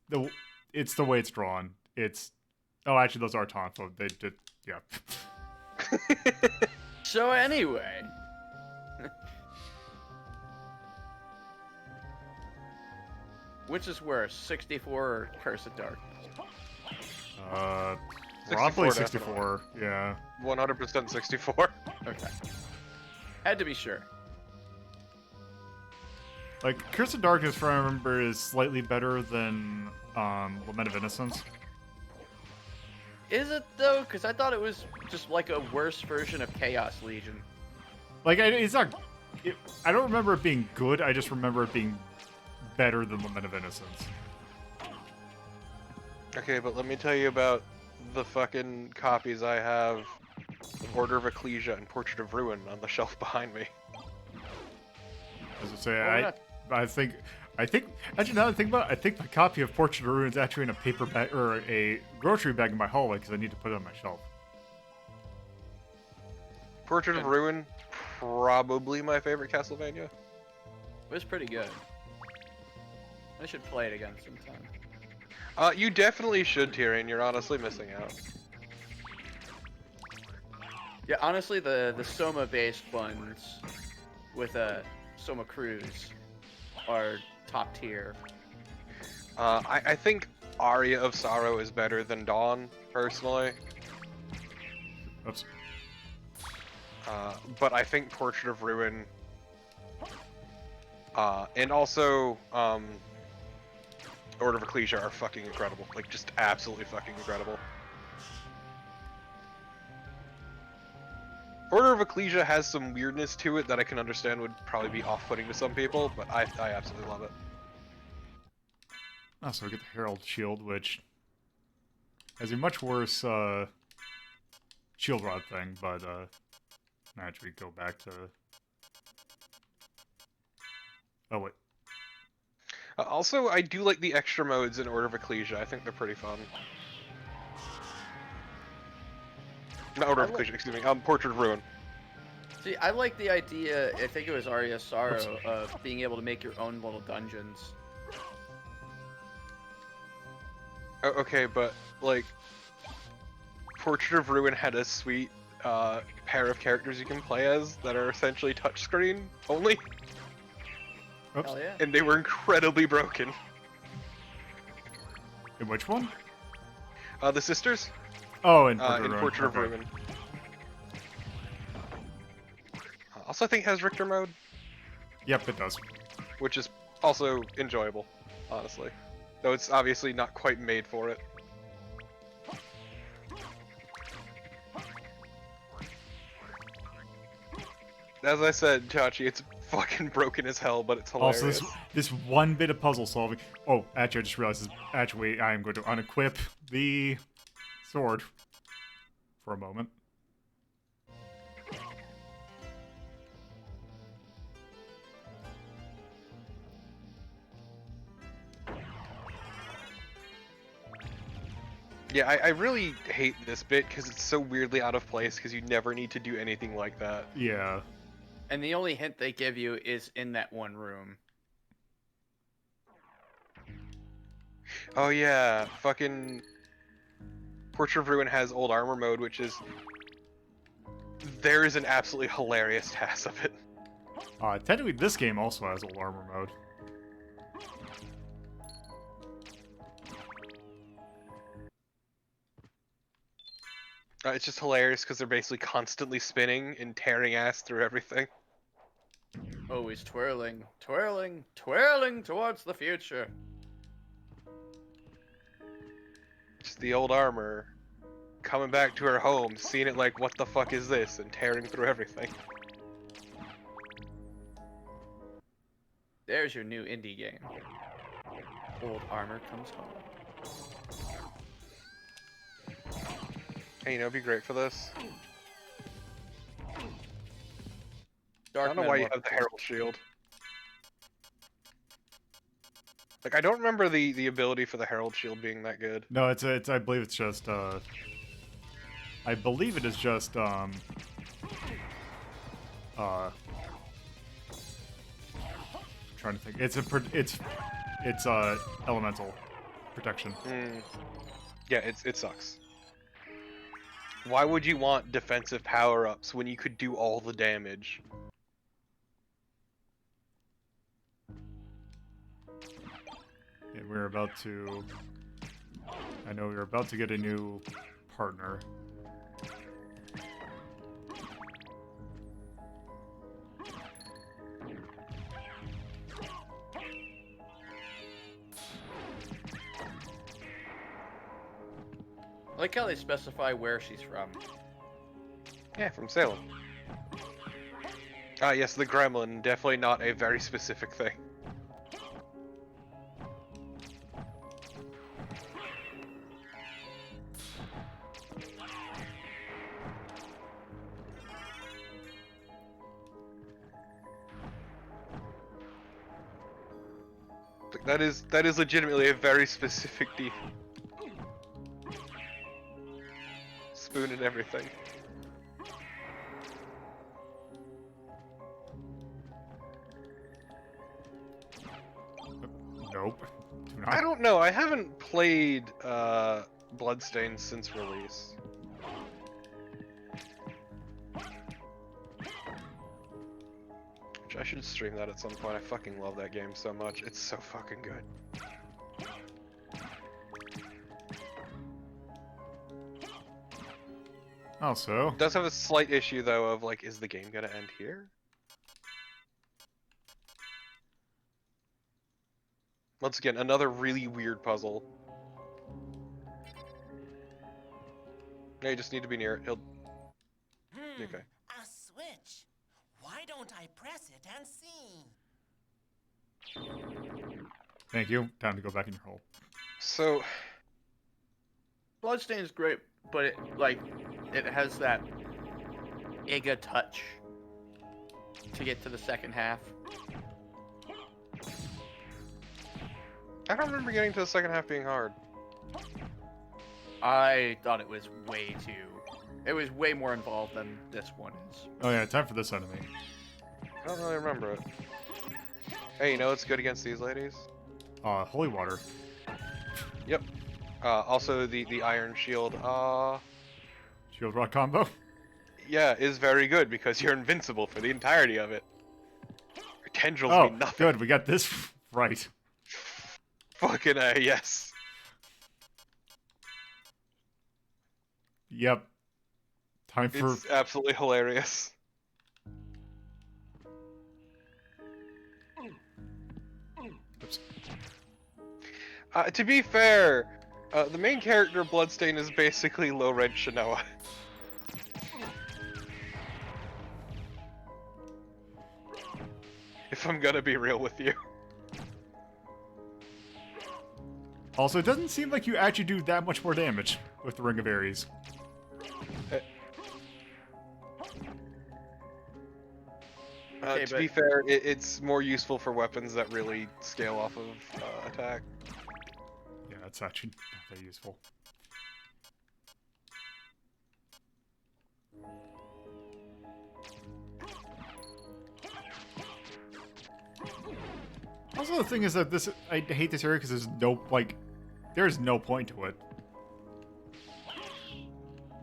the way it's drawn. Actually, those are Tonfa. They did, yeah. So anyway. Which is worse, 64 or Curse of Darkness? Probably 64, 64. Yeah. 100% 64. Okay. Had to be sure. Like Curse of Darkness, from what I remember, is slightly better than Lament of Innocence. Is it though? Because I thought it was just like a worse version of Chaos Legion. Like it's not. I don't remember it being good. I just remember it being better than Lament of Innocence. Okay, but let me tell you about the fucking copies I have of Order of Ecclesia and Portrait of Ruin on the shelf behind me. As I say, Well, I think actually now that I think about it, I think my copy of Portrait of Ruin is actually in a paper bag or a grocery bag in my hallway because I need to put it on my shelf. Portrait of Ruin, probably my favorite Castlevania. It was pretty good. I should play it again sometime. You definitely should, Tyrion. You're honestly missing out. Yeah, honestly, the Soma-based ones with Soma Cruise are top tier. I think Aria of Sorrow is better than Dawn, personally. Oops. But I think Portrait of Ruin, and also Order of Ecclesia are fucking incredible. Like, just absolutely fucking incredible. Order of Ecclesia has some weirdness to it that I can understand would probably be off-putting to some people, but I absolutely love it. Oh, so we get the Herald Shield, which has a much worse shield rod thing, but actually go back to. Oh wait. Also, I do like the extra modes in Order of Ecclesia. I think they're pretty fun. Not Order of Ecclesia, excuse me. Portrait of Ruin. See, I like the idea, I think it was Aria Sorrow, of being able to make your own little dungeons. Okay, but, like, Portrait of Ruin had a sweet pair of characters you can play as that are essentially touchscreen only. Oops. Hell yeah. And they were incredibly broken. In which one? The sisters? Oh, in In Ruin. Portrait of Okay. Ruin. Also, I think it has Richter mode, Yep, it does. which is also enjoyable, honestly. Though it's obviously not quite made for it. as I said, Chachi, it's fucking broken as hell, but it's hilarious. Also, this one bit of puzzle solving. Oh, actually, I just realized this. Actually, I am going to unequip the sword for a moment. Yeah, I really hate this bit because it's so weirdly out of place because you never need to do anything like that. Yeah. And the only hint they give you is in that one room. Oh yeah, fucking Portrait of Ruin has old armor mode, which is there is an absolutely hilarious task of it. Technically, this game also has old armor mode. It's just hilarious because they're basically constantly spinning and tearing ass through everything. Always twirling, twirling, twirling towards the future. Just the old armor coming back to her home, seeing it like, what the fuck is this, and tearing through everything. There's your new indie game. Old armor comes home. Hey, you know, it'd be great for this. Dark I don't know why you have the Metamorphosis. Herald Shield. Like, I don't remember the ability for the Herald Shield being that good. No, it's I believe it's just I believe it is just trying to think. It's elemental protection. Yeah, it sucks. Why would you want defensive power-ups when you could do all the damage? And we're about to... I know we're about to get a new partner. I like how they specify where she's from. Yeah, from Salem. Ah, yes, the gremlin. Definitely not a very specific thing. That is legitimately a very specific deal. Spoon and everything. Nope. Do not. I don't know. I haven't played Bloodstained since release. Which I should stream that at some point. I fucking love that game so much. It's so fucking good. Also, It does have a slight issue though of like, is the game gonna end here? Once again, another really weird puzzle. Yeah, you just need to be near it. He'll... Okay. A switch. Why don't I press it and see? thank you. Time to go back in your hole. So, Bloodstain is great, but it has that Iga touch to get to the second half. I don't remember getting to the second half being hard. I thought it was it was way more involved than this one is. Oh yeah, time for this enemy. I don't really remember it. Hey, you know what's good against these ladies? Holy water. Yep. Also the Iron Shield, Shield rock combo. yeah, is very good because you're invincible for the entirety of it. Your tendrils Oh, mean nothing. good. We got this right. Fucking A, yes. Yep. Time for... It's absolutely hilarious. Oops. To be fair, the main character of Bloodstain is basically low-rent Shinoa. if I'm gonna be real with you. Also, it doesn't seem like you actually do that much more damage with the Ring of Ares. Okay, To be fair, it's more useful for weapons that really scale off of attack. Yeah, that's actually not that useful. Also, the thing is that I hate this area because there's no point to it.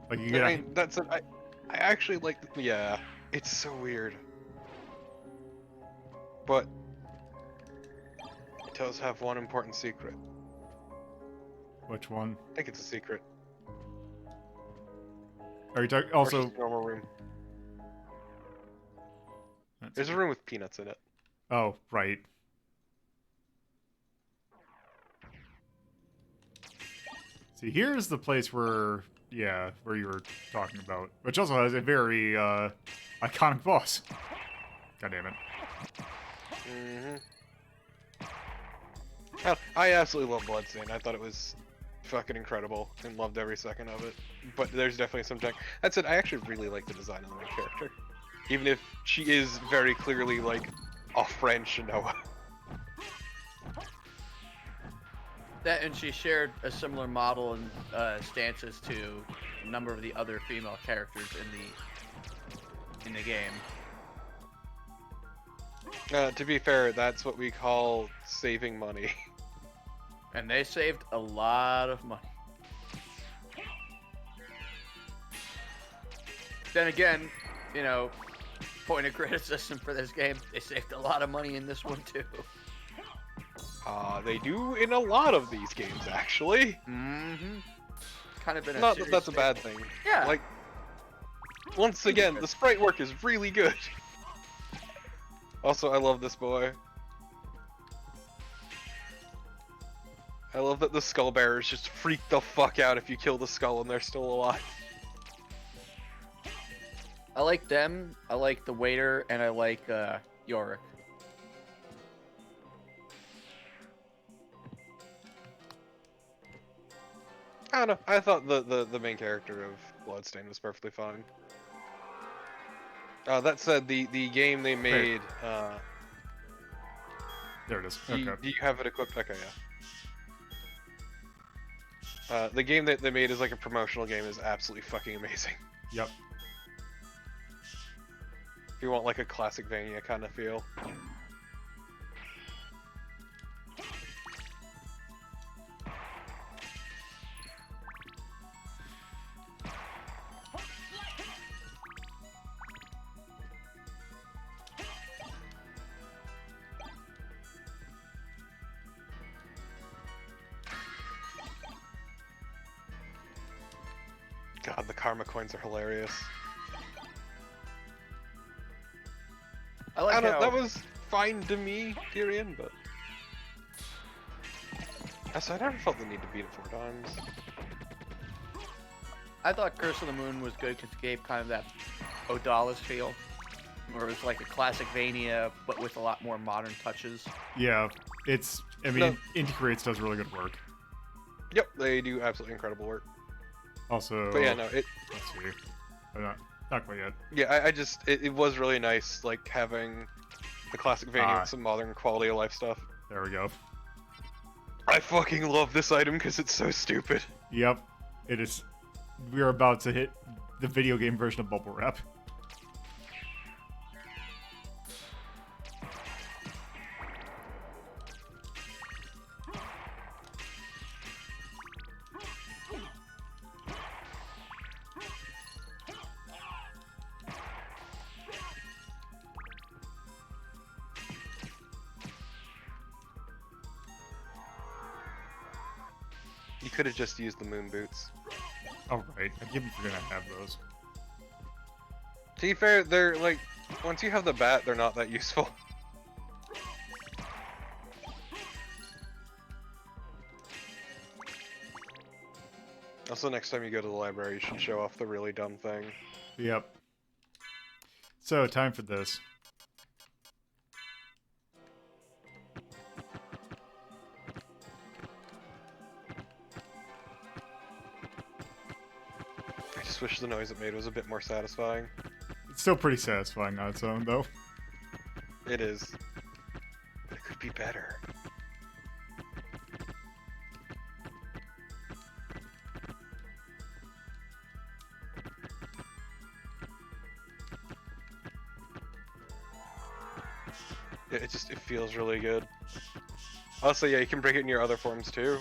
Like, you get. I mean, I actually like. Yeah, it's so weird. But it does have one important secret. Which one? I think it's a secret. Are you talking Or it's also? just a normal room. There's a room with peanuts in it. Oh, right. See, here's the place where you were talking about, which also has a very iconic boss. God damn it. I absolutely love Bloodstained. I thought it was fucking incredible and loved every second of it. But there's definitely some jack. That said, I actually really like the design of the main character, even if she is very clearly like a French Noah. That, and she shared a similar model and stances to a number of the other female characters in the game. To be fair, that's what we call saving money. And they saved a lot of money. Then again, you know, point of criticism for this game, they saved a lot of money in this one too. They do in a lot of these games, actually. Mm-hmm. Kind of been Not that that's a bad thing. Yeah. Like, once again, the sprite work is really good. Also, I love this boy. I love that the skull bearers just freak the fuck out if you kill the skull and they're still alive. I like them, I like the waiter, and I like Yorick. I don't know. I thought the main character of Bloodstained was perfectly fine. That said, the game they made. There it is. Do Okay. you have it equipped? Okay, yeah. The game that they made is like a promotional game is absolutely fucking amazing. Yep. If you want like a classic Vania kind of feel. God, the karma coins are hilarious. I like I don't how... know, that was fine to me, Tyrion, but... So I never felt the need to beat it 4 times. I thought Curse of the Moon was good because it gave kind of that Odalis feel. Where it was like a classic Vania, but with a lot more modern touches. Yeah, I mean, Indie Creates does really good work. Yep, they do absolutely incredible work. Also, But yeah, no, let's see. Not quite yet. Yeah, it was really nice, like, having the classic Vania with some modern quality of life stuff. There we go. I fucking love this item because it's so stupid. Yep, it is. We are about to hit the video game version of Bubble Wrap. You could have just used the moon boots. Oh, right. I keep forgetting I have those. To be fair, they're like, once you have the bat, they're not that useful. Also, next time you go to the library, you should show off the really dumb thing. Yep. So, time for this. wish the noise it made was a bit more satisfying. It's still pretty satisfying on its own, though. It is. But it could be better. It feels really good. Also, yeah, you can break it in your other forms too.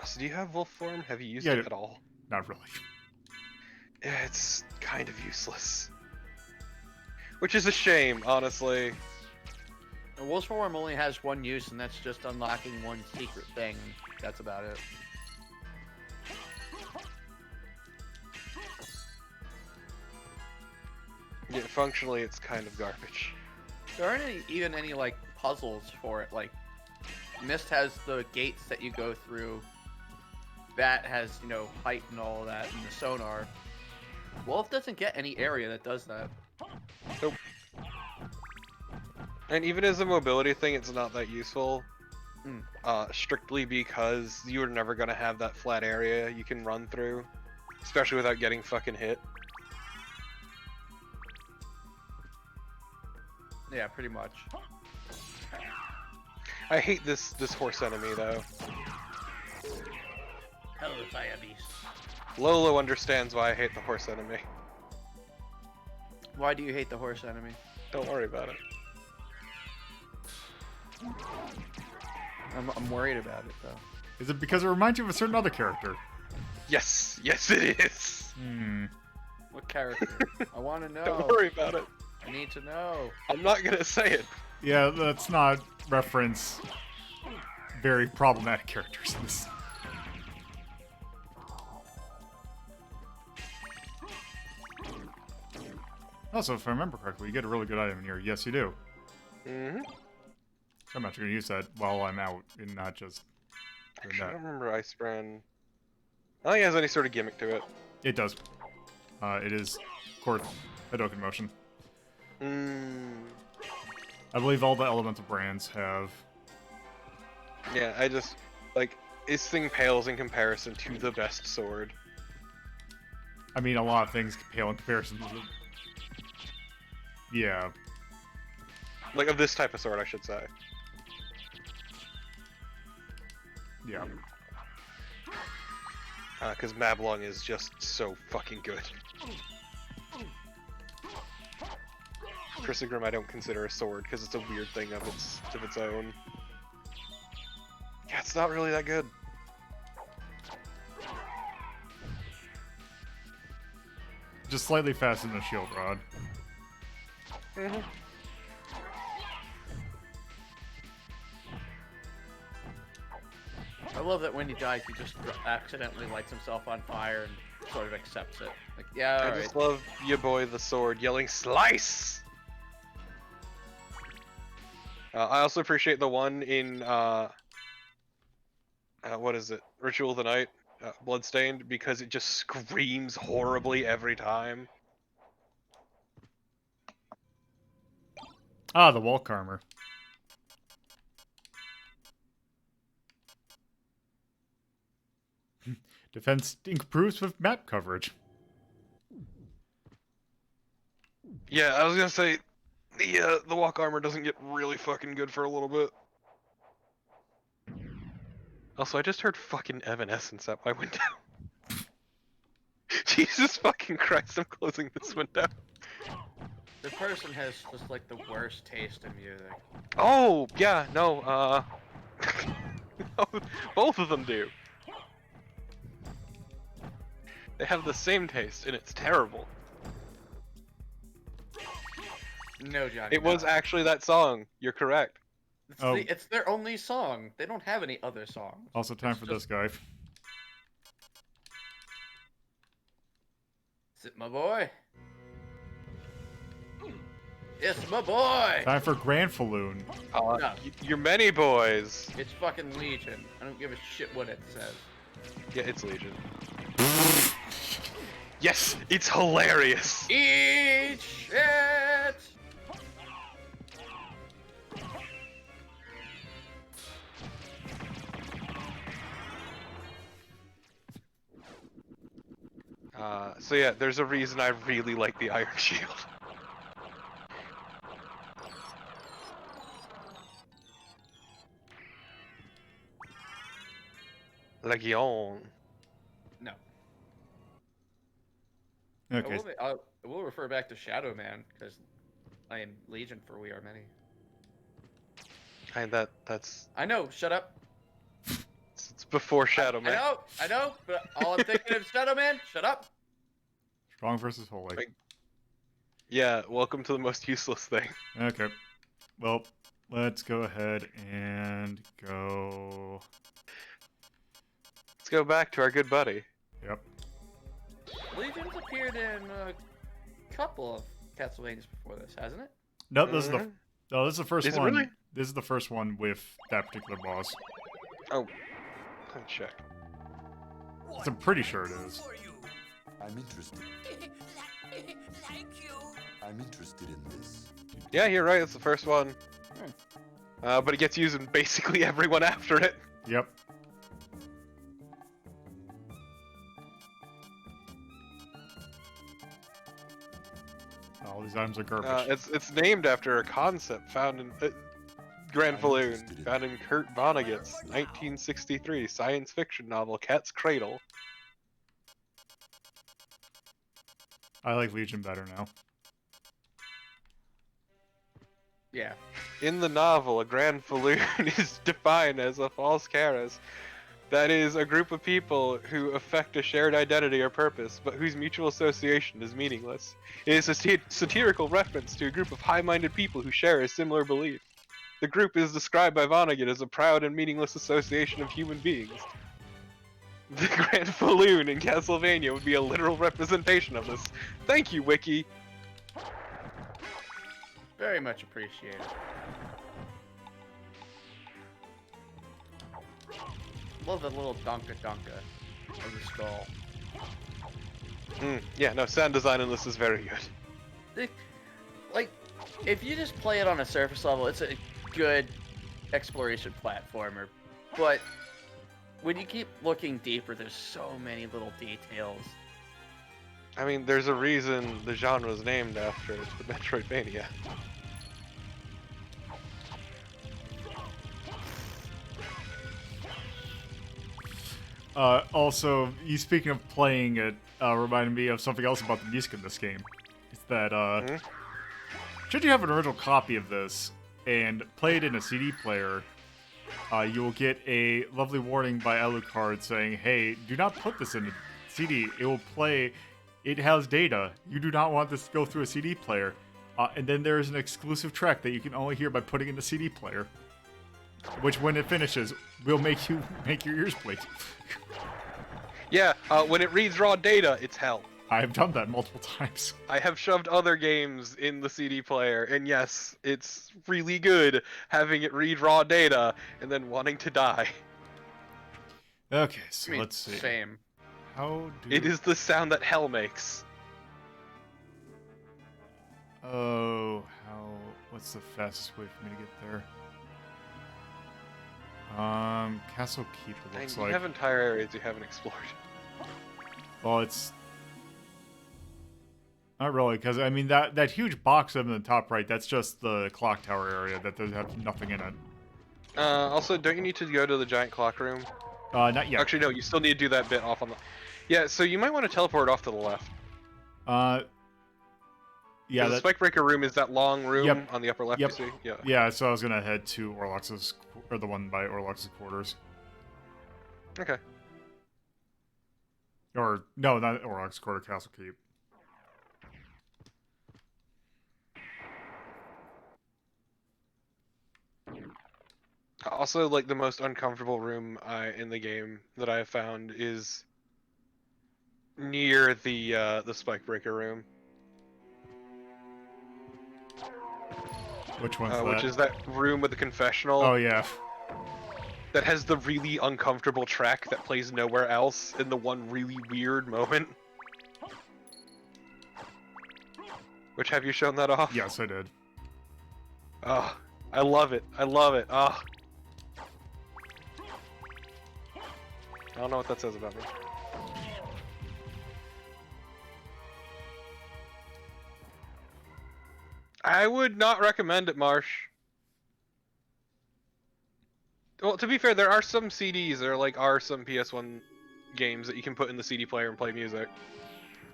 So do you have wolf form? Have you used it at all? Not really. Yeah, it's kind of useless. Which is a shame, honestly. The wolf form only has one use, and that's just unlocking one secret thing. That's about it. Yeah, functionally, it's kind of garbage. There aren't even any like puzzles for it. Like, Mist has the gates that you go through. Bat has, you know, height and all that, and the sonar. Wolf doesn't get any area that does that. Nope. And even as a mobility thing, it's not that useful. Strictly because you're never gonna have that flat area you can run through, especially without getting fucking hit. Yeah, pretty much. I hate this horse enemy though. Hello, fire beast. Lolo understands why I hate the horse enemy. Why do you hate the horse enemy? Don't worry about it. I'm worried about it though. Is it because it reminds you of a certain other character? Yes, yes it is. What character? I want to know. Don't worry about it. I need to know. I'm not gonna say it. Yeah, let's not reference very problematic characters in this. Also, if I remember correctly, you get a really good item in here. Yes, you do. Mm-hmm. I'm actually going to use that while I'm out and not just doing Actually, I that. don't remember Ice Brand. I don't think it has any sort of gimmick to it. It does. It is Court Hadoken motion. I believe all the elemental brands have. Yeah, I just, like, this thing pales in comparison to the best sword. I mean, a lot of things pale in comparison to the... Yeah. Like, of this type of sword, I should say. Yeah. Because Mablung is just so fucking good. Chrysogrim I don't consider a sword, because it's a weird thing of its own. Yeah, it's not really that good. Just slightly faster than a shield rod. I love that when he dies, he just accidentally lights himself on fire and sort of accepts it. Like, yeah, I alright. just love ya boy the sword yelling "Slice!" I also appreciate the one in what is it? Ritual of the Night, Bloodstained, because it just screams horribly every time. Ah, the Walk armor. Defense improves with map coverage. Yeah, I was gonna say the walk armor doesn't get really fucking good for a little bit. Also, I just heard fucking Evanescence at my window. Jesus fucking Christ, I'm closing this window. The person has just like the worst taste in music. Oh, yeah, no, both of them do. They have the same taste, and it's terrible. No, Johnny. It was actually that song. You're correct. It's their only song. They don't have any other songs. Also, time for this guy. Is it my boy? It's my boy! Time for Grand Falloon. No. You're many boys. It's fucking Legion. I don't give a shit what it says. Yeah, it's Legion. Yes, it's hilarious. Eat shit! So yeah, there's a reason I really like the Iron Shield. Legion. No. Okay. I will refer back to Shadow Man because I am Legion for we are many. That's I know. Shut up. it's before Shadow Man. I know. But all I'm thinking is Shadow Man. Shut up. Strong versus holy. Like, yeah, welcome to the most useless thing. Okay. Well, let's go ahead and go. Let's go back to our good buddy. Yep. Legion's appeared in a couple of Castlevanias before this, hasn't it? Nope, this is the. No, this is the first Is it one. really? This is the first one with that particular boss. Oh, let me check. I'm pretty sure it is. I'm interested. Thank you. I'm interested in this. Yeah, you're right. It's the first one. But it gets used in basically everyone after it. Yep. All these items are garbage. It's named after a concept found in Grand I'm Falloon, interested in found in Kurt Vonnegut's 1963 science fiction novel Cat's Cradle. I like Legion better now. Yeah. In the novel, a Grand Falloon is defined as a false chaos. That is, a group of people who affect a shared identity or purpose, but whose mutual association is meaningless. It is a satirical reference to a group of high-minded people who share a similar belief. The group is described by Vonnegut as a proud and meaningless association of human beings. The Grand Falloon in Castlevania would be a literal representation of this. Thank you, Wiki! Very much appreciated. Love the little donka of the skull. Yeah, no, sound design in this is very good. Like, if you just play it on a surface level, it's a good exploration platformer. But when you keep looking deeper, there's so many little details. I mean, there's a reason the genre is named after the Metroidvania. Also, you speaking of playing it, reminded me of something else about the music in this game. It's that, should you have an original copy of this and play it in a CD player, you will get a lovely warning by Alucard saying, hey, do not put this in a CD. It will play, it has data. You do not want this to go through a CD player. And then there is an exclusive track that you can only hear by putting in the CD player. Which, when it finishes, will make your ears bleed. Yeah, when it reads raw data, it's hell. I have done that multiple times. I have shoved other games in the CD player, and yes, it's really good having it read raw data and then wanting to die. Okay, so let's see. Same. How do It is the sound that hell makes. Oh, what's the fastest way for me to get there? Castle Keep, it And looks you like. have entire areas you haven't explored. Well, it's not really, because I mean that huge box up in the top right, that's just the clock tower area that does have nothing in it. Also, don't you need to go to the giant clock room? Not yet. Actually, no, you still need to do that bit off on the... Yeah, so you might want to teleport off to the left. Yeah, The Spike Breaker room is that long room on the upper left, Yep. you see? Yeah. Yeah, so I was gonna head to Orlox's, or the one by Orlox's quarters. Okay. Or, no, not Orlox's quarter, Castle Keep. Also, like, the most uncomfortable room in the game that I have found is near the Spike Breaker room. Which one's that? Which is that room with the confessional. Oh, yeah. That has the really uncomfortable track that plays nowhere else in the one really weird moment. Which, have you shown that off? Yes, I did. Oh, I love it. I love it. Oh. I don't know what that says about me. I would not recommend it, Marsh. Well, to be fair, there are some CDs, there are some PS1 games that you can put in the CD player and play music.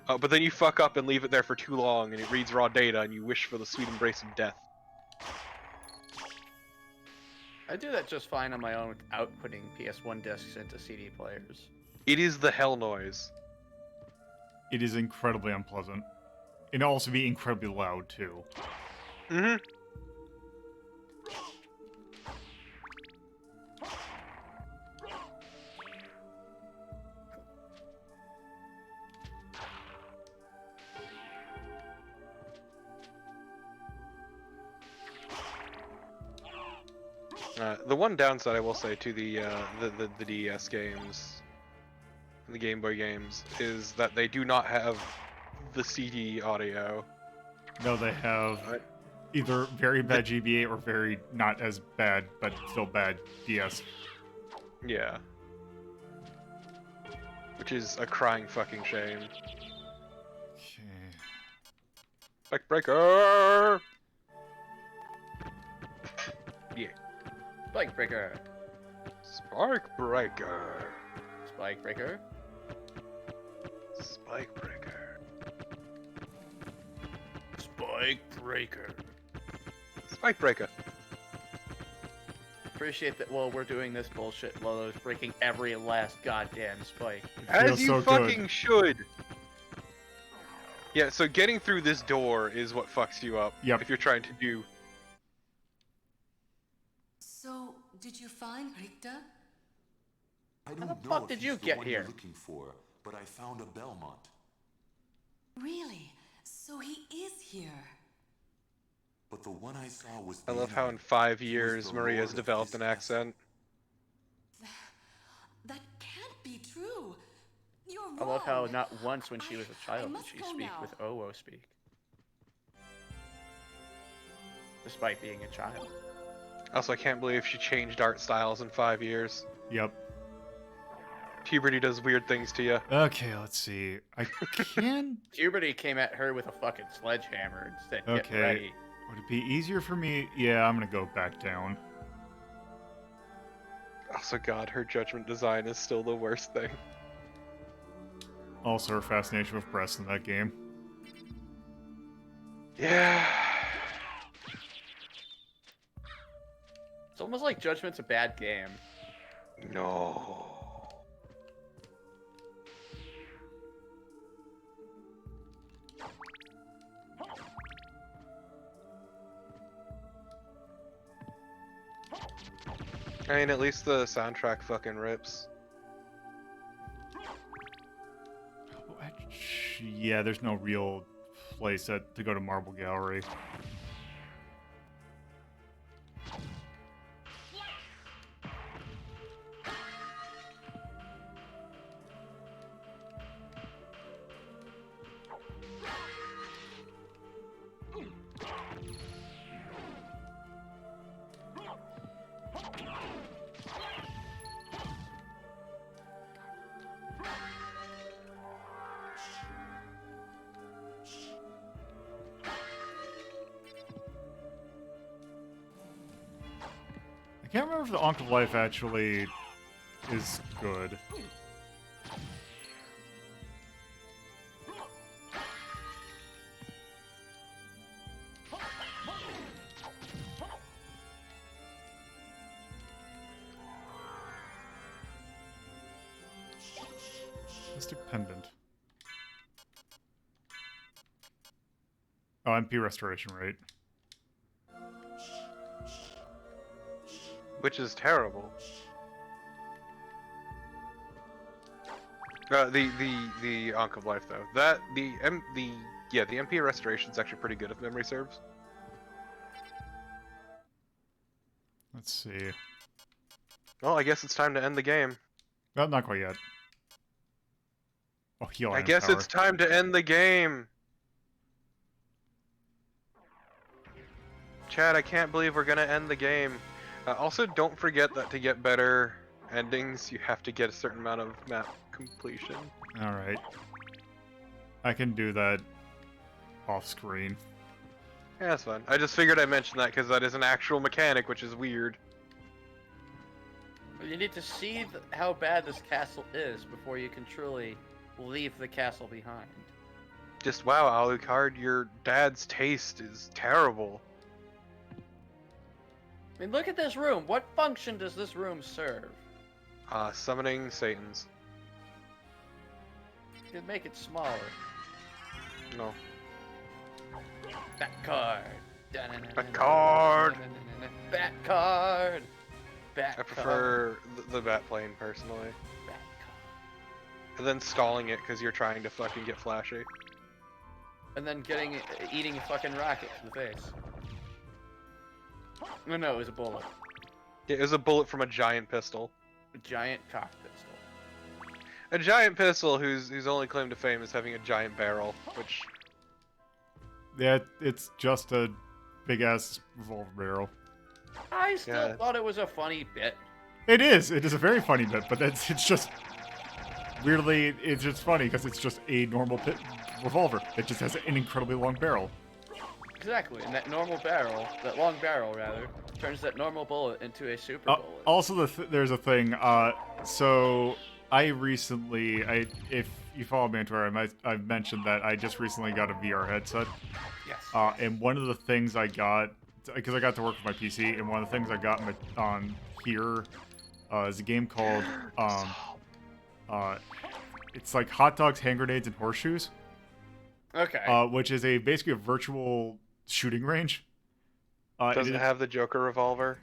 But then you fuck up and leave it there for too long, and it reads raw data, and you wish for the sweet embrace of death. I do that just fine on my own without putting PS1 discs into CD players. It is the hell noise. It is incredibly unpleasant. It'd also be incredibly loud, too. Mm-hmm. The one downside I will say to the DS games, the Game Boy games, is that they do not have the CD audio. No, they have either very bad GBA or very not as bad, but still bad DS. Yeah. Which is a crying fucking shame. Okay. Spike Breaker! Yeah. Spike Breaker. Spike Breaker. Spike Breaker. Spike Breaker. Spike Breaker. Spike Breaker. Appreciate that while we're doing this bullshit, Lolo's breaking every last goddamn spike. As you so fucking good. should. Yeah, so getting through this door is what fucks you up. Yep. If you're trying to do. So, did you find Rikta? I don't the know fuck if did he's you the get one here? you're looking for, but I found a Belmont. Really? So he is here. But the one I saw was I the love how in enemy. 5 He was years the Maria's lord of developed this an castle. accent. That can't be true. You're wrong. I love how not once when she was a child did must she go speak now. with Owo speak. Despite being a child. Also, I can't believe she changed art styles in 5 years. Yep. Puberty does weird things to you. Okay, let's see. I can... Puberty came at her with a fucking sledgehammer and said, "Get Okay. ready." Would it be easier for me? Yeah, I'm gonna go back down. Also, God, her judgment design is still the worst thing. Also, her fascination with breasts in that game. Yeah. It's almost like Judgment's a bad game. No. I mean, at least the soundtrack fucking rips. Yeah, there's no real place to go to Marble Gallery. I can't remember if the Ankh of Life actually is good. Mystic Pendant. Oh, MP Restoration Rate. Which is terrible. The Ankh of Life though. The MP restoration is actually pretty good if memory serves. Let's see. Well, I guess it's time to end the game. Well, not quite yet. Oh, heal I item guess power. it's time to end the game. Chad, I can't believe we're gonna end the game. Also, don't forget that to get better endings, you have to get a certain amount of map completion. Alright. I can do that off screen. Yeah, that's fine. I just figured I'd mention that because that is an actual mechanic, which is weird. You need to see how bad this castle is before you can truly leave the castle behind. Just wow, Alucard, your dad's taste is terrible. I mean, look at this room. What function does this room serve? Summoning Satans. You could make it smaller. No. Bat card. Bat card! Bat card! Bat I prefer the bat plane, personally. Bat card. And then stalling it because you're trying to fucking get flashy. And then eating a fucking rocket to the face. No, it was a bullet. Yeah, it was a bullet from a giant pistol. A giant cock pistol. A giant pistol whose only claim to fame is having a giant barrel, which... Yeah, it's just a big-ass revolver barrel. I still thought it was a funny bit. It is a very funny bit, but it's just... Weirdly, it's just funny because it's just a normal revolver. It just has an incredibly long barrel. Exactly, and that long barrel rather, turns that normal bullet into a super bullet. Also, there's a thing. So I recently, if you follow me on Twitter, I've mentioned that I just recently got a VR headset. Yes. And one of the things I got, because I got to work with my PC, and one of the things I got on here is a game called it's like Hot Dogs, Hand Grenades, and Horseshoes. Okay. Which is basically a virtual shooting range. Does it have the Joker revolver?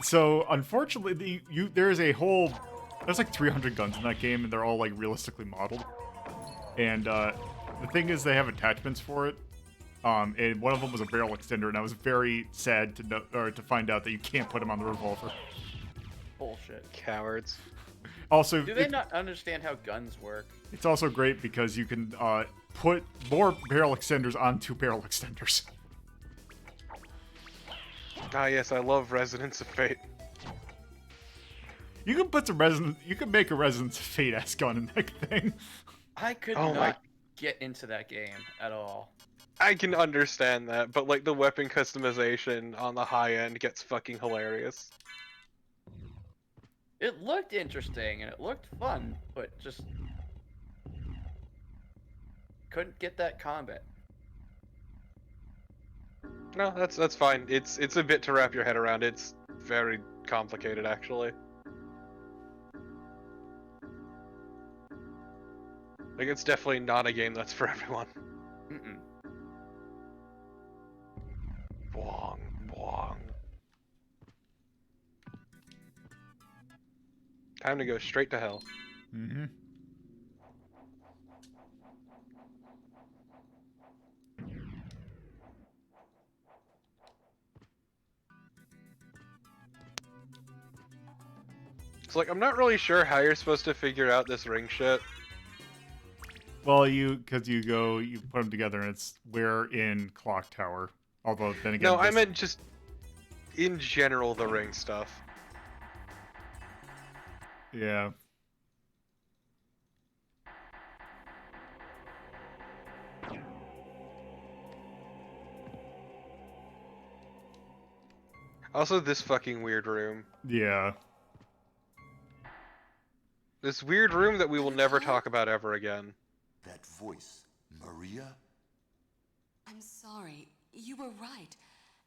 So unfortunately, there's like 300 guns in that game, and they're all like realistically modeled. And the thing is, they have attachments for it. And one of them was a barrel extender, and I was very sad to find out that you can't put them on the revolver. Bullshit. Cowards. Also, do they not understand how guns work? It's also great because you can put more barrel extenders onto barrel extenders. Ah, yes, I love Resonance of Fate. You can put some You can make a Resonance of Fate ass gun in that thing. I could not get into that game at all. I can understand that, but like the weapon customization on the high end gets fucking hilarious. It looked interesting and it looked fun, but just couldn't get that combat. No, that's fine. It's a bit to wrap your head around. It's very complicated, actually. Like, it's definitely not a game that's for everyone. Mm-mm. Bwong, bwong. Time to go straight to hell. Mm-hmm. So, like, I'm not really sure how you're supposed to figure out this ring shit. Well, because you put them together, and it's where in Clock Tower. Although, then again... No, I meant just, in general, the ring stuff. Yeah. Also, this fucking weird room. Yeah. This weird room that we will never talk about ever again. That voice, Maria? I'm sorry. You were right.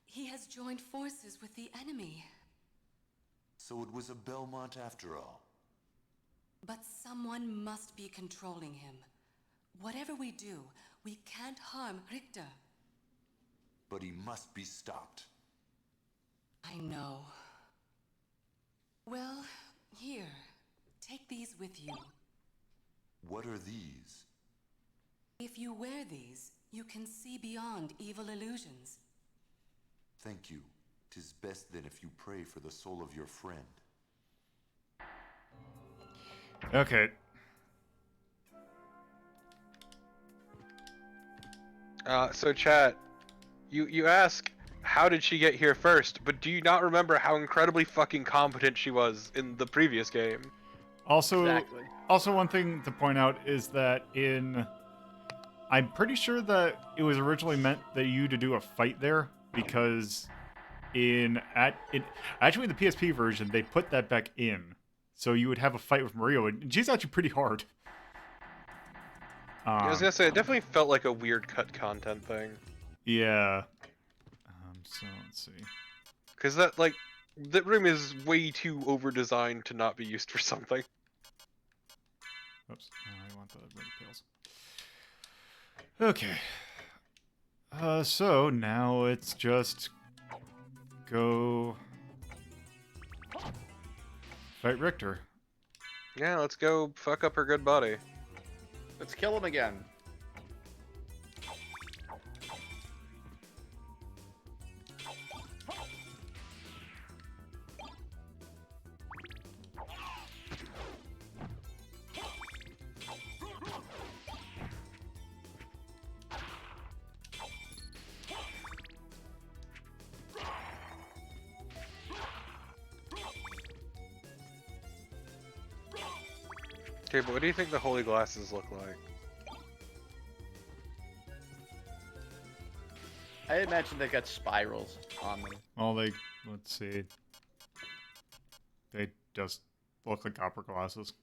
He has joined forces with the enemy. So it was a Belmont after all. But someone must be controlling him. Whatever we do, we can't harm Richter. But he must be stopped. I know. Well, here. Take these with you. What are these? If you wear these, you can see beyond evil illusions. Thank you. 'Tis best then if you pray for the soul of your friend. Okay. So chat, you ask, how did she get here first? But do you not remember how incredibly fucking competent she was in the previous game? Also, Exactly. also one thing to point out is that in I'm pretty sure that it was originally meant that you to do a fight there because actually in the PSP version they put that back in, so you would have a fight with Mario, and she's actually pretty hard. I was gonna say, it definitely felt like a weird cut content thing. Yeah. So let's see. Because that room is way too over-designed to not be used for something. Oops. I want the ring pills. Okay. So now it's just go fight Richter. Yeah, let's go fuck up her good body. Let's kill him again. Okay, but what do you think the holy glasses look like? I imagine they got spirals on them. Well, let's see. They just look like copper glasses.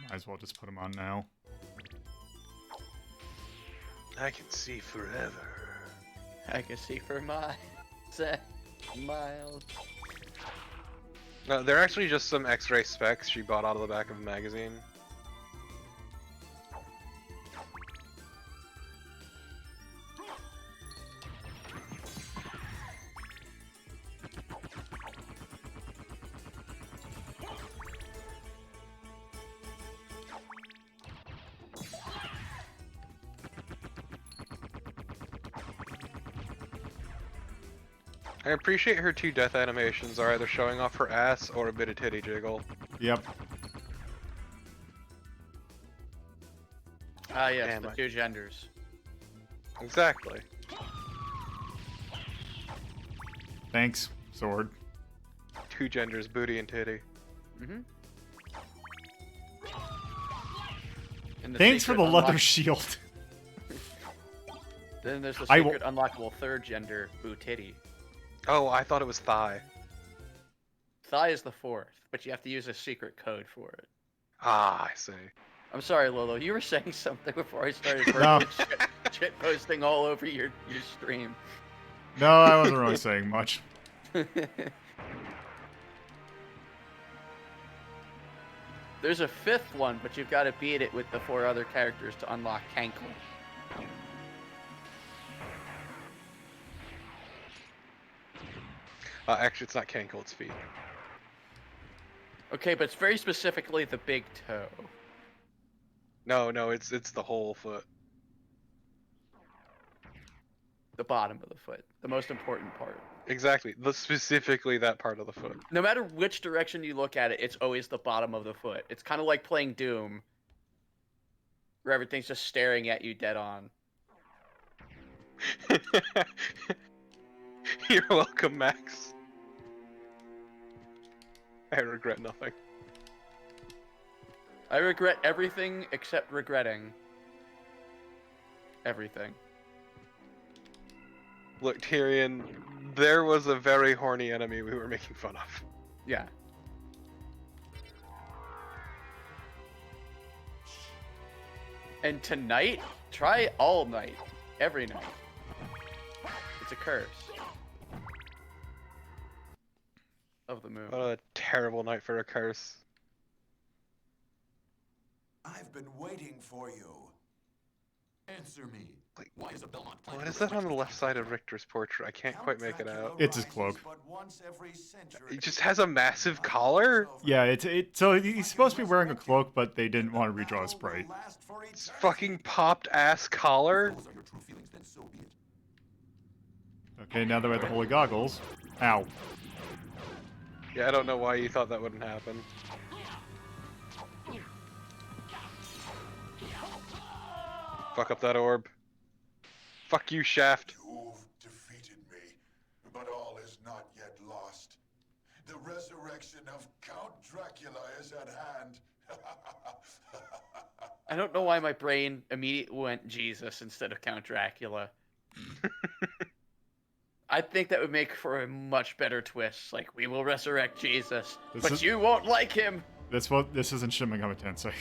Might as well just put them on now. I can see forever. I can see for miles. Miles. No, they're actually just some X-ray specs she bought out of the back of a magazine. I appreciate her two death animations are either showing off her ass or a bit of titty jiggle. Yep. Ah, yes, Damn the it. two genders. Exactly. Thanks, sword. Two genders, booty and titty. Mm-hmm. Thanks for the leather shield. Then there's the I will- secret unlockable third gender, boo titty. Oh, I thought it was thigh. Thigh is the fourth, but you have to use a secret code for it. Ah, I see. I'm sorry, Lolo. You were saying something before I started No. shit posting all over your stream. No, I wasn't really saying much. There's a fifth one, but you've got to beat it with the 4 other characters to unlock Kankle. Actually, it's not Cankle, it's feet. Okay, but it's very specifically the big toe. No, it's the whole foot. The bottom of the foot. The most important part. Exactly, specifically that part of the foot. No matter which direction you look at it, it's always the bottom of the foot. It's kind of like playing Doom, where everything's just staring at you dead on. You're welcome, Max. I regret nothing. I regret everything except regretting everything. Look, Tyrion, there was a very horny enemy we were making fun of. Yeah. And tonight, try all night. Every night. It's a curse. Of the moon. What a terrible night for a curse. I've been waiting for you. Answer me. Like, Why is a Belmont planet What is that on the left side of Richter's portrait? I can't quite make it out. It's his cloak. He just has a massive collar? Yeah, so he's supposed to be wearing a cloak, but they didn't want to redraw his sprite. It's fucking popped ass collar? Those are your true feelings, then so be it. Okay, now they're at the holy goggles. Ow. Yeah, I don't know why you thought that wouldn't happen. Fuck up that orb. Fuck you, Shaft. You've defeated me, but all is not yet lost. The resurrection of Count Dracula is at hand. I don't know why my brain immediately went Jesus instead of Count Dracula. I think that would make for a much better twist. Like, we will resurrect Jesus, but you won't like him. This isn't Shin Megami Tensei.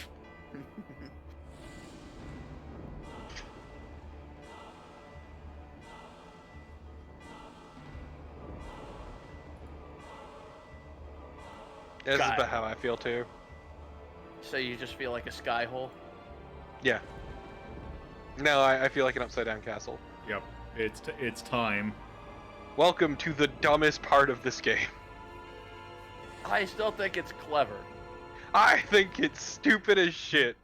This is about how I feel too. So you just feel like a sky hole? Yeah. No, I feel like an upside down castle. Yep. It's time. Welcome to the dumbest part of this game. I still think it's clever. I think it's stupid as shit.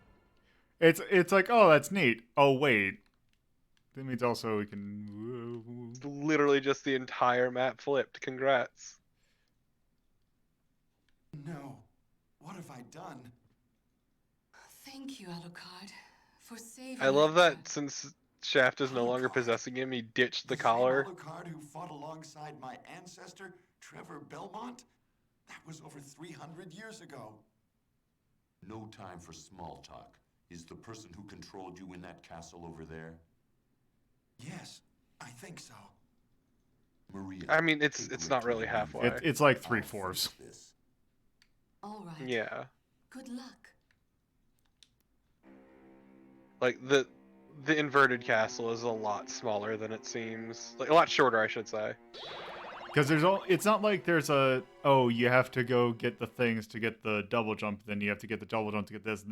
It's like, oh, that's neat. Oh, wait. That means also we can... It's literally just the entire map flipped. Congrats. No. What have I done? Thank you, Alucard, for saving. I love Alexa. that since Shaft is no longer possessing him, he ditched the collar. Alucard who fought alongside my ancestor, Trevor Belmont? That was over 300 years ago. No time for small talk. Is the person who controlled you in that castle over there? Yes, I think so. Maria. I mean, it's not really halfway. It's like 3/4. All right. Yeah. Good luck. Like the inverted castle is a lot smaller than it seems. Like a lot shorter, I should say. Because it's not like there's you have to go get the things to get the double jump, then you have to get the double jump to get this.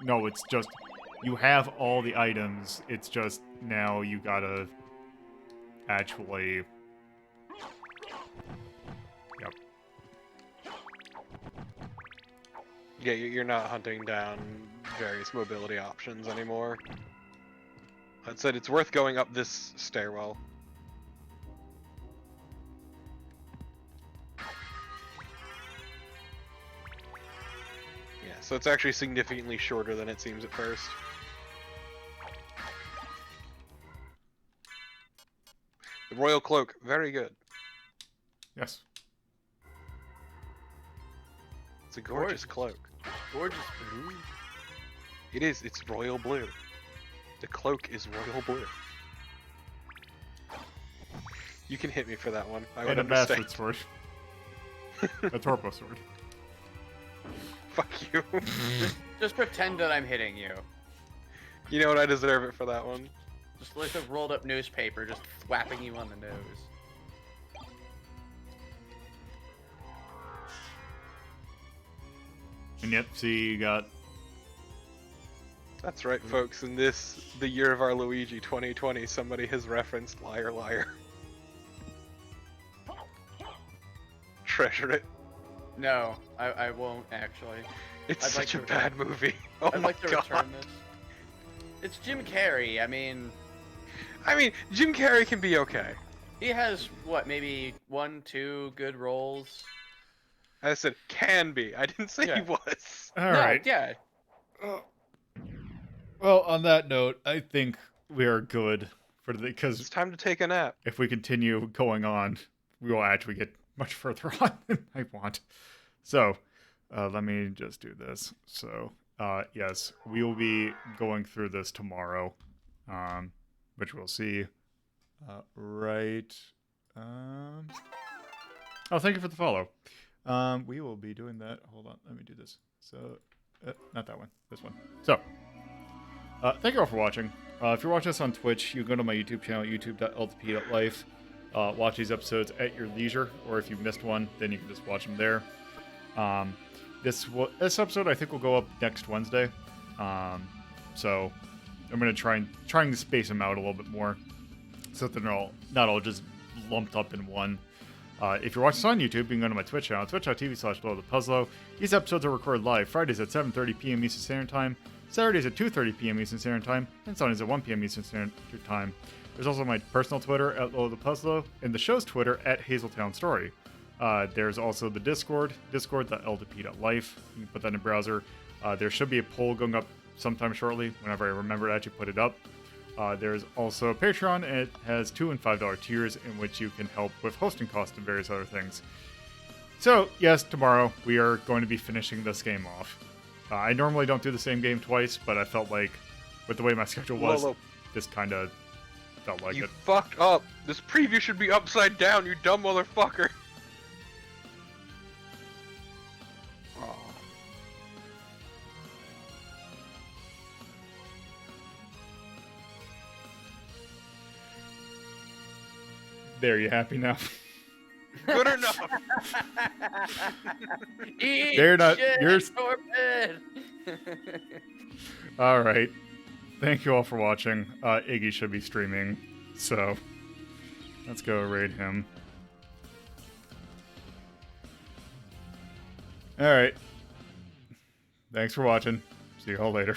No, it's just you have all the items. It's just now you gotta actually. Yep. Yeah, you're not hunting down various mobility options anymore. That said, it's worth going up this stairwell. Yeah, so it's actually significantly shorter than it seems at first. The Royal Cloak, very good. Yes. It's a gorgeous cloak. Gorgeous blue. It is, it's royal blue. The cloak is royal blue. You can hit me for that one. I would And a understand. bastard sword. A torpo sword. Fuck you. Just pretend that I'm hitting you. You know what? I deserve it for that one. Just like a rolled up newspaper just thwapping you on the nose. And yep, see, you got... That's right, folks. In the year of our Luigi 2020, somebody has referenced Liar Liar. Treasure it. No, I won't actually. It's I'd like such a to bad movie. Oh I'd my like to god. return this. It's Jim Carrey. I mean, Jim Carrey can be okay. he has what, maybe 1, 2 good roles. I said can be. I didn't say he Yeah. was. All right. Yeah. Well, on that note, I think we are good for the... Because It's time to take a nap. if we continue going on, we will actually get much further on than I want. So, let me just do this. So, yes, we will be going through this tomorrow, which we'll see right... Oh, thank you for the follow. We will be doing that. Hold on, let me do this. So, not that one, this one. So, thank you all for watching. If you're watching us on Twitch, you can go to my YouTube channel, youtube.ltp.life. Watch these episodes at your leisure, or if you missed one, then you can just watch them there. This episode I think will go up next Wednesday. So I'm gonna try to space them out a little bit more, so that they're not all just lumped up in one. If you're watching this on YouTube, you can go to my Twitch channel, twitch.tv/LoadThePuzzlo. These episodes are recorded live Fridays at 7:30 p.m. Eastern Standard Time, Saturdays at 2:30 p.m. Eastern Standard Time, and Sundays at 1 p.m. Eastern Standard Time. There's also my personal Twitter at LoadThePuzzlo, and the show's Twitter at Hazeltown Story. There's also the Discord, discord.ldp.life. You can put that in the browser. There should be a poll going up sometime shortly, whenever I remember to actually put it up. There's also Patreon, and it has $2 and $5 tiers in which you can help with hosting costs and various other things. So, yes, tomorrow we are going to be finishing this game off. I normally don't do the same game twice, but I felt like, with the way my schedule was, Lolo, this kind of felt like you it. fucked up. This preview should be upside down, you dumb motherfucker. Aw. There, you happy now? Good enough. Eat They're not- shit, you're- Torpid! All right. Thank you all for watching. Iggy should be streaming, so let's go raid him. All right. Thanks for watching. See you all later.